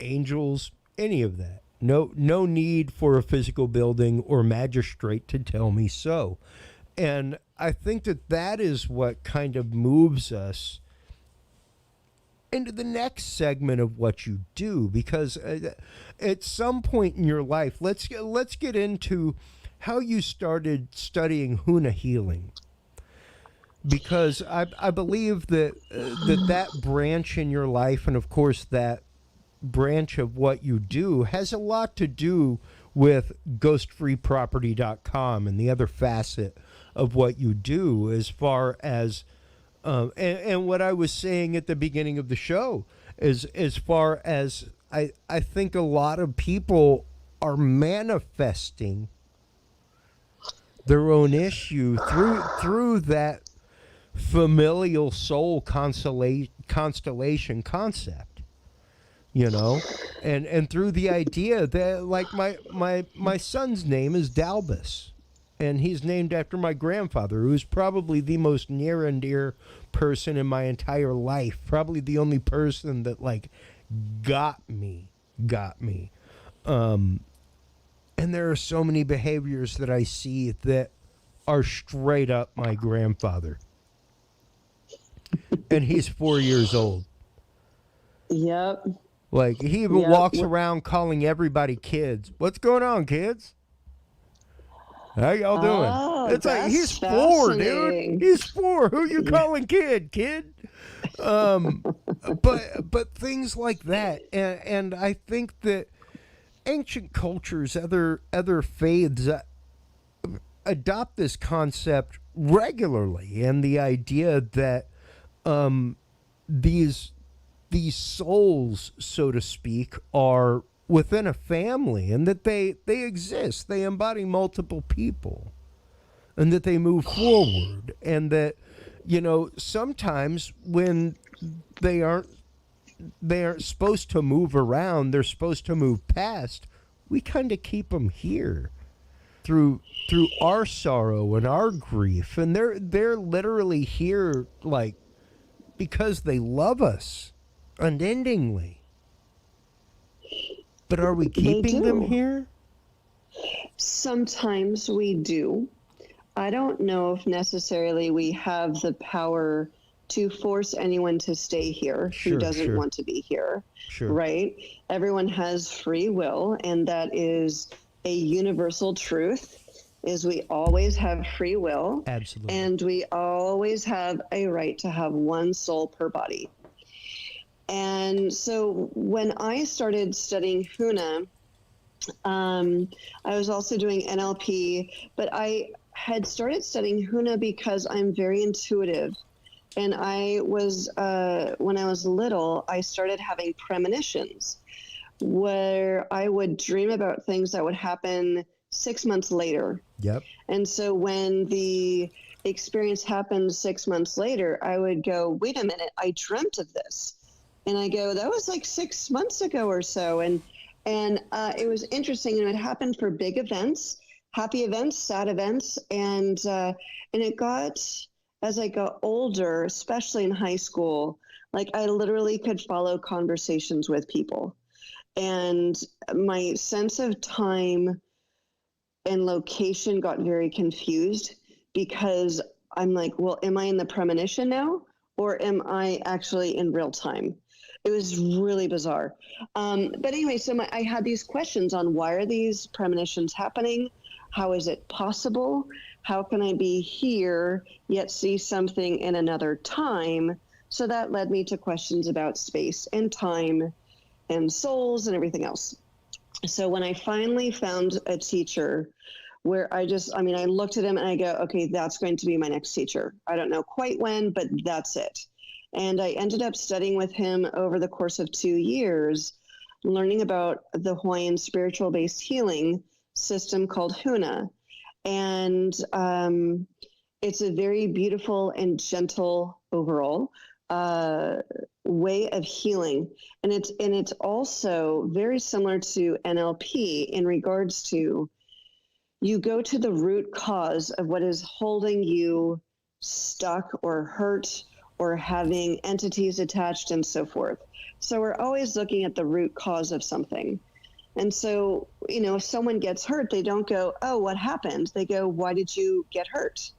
angels, any of that. No need for a physical building or magistrate to tell me so. And I think that is what kind of moves us into the next segment of what you do, because at some point in your life, let's get into how you started studying Huna healing, because I believe that that branch in your life, and of course that branch of what you do, has a lot to do with ghostfreeproperty.com and the other facet of what you do, as far as and what I was saying at the beginning of the show is, as far as I think a lot of people are manifesting their own issue through that familial soul constellation concept, you know, and through the idea that, like, my son's name is Dalbus, and he's named after my grandfather, who's probably the most near and dear person in my entire life, probably the only person that, like, got me. And there are so many behaviors that I see that are straight up my grandfather. And he's 4 years old. Yep. Like, he even walks around calling everybody kids. What's going on, kids? How y'all doing? Oh, it's like, he's 4, fascinating. dude. He's 4. Who you calling kid? But things like that, and I think that ancient cultures, other faiths, adopt this concept regularly, and the idea that these souls, so to speak, are within a family, and that they exist, they embody multiple people, and that they move forward, and that, you know, sometimes when they aren't supposed to move around, they're supposed to move past, we kind of keep them here through our sorrow and our grief, and they're literally here, like, because they love us unendingly. But are we keeping them here? Sometimes we do. I don't know if necessarily we have the power to force anyone to stay here who doesn't want to be here. Sure. Right? Everyone has free will, and that is a universal truth, is we always have free will. Absolutely. And we always have a right to have one soul per body. And so when I started studying Huna, I was also doing NLP, but I had started studying Huna because I'm very intuitive. And I was, when I was little, I started having premonitions where I would dream about things that would happen 6 months later. Yep. And so when the experience happened 6 months later, I would go, wait a minute, I dreamt of this. And I go, that was like 6 months ago or so. And it was interesting. And it happened for big events, happy events, sad events. And it got, as I got older, especially in high school, like I literally could follow conversations with people. And my sense of time and location got very confused, because I'm like, well, am I in the premonition now, or am I actually in real time? It was really bizarre. But anyway, so I had these questions on, why are these premonitions happening? How is it possible? How can I be here yet see something in another time? So that led me to questions about space and time and souls and everything else. So when I finally found a teacher where I looked at him and I go, okay, that's going to be my next teacher. I don't know quite when, but that's it. And I ended up studying with him over the course of 2 years, learning about the Hawaiian spiritual-based healing system called Huna. And it's a very beautiful and gentle overall way of healing, and it's also very similar to NLP in regards to you go to the root cause of what is holding you stuck or hurt or having entities attached and so forth. So we're always looking at the root cause of something. And so, if someone gets hurt, they don't go, oh, what happened? They go, why did you get hurt?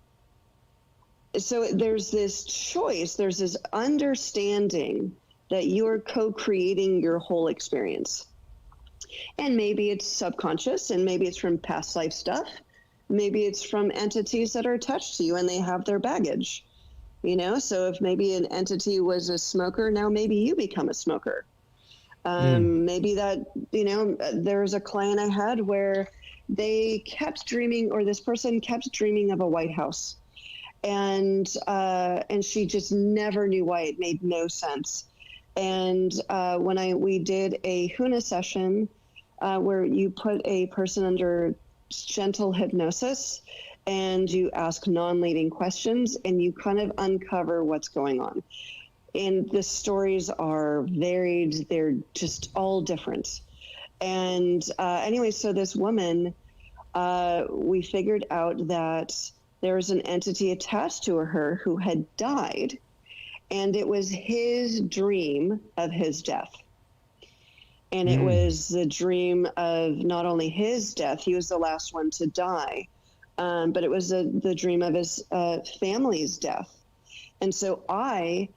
So there's this choice, there's this understanding that you're co-creating your whole experience. And maybe it's subconscious, and maybe it's from past life stuff. Maybe it's from entities that are attached to you and they have their baggage. So if maybe an entity was a smoker, now maybe you become a smoker. Maybe that, there was a client I had where they kept dreaming, or this person kept dreaming of a White House. And she just never knew why. It made no sense. And when we did a Huna session where you put a person under gentle hypnosis and you ask non-leading questions and you kind of uncover what's going on. And the stories are varied. They're just all different. And anyway, so this woman, we figured out that there was an entity attached to her who had died, and it was his dream of his death. And it was the dream of not only his death, he was the last one to die, but it was the dream of his family's death. And so I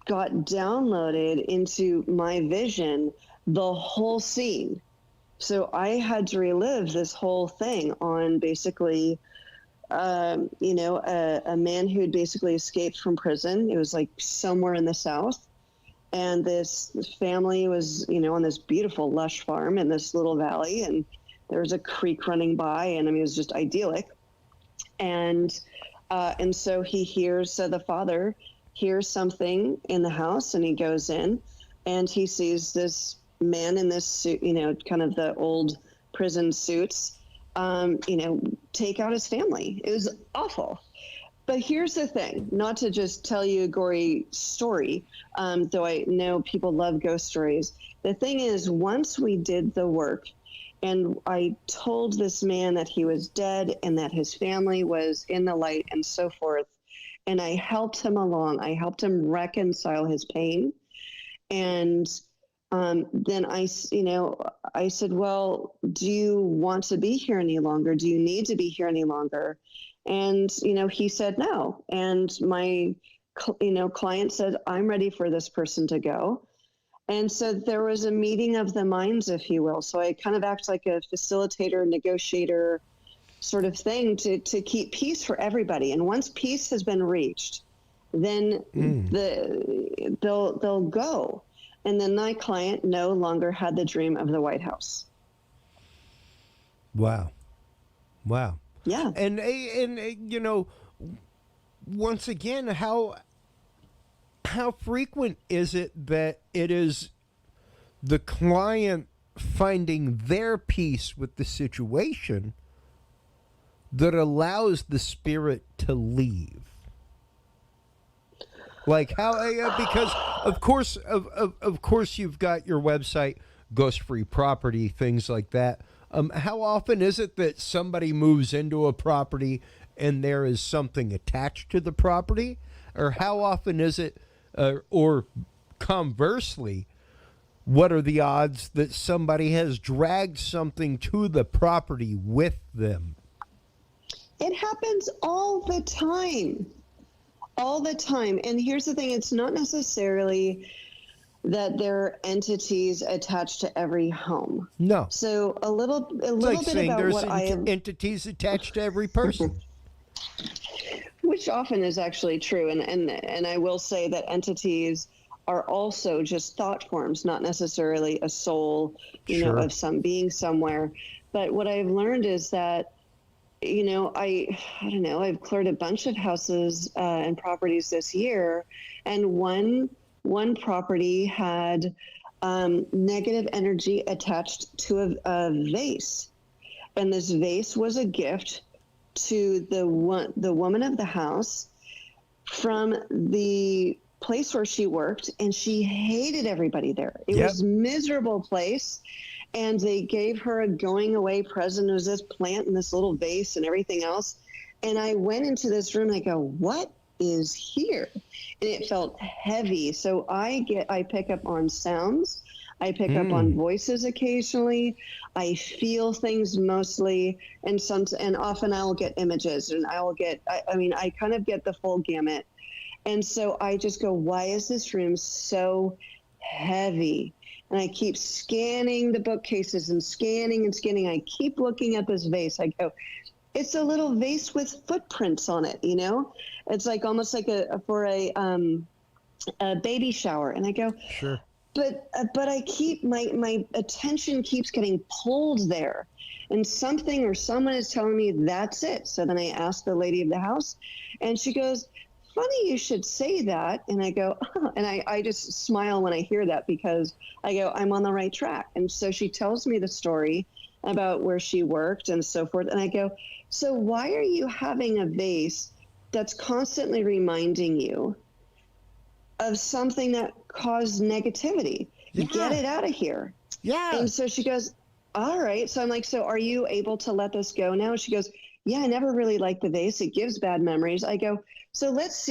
got downloaded into my vision the whole scene. So I had to relive this whole thing on basically, a man who had basically escaped from prison. It was like somewhere in the South. And this family was, on this beautiful lush farm in this little valley. And there was a creek running by, and it was just idyllic. And so he hears, so the father hears something in the house, and he goes in and he sees this man in this suit, kind of the old prison suits, take out his family. It was awful. But here's the thing, not to just tell you a gory story, though I know people love ghost stories. The thing is, once we did the work and I told this man that he was dead and that his family was in the light and so forth, and I helped him along. I helped him reconcile his pain. And then I said, well, do you want to be here any longer? Do you need to be here any longer? And, he said no. And my, client said, I'm ready for this person to go. And so there was a meeting of the minds, if you will. So I kind of act like a facilitator, negotiator sort of thing to keep peace for everybody. And once peace has been reached, then they'll go. And then my client no longer had the dream of the White House. Wow. Yeah. And once again, how frequent is it that it is the client finding their peace with the situation that allows the spirit to leave? Like how? Because of course you've got your website, Ghost Free Property, things like that. How often is it that somebody moves into a property and there is something attached to the property, or how often is it, or conversely, what are the odds that somebody has dragged something to the property with them? It happens all the time. All the time. And here's the thing, it's not necessarily that there are entities attached to every home. No. So a little like bit about what I have. Entities attached to every person. Which often is actually true. And I will say that entities are also just thought forms, not necessarily a soul, Sure. of some being somewhere. But what I've learned is that, I don't know, I've cleared a bunch of houses and properties this year, and one property had negative energy attached to a vase, and this vase was a gift to the woman of the house from the place where she worked, and she hated everybody there. It was a miserable place. And they gave her a going away present. It was this plant in this little vase and everything else. And I went into this room and I go, what is here? And it felt heavy. So I pick up on sounds. I pick up on voices occasionally. I feel things mostly. And often I will get images, and I kind of get the full gamut. And so I just go, why is this room so heavy? And I keep scanning the bookcases and scanning and scanning. I keep looking at this vase. I go, it's a little vase with footprints on it, you know? It's like almost like for a baby shower. And I go, sure. But I keep, my attention keeps getting pulled there. And something or someone is telling me that's it. So then I ask the lady of the house, and she goes, funny you should say that. And I go, oh, and I just smile when I hear that, because I go, I'm on the right track. And so she tells me the story about where she worked and so forth. And I go, so why are you having a vase that's constantly reminding you of something that caused negativity? Get it out of here. Yeah. And so she goes, all right. So I'm like, so are you able to let this go now? And she goes, yeah, I never really liked the vase. It gives bad memories. I go, so let's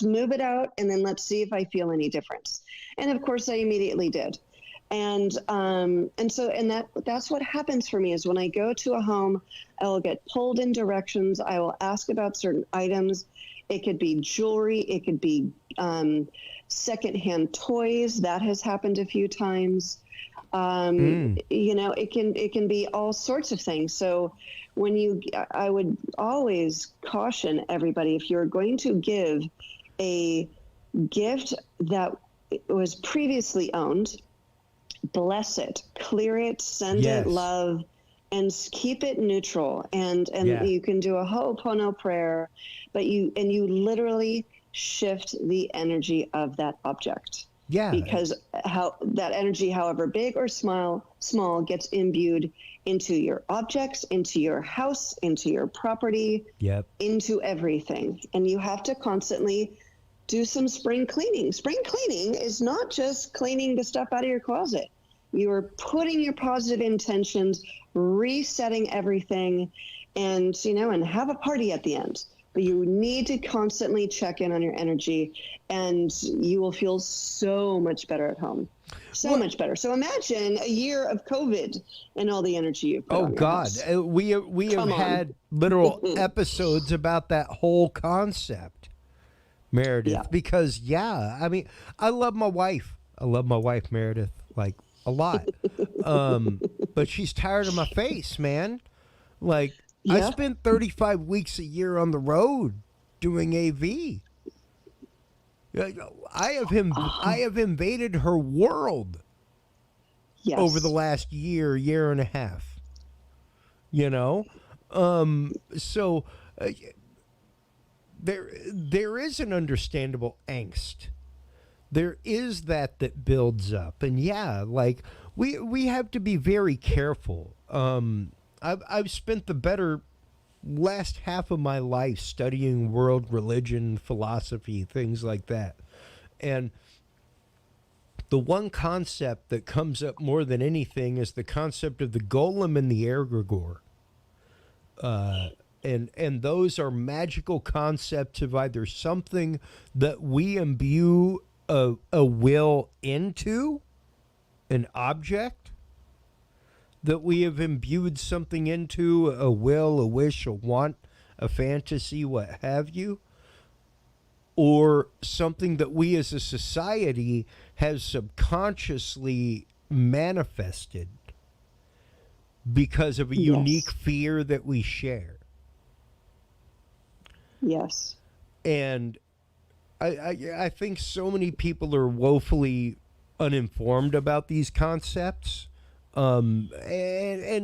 move it out, and then let's see if I feel any difference. And of course I immediately did. And that's what happens for me, is when I go to a home, I will get pulled in directions. I will ask about certain items. It could be jewelry. It could be secondhand toys. That has happened a few times. You know, it can be all sorts of things. So I would always caution everybody, if you're going to give a gift that was previously owned, bless it, clear it, send it love, and keep it neutral. And you can do a Ho'opono prayer, but you literally shift the energy of that object. Yeah. Because how that energy, however big or small, gets imbued into your objects, into your house, into your property, into everything. And you have to constantly do some spring cleaning. Spring cleaning is not just cleaning the stuff out of your closet. You are putting your positive intentions, resetting everything, and have a party at the end. But you need to constantly check in on your energy, and you will feel so much better at home. So much better. So imagine a year of COVID and all the energy you put on your house. We have had literal episodes about that whole concept, Meredith, because I mean, I love my wife. Meredith, like a lot. But she's tired of my face, man. Like, I spent 35 weeks a year on the road doing AV. I have invaded her world over the last year and a half. So there is an understandable angst. There is that builds up, and like we have to be very careful. I've spent the better last half of my life studying world religion, philosophy, things like that. And the one concept that comes up more than anything is the concept of the golem and the egregore. And those are magical concepts of either something that we imbue a will into, an object, that we have imbued something into, a will, a wish, a want, a fantasy, what have you, or something that we as a society have subconsciously manifested because of a unique fear that we share. Yes. And I think so many people are woefully uninformed about these concepts. And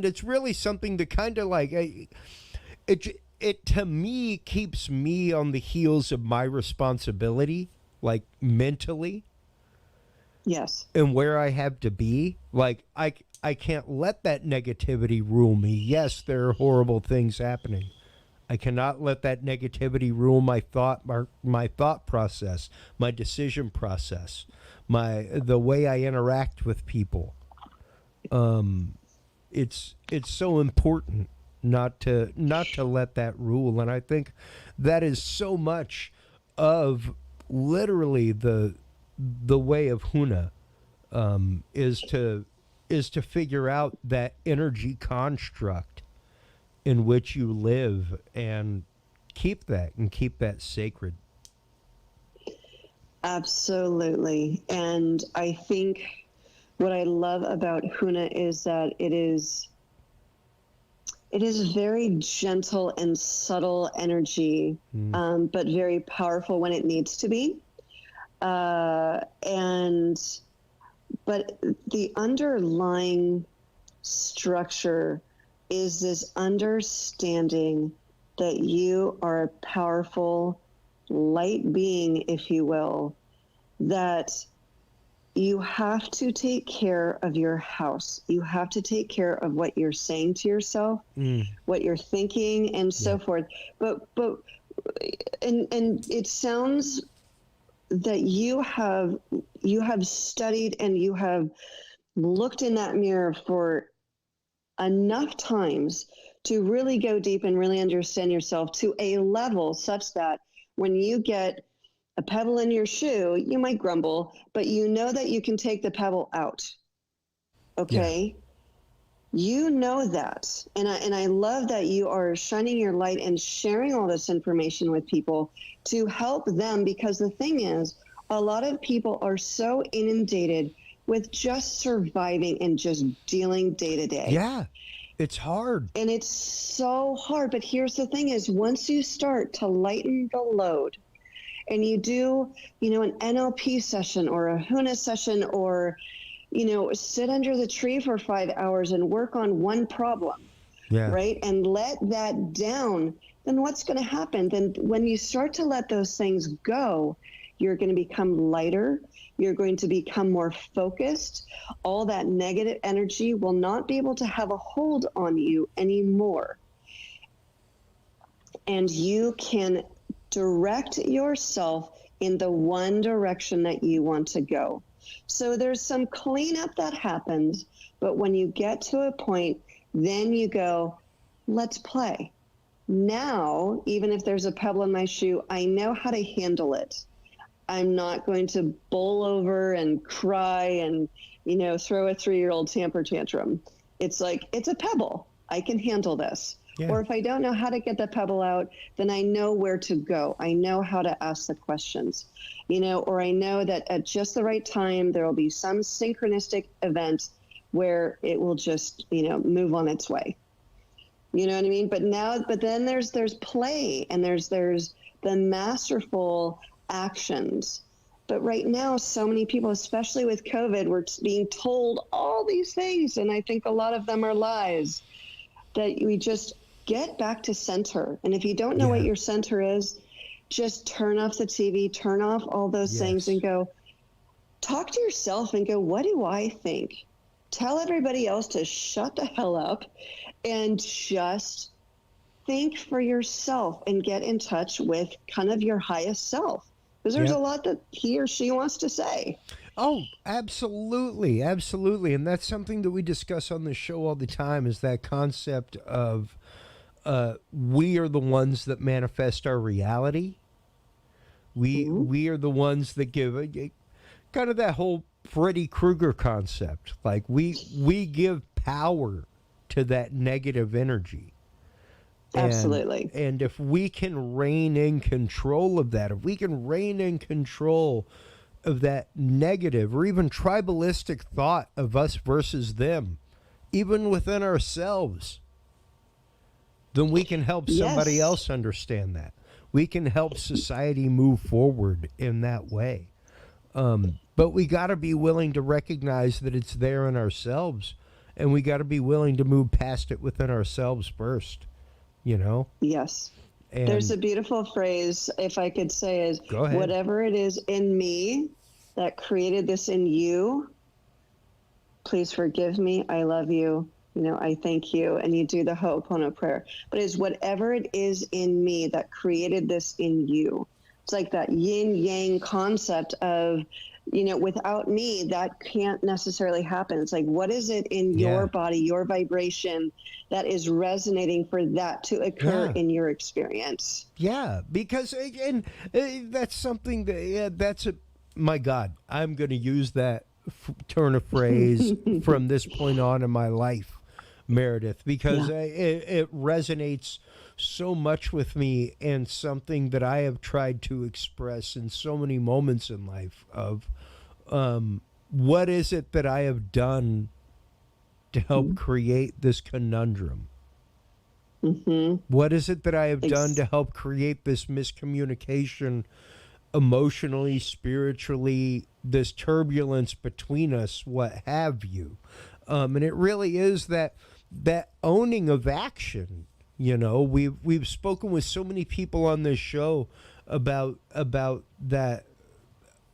it's really something to kind of like, it to me keeps me on the heels of my responsibility, like mentally. Yes. And where I have to be. Like, I can't let that negativity rule me. Yes, there are horrible things happening. I cannot let that negativity rule my thought process, my decision process, the way I interact with people. It's so important not to let that rule, and I think that is so much of literally the way of Huna, is to figure out that energy construct in which you live and keep that sacred. Absolutely. And I think what I love about Huna is that it is very gentle and subtle energy, but very powerful when it needs to be. But the underlying structure is this understanding that you are a powerful light being, if you will, that you have to take care of your house. You have to take care of what you're saying to yourself, what you're thinking, and so forth. But it sounds that you have studied and you have looked in that mirror for enough times to really go deep and really understand yourself to a level such that when you get a pebble in your shoe, you might grumble, but you know that you can take the pebble out. Okay? Yeah. You know that. And I love that you are shining your light and sharing all this information with people to help them, because the thing is, a lot of people are so inundated with just surviving and just dealing day to day. Yeah, it's hard. And it's so hard. But here's the thing is, once you start to lighten the load and you do, an NLP session or a Huna session, or, sit under the tree for 5 hours and work on one problem, right? And let that down, then what's going to happen? Then when you start to let those things go, you're going to become lighter. You're going to become more focused. All that negative energy will not be able to have a hold on you anymore. And you can direct yourself in the one direction that you want to go. So there's some cleanup that happens, but when you get to a point, then you go, let's play. Now, even if there's a pebble in my shoe, I know how to handle it. I'm not going to bowl over and cry and, throw a 3-year-old temper tantrum. It's like, it's a pebble. I can handle this. Yeah. Or if I don't know how to get the pebble out, then I know where to go. I know how to ask the questions, or I know that at just the right time, there will be some synchronistic event where it will just, move on its way. You know what I mean? But then there's play, and there's the masterful actions. But right now, so many people, especially with COVID, we're being told all these things, and I think a lot of them are lies, that we just get back to center. And if you don't know what your center is, just turn off the TV, turn off all those things, and go talk to yourself and go, what do I think? Tell everybody else to shut the hell up and just think for yourself and get in touch with kind of your highest self. Because there's a lot that he or she wants to say. Oh, absolutely. Absolutely. And that's something that we discuss on the show all the time, is that concept of we are the ones that manifest our reality. We are the ones that give kind of that whole Freddy Krueger concept. Like we give power to that negative energy. Absolutely. And if we can rein in control of that, if we can rein in control of that negative or even tribalistic thought of us versus them, even within ourselves, then we can help somebody else understand that. We can help society move forward in that way. But we got to be willing to recognize that it's there in ourselves, and we got to be willing to move past it within ourselves first. Yes. And there's a beautiful phrase, if I could say, is whatever it is in me that created this in you, please forgive me. I love you. I thank you. And you do the Ho'oponopono prayer. But it's whatever it is in me that created this in you. It's like that yin yang concept of, without me, that can't necessarily happen. It's like, what is it in your body, your vibration that is resonating for that to occur in your experience? Yeah, because again, that's something that, my God, I'm going to use that turn of phrase from this point on in my life, Meredith, because it resonates so much with me, and something that I have tried to express in so many moments in life of what is it that I have done to help create this conundrum? What is it that I have done to help create this miscommunication emotionally, spiritually, this turbulence between us, what have you? And it really is that owning of action. We've spoken with so many people on this show about that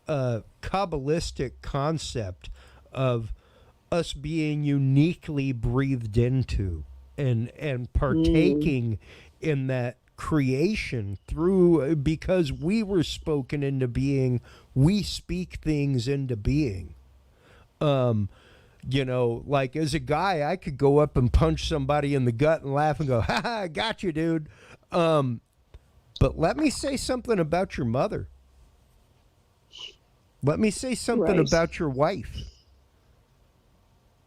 Kabbalistic concept of us being uniquely breathed into and partaking in that creation through, because we were spoken into being, we speak things into being. Like as a guy, I could go up and punch somebody in the gut and laugh and go, ha ha, I got you, dude. But let me say something about your mother. Let me say something about your wife.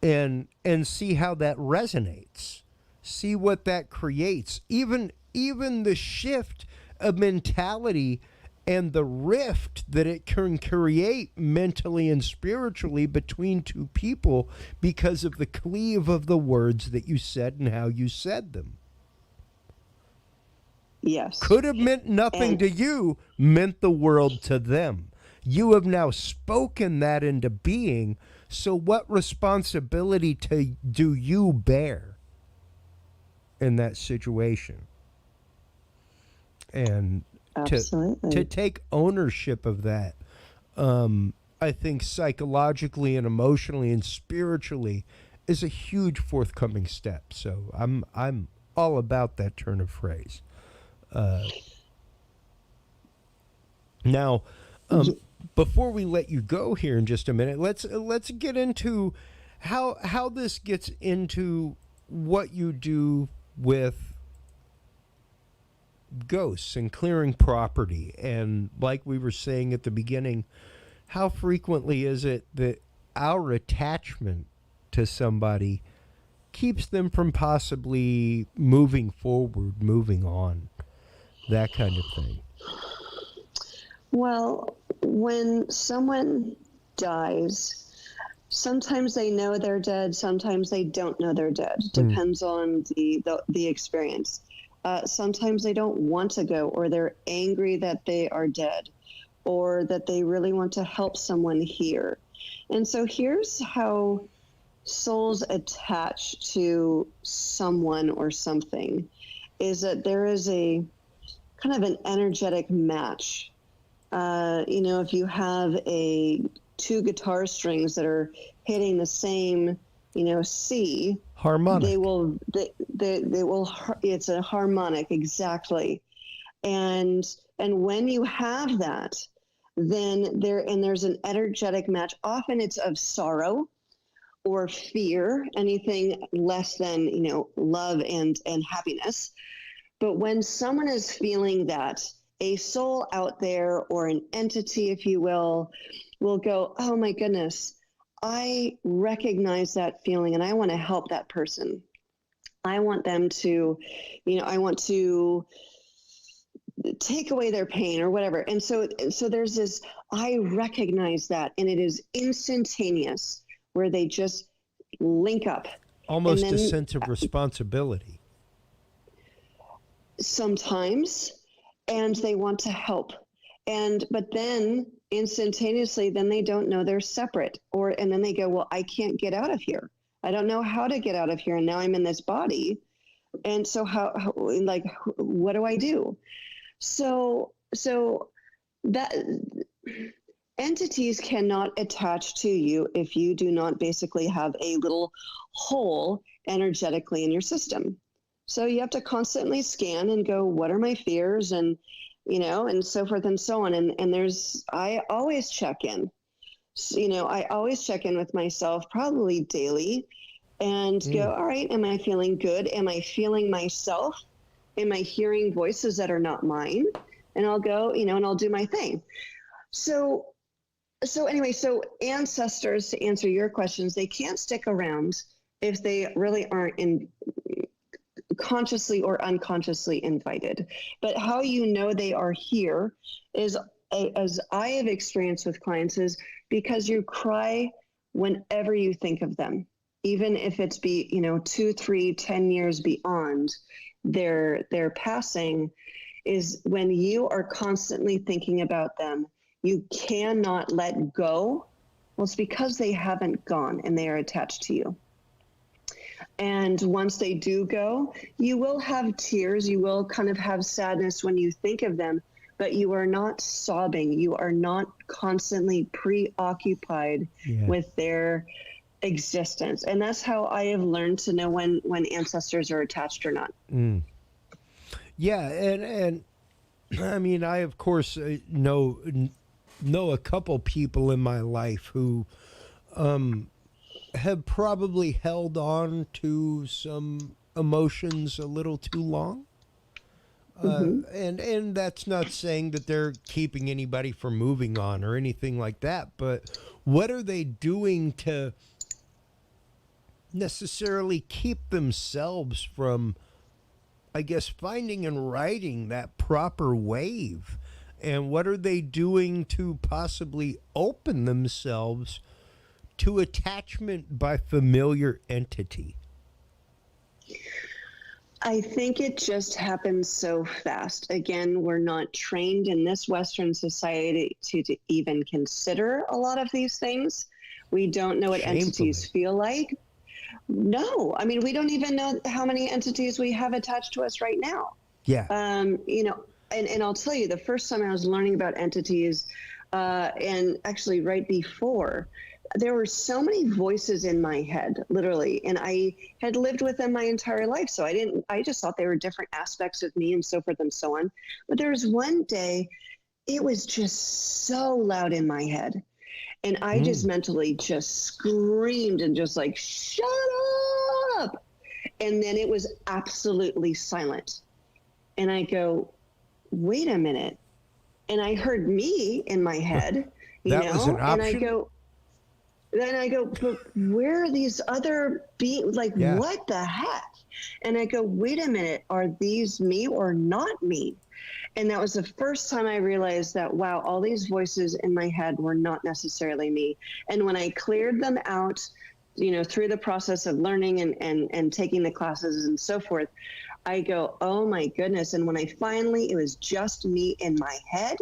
And see how that resonates. See what that creates. Even the shift of mentality and the rift that it can create mentally and spiritually between two people because of the cleave of the words that you said and how you said them. Yes. Could have meant nothing to you, meant the world to them. You have now spoken that into being, so what responsibility do you bear in that situation? And to take ownership of that, I think psychologically and emotionally and spiritually is a huge forthcoming step. So I'm all about that turn of phrase. Now, before we let you go here in just a minute, let's get into how this gets into what you do with ghosts and clearing property. And like we were saying at the beginning, how frequently is it that our attachment to somebody keeps them from possibly moving forward, moving on, that kind of thing? Well, when someone dies, sometimes they know they're dead, sometimes they don't know they're dead. Depends on the experience. Sometimes they don't want to go, or they're angry that they are dead, or that they really want to help someone here. And so here's how souls attach to someone or something, is that there is a kind of an energetic match. If you have two guitar strings that are hitting the same, C, harmonic. They will, it's a harmonic, exactly. And when you have that, then there's an energetic match. Often it's of sorrow or fear, anything less than, love and happiness. But when someone is feeling that, a soul out there, or an entity, if you will go, oh my goodness, I recognize that feeling and I want to help that person. I want them to, I want to take away their pain or whatever. And so there's this, I recognize that, and it is instantaneous where they just link up. Almost a sense of responsibility. Sometimes, and they want to help. But then instantaneously, then they don't know they're separate, and then they go, well, I can't get out of here. I don't know how to get out of here. And now I'm in this body. And so what do I do? So that entities cannot attach to you if you do not basically have a little hole energetically in your system. So you have to constantly scan and go, what are my fears? And, and so forth and so on. And I always check in. I always check in with myself, probably daily, and go, all right, am I feeling good? Am I feeling myself? Am I hearing voices that are not mine? And I'll go, and I'll do my thing. So anyway, so ancestors, to answer your questions, they can't stick around if they really aren't consciously or unconsciously invited. But how you know they are here is, as I have experienced with clients, is because you cry whenever you think of them, even if it's 2, 3, 10 years beyond their passing, is when you are constantly thinking about them, you cannot let go. Well, it's because they haven't gone and they are attached to you. And once they do go, you will have tears, you will kind of have sadness when you think of them, but you are not sobbing. You are not constantly preoccupied with their existence. And that's how I have learned to know when ancestors are attached or not. Yeah. And I mean, I, of course, know a couple people in my life who have probably held on to some emotions a little too long. And that's not saying that they're keeping anybody from moving on or anything like that, but what are they doing to necessarily keep themselves from, I guess, finding and riding that proper wave? And what are they doing to possibly open themselves to attachment by familiar entity? I think it just happens so fast. Again, we're not trained in this Western society to even consider a lot of these things. We don't know what entities feel like. No, I mean, we don't even know how many entities we have attached to us right now. Yeah. And I'll tell you, the first time I was learning about entities, and actually right before, there were so many voices in my head, literally, and I had lived with them my entire life. So I just thought they were different aspects of me and so forth and so on. But there was one day, it was just so loud in my head. And I just mentally just screamed and just like, shut up. And then it was absolutely silent. And I go, wait a minute. And I heard me in my head, was an option? And I go, but where are these other beings? Like, what the heck? And I go, wait a minute, are these me or not me? And that was the first time I realized that, wow, all these voices in my head were not necessarily me. And when I cleared them out, through the process of learning and taking the classes and so forth, I go, oh my goodness. And when it was just me in my head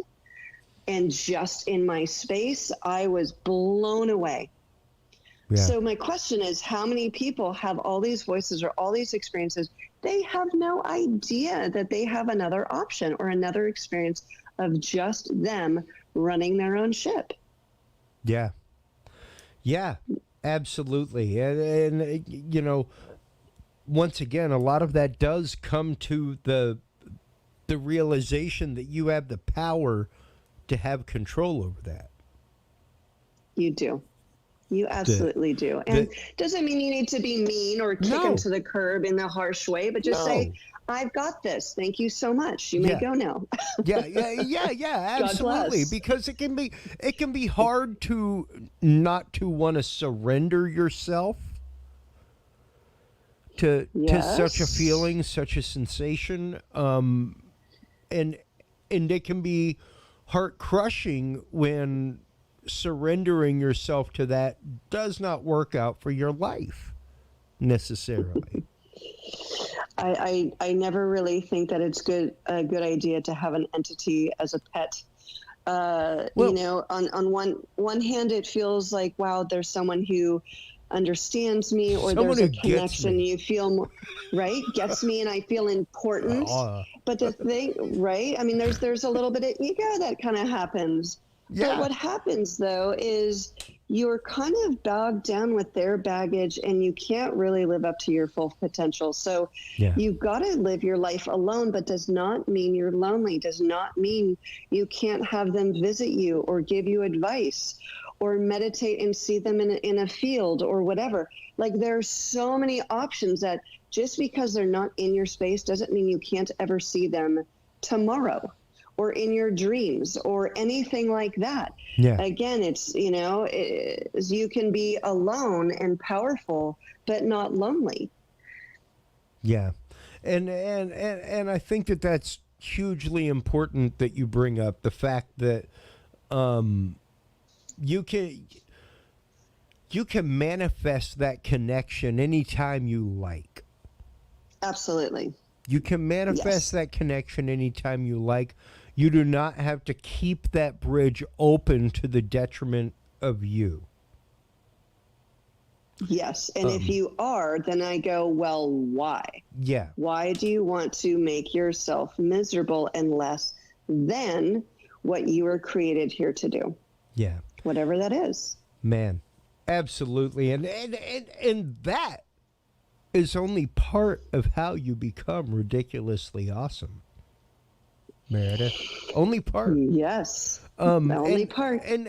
and just in my space, I was blown away. Yeah. So my question is, how many people have all these voices or all these experiences? They have no idea that they have another option or another experience of just them running their own ship. Yeah. Yeah, absolutely. And once again, a lot of that does come to the realization that you have the power to have control over that. You do. You absolutely do. And doesn't mean you need to be mean or kick them to the curb in a harsh way, but just say, I've got this. Thank you so much. You may go now. Yeah, absolutely. Because it can be hard to not to want to surrender yourself to such a feeling, such a sensation. And it can be heart crushing when surrendering yourself to that does not work out for your life necessarily. I never really think that it's a good idea to have an entity as a pet. On one hand, it feels like, wow, there's someone who understands me, or there's a connection. You feel gets me, and I feel important. But the thing, I mean, there's a little bit of ego that kind of happens. Yeah. But what happens though is you're kind of bogged down with their baggage and you can't really live up to your full potential. So you've got to live your life alone, but does not mean you're lonely, does not mean you can't have them visit you or give you advice or meditate and see them in a field or whatever. Like, there's so many options that just because they're not in your space doesn't mean you can't ever see them tomorrow or in your dreams or anything like that. Yeah. Again, it's, you can be alone and powerful, but not lonely. Yeah. And I think that that's hugely important that you bring up the fact that, you can manifest that connection anytime you like. Absolutely. You can manifest that connection anytime you like. You do not have to keep that bridge open to the detriment of you. Yes. And if you are, then I go, well, why? Yeah. Why do you want to make yourself miserable and less than what you were created here to do? Yeah. Whatever that is. Man, absolutely. And that is only part of how you become ridiculously awesome, Meredith. Only part. Yes. Only part. And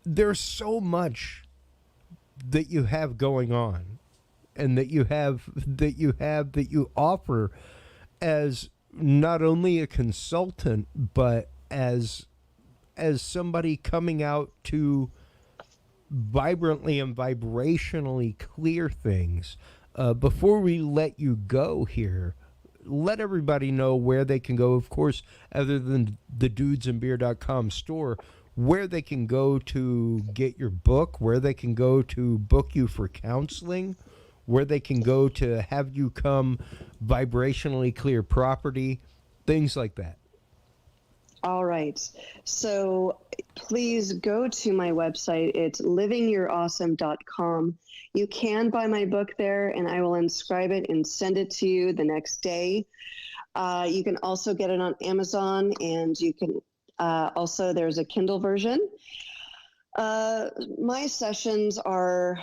there's so much that you have going on and that you offer as not only a consultant, but as somebody coming out to vibrantly and vibrationally clear things. Before we let you go here, let everybody know where they can go, of course, other than the dudesandbeer.com store, where they can go to get your book, where they can go to book you for counseling, where they can go to have you come vibrationally clear property, things like that. All right. So please go to my website. It's livingyourawesome.com. You can buy my book there, and I will inscribe it and send it to you the next day. You can also get it on Amazon, and you can also, there's a Kindle version. My sessions are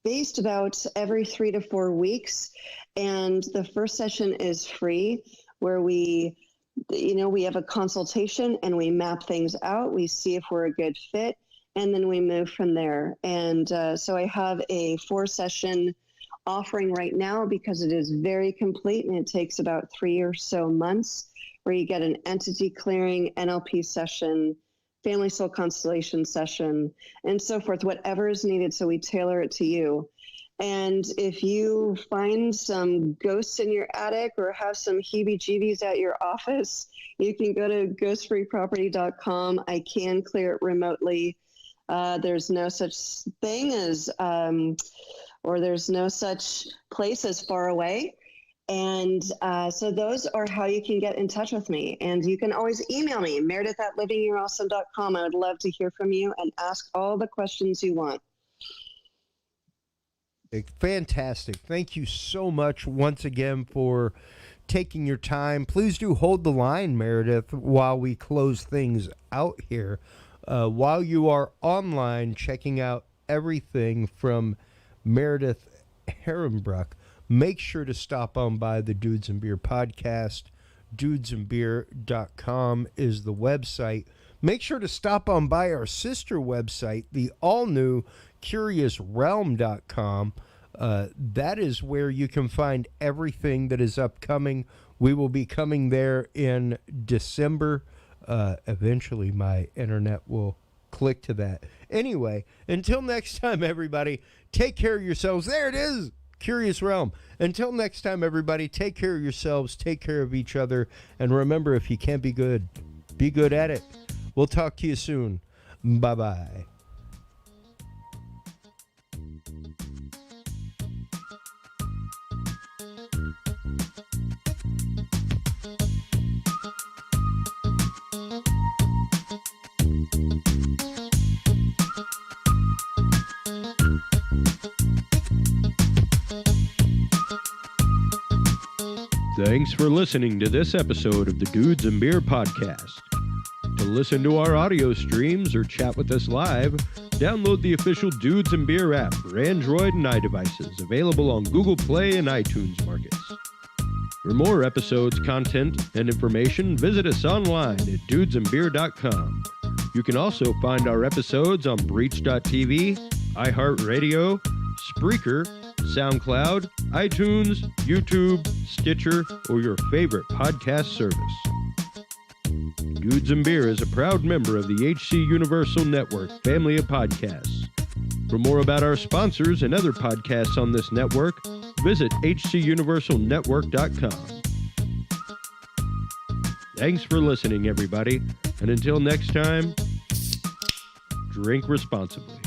based about every 3 to 4 weeks, and the first session is free, where we have a consultation and we map things out. We see if we're a good fit, and then we move from there. And so I have a 4-session offering right now because it is very complete, and it takes about 3 or so months, where you get an entity clearing, NLP session, family soul constellation session, and so forth, whatever is needed. So we tailor it to you. And if you find some ghosts in your attic or have some heebie-jeebies at your office, you can go to ghostfreeproperty.com. I can clear it remotely. There's no such thing as, or there's no such place as far away. And so those are how you can get in touch with me. And you can always email me, Meredith@livingyourawesome.com. I would love to hear from you and ask all the questions you want. Fantastic. Thank you so much once again for taking your time. Please do hold the line, Meredith, while we close things out here. While you are online checking out everything from Meredith Herrenbruck, make sure to stop on by the Dudes and Beer podcast. Dudesandbeer.com is the website. Make sure to stop on by our sister website, the all-new CuriousRealm.com. That is where you can find everything that is upcoming. We will be coming there in December. Eventually, my internet will click to that. Anyway, until next time, everybody, take care of yourselves. There it is, Curious Realm. Until next time, everybody, take care of yourselves, take care of each other, and remember, if you can't be good at it. We'll talk to you soon. Bye-bye. Thanks for listening to this episode of the Dudes and Beer Podcast. To listen to our audio streams or chat with us live, download the official Dudes and Beer app for Android and iDevices, available on Google Play and iTunes markets. For more episodes, content, and information, visit us online at dudesandbeer.com. You can also find our episodes on Breach.tv, iHeartRadio, Spreaker, SoundCloud, iTunes, YouTube, Stitcher, or your favorite podcast service. Dudes and Beer is a proud member of the HC Universal Network family of podcasts. For more about our sponsors and other podcasts on this network, visit hcuniversalnetwork.com. Thanks for listening, everybody, and until next time, drink responsibly.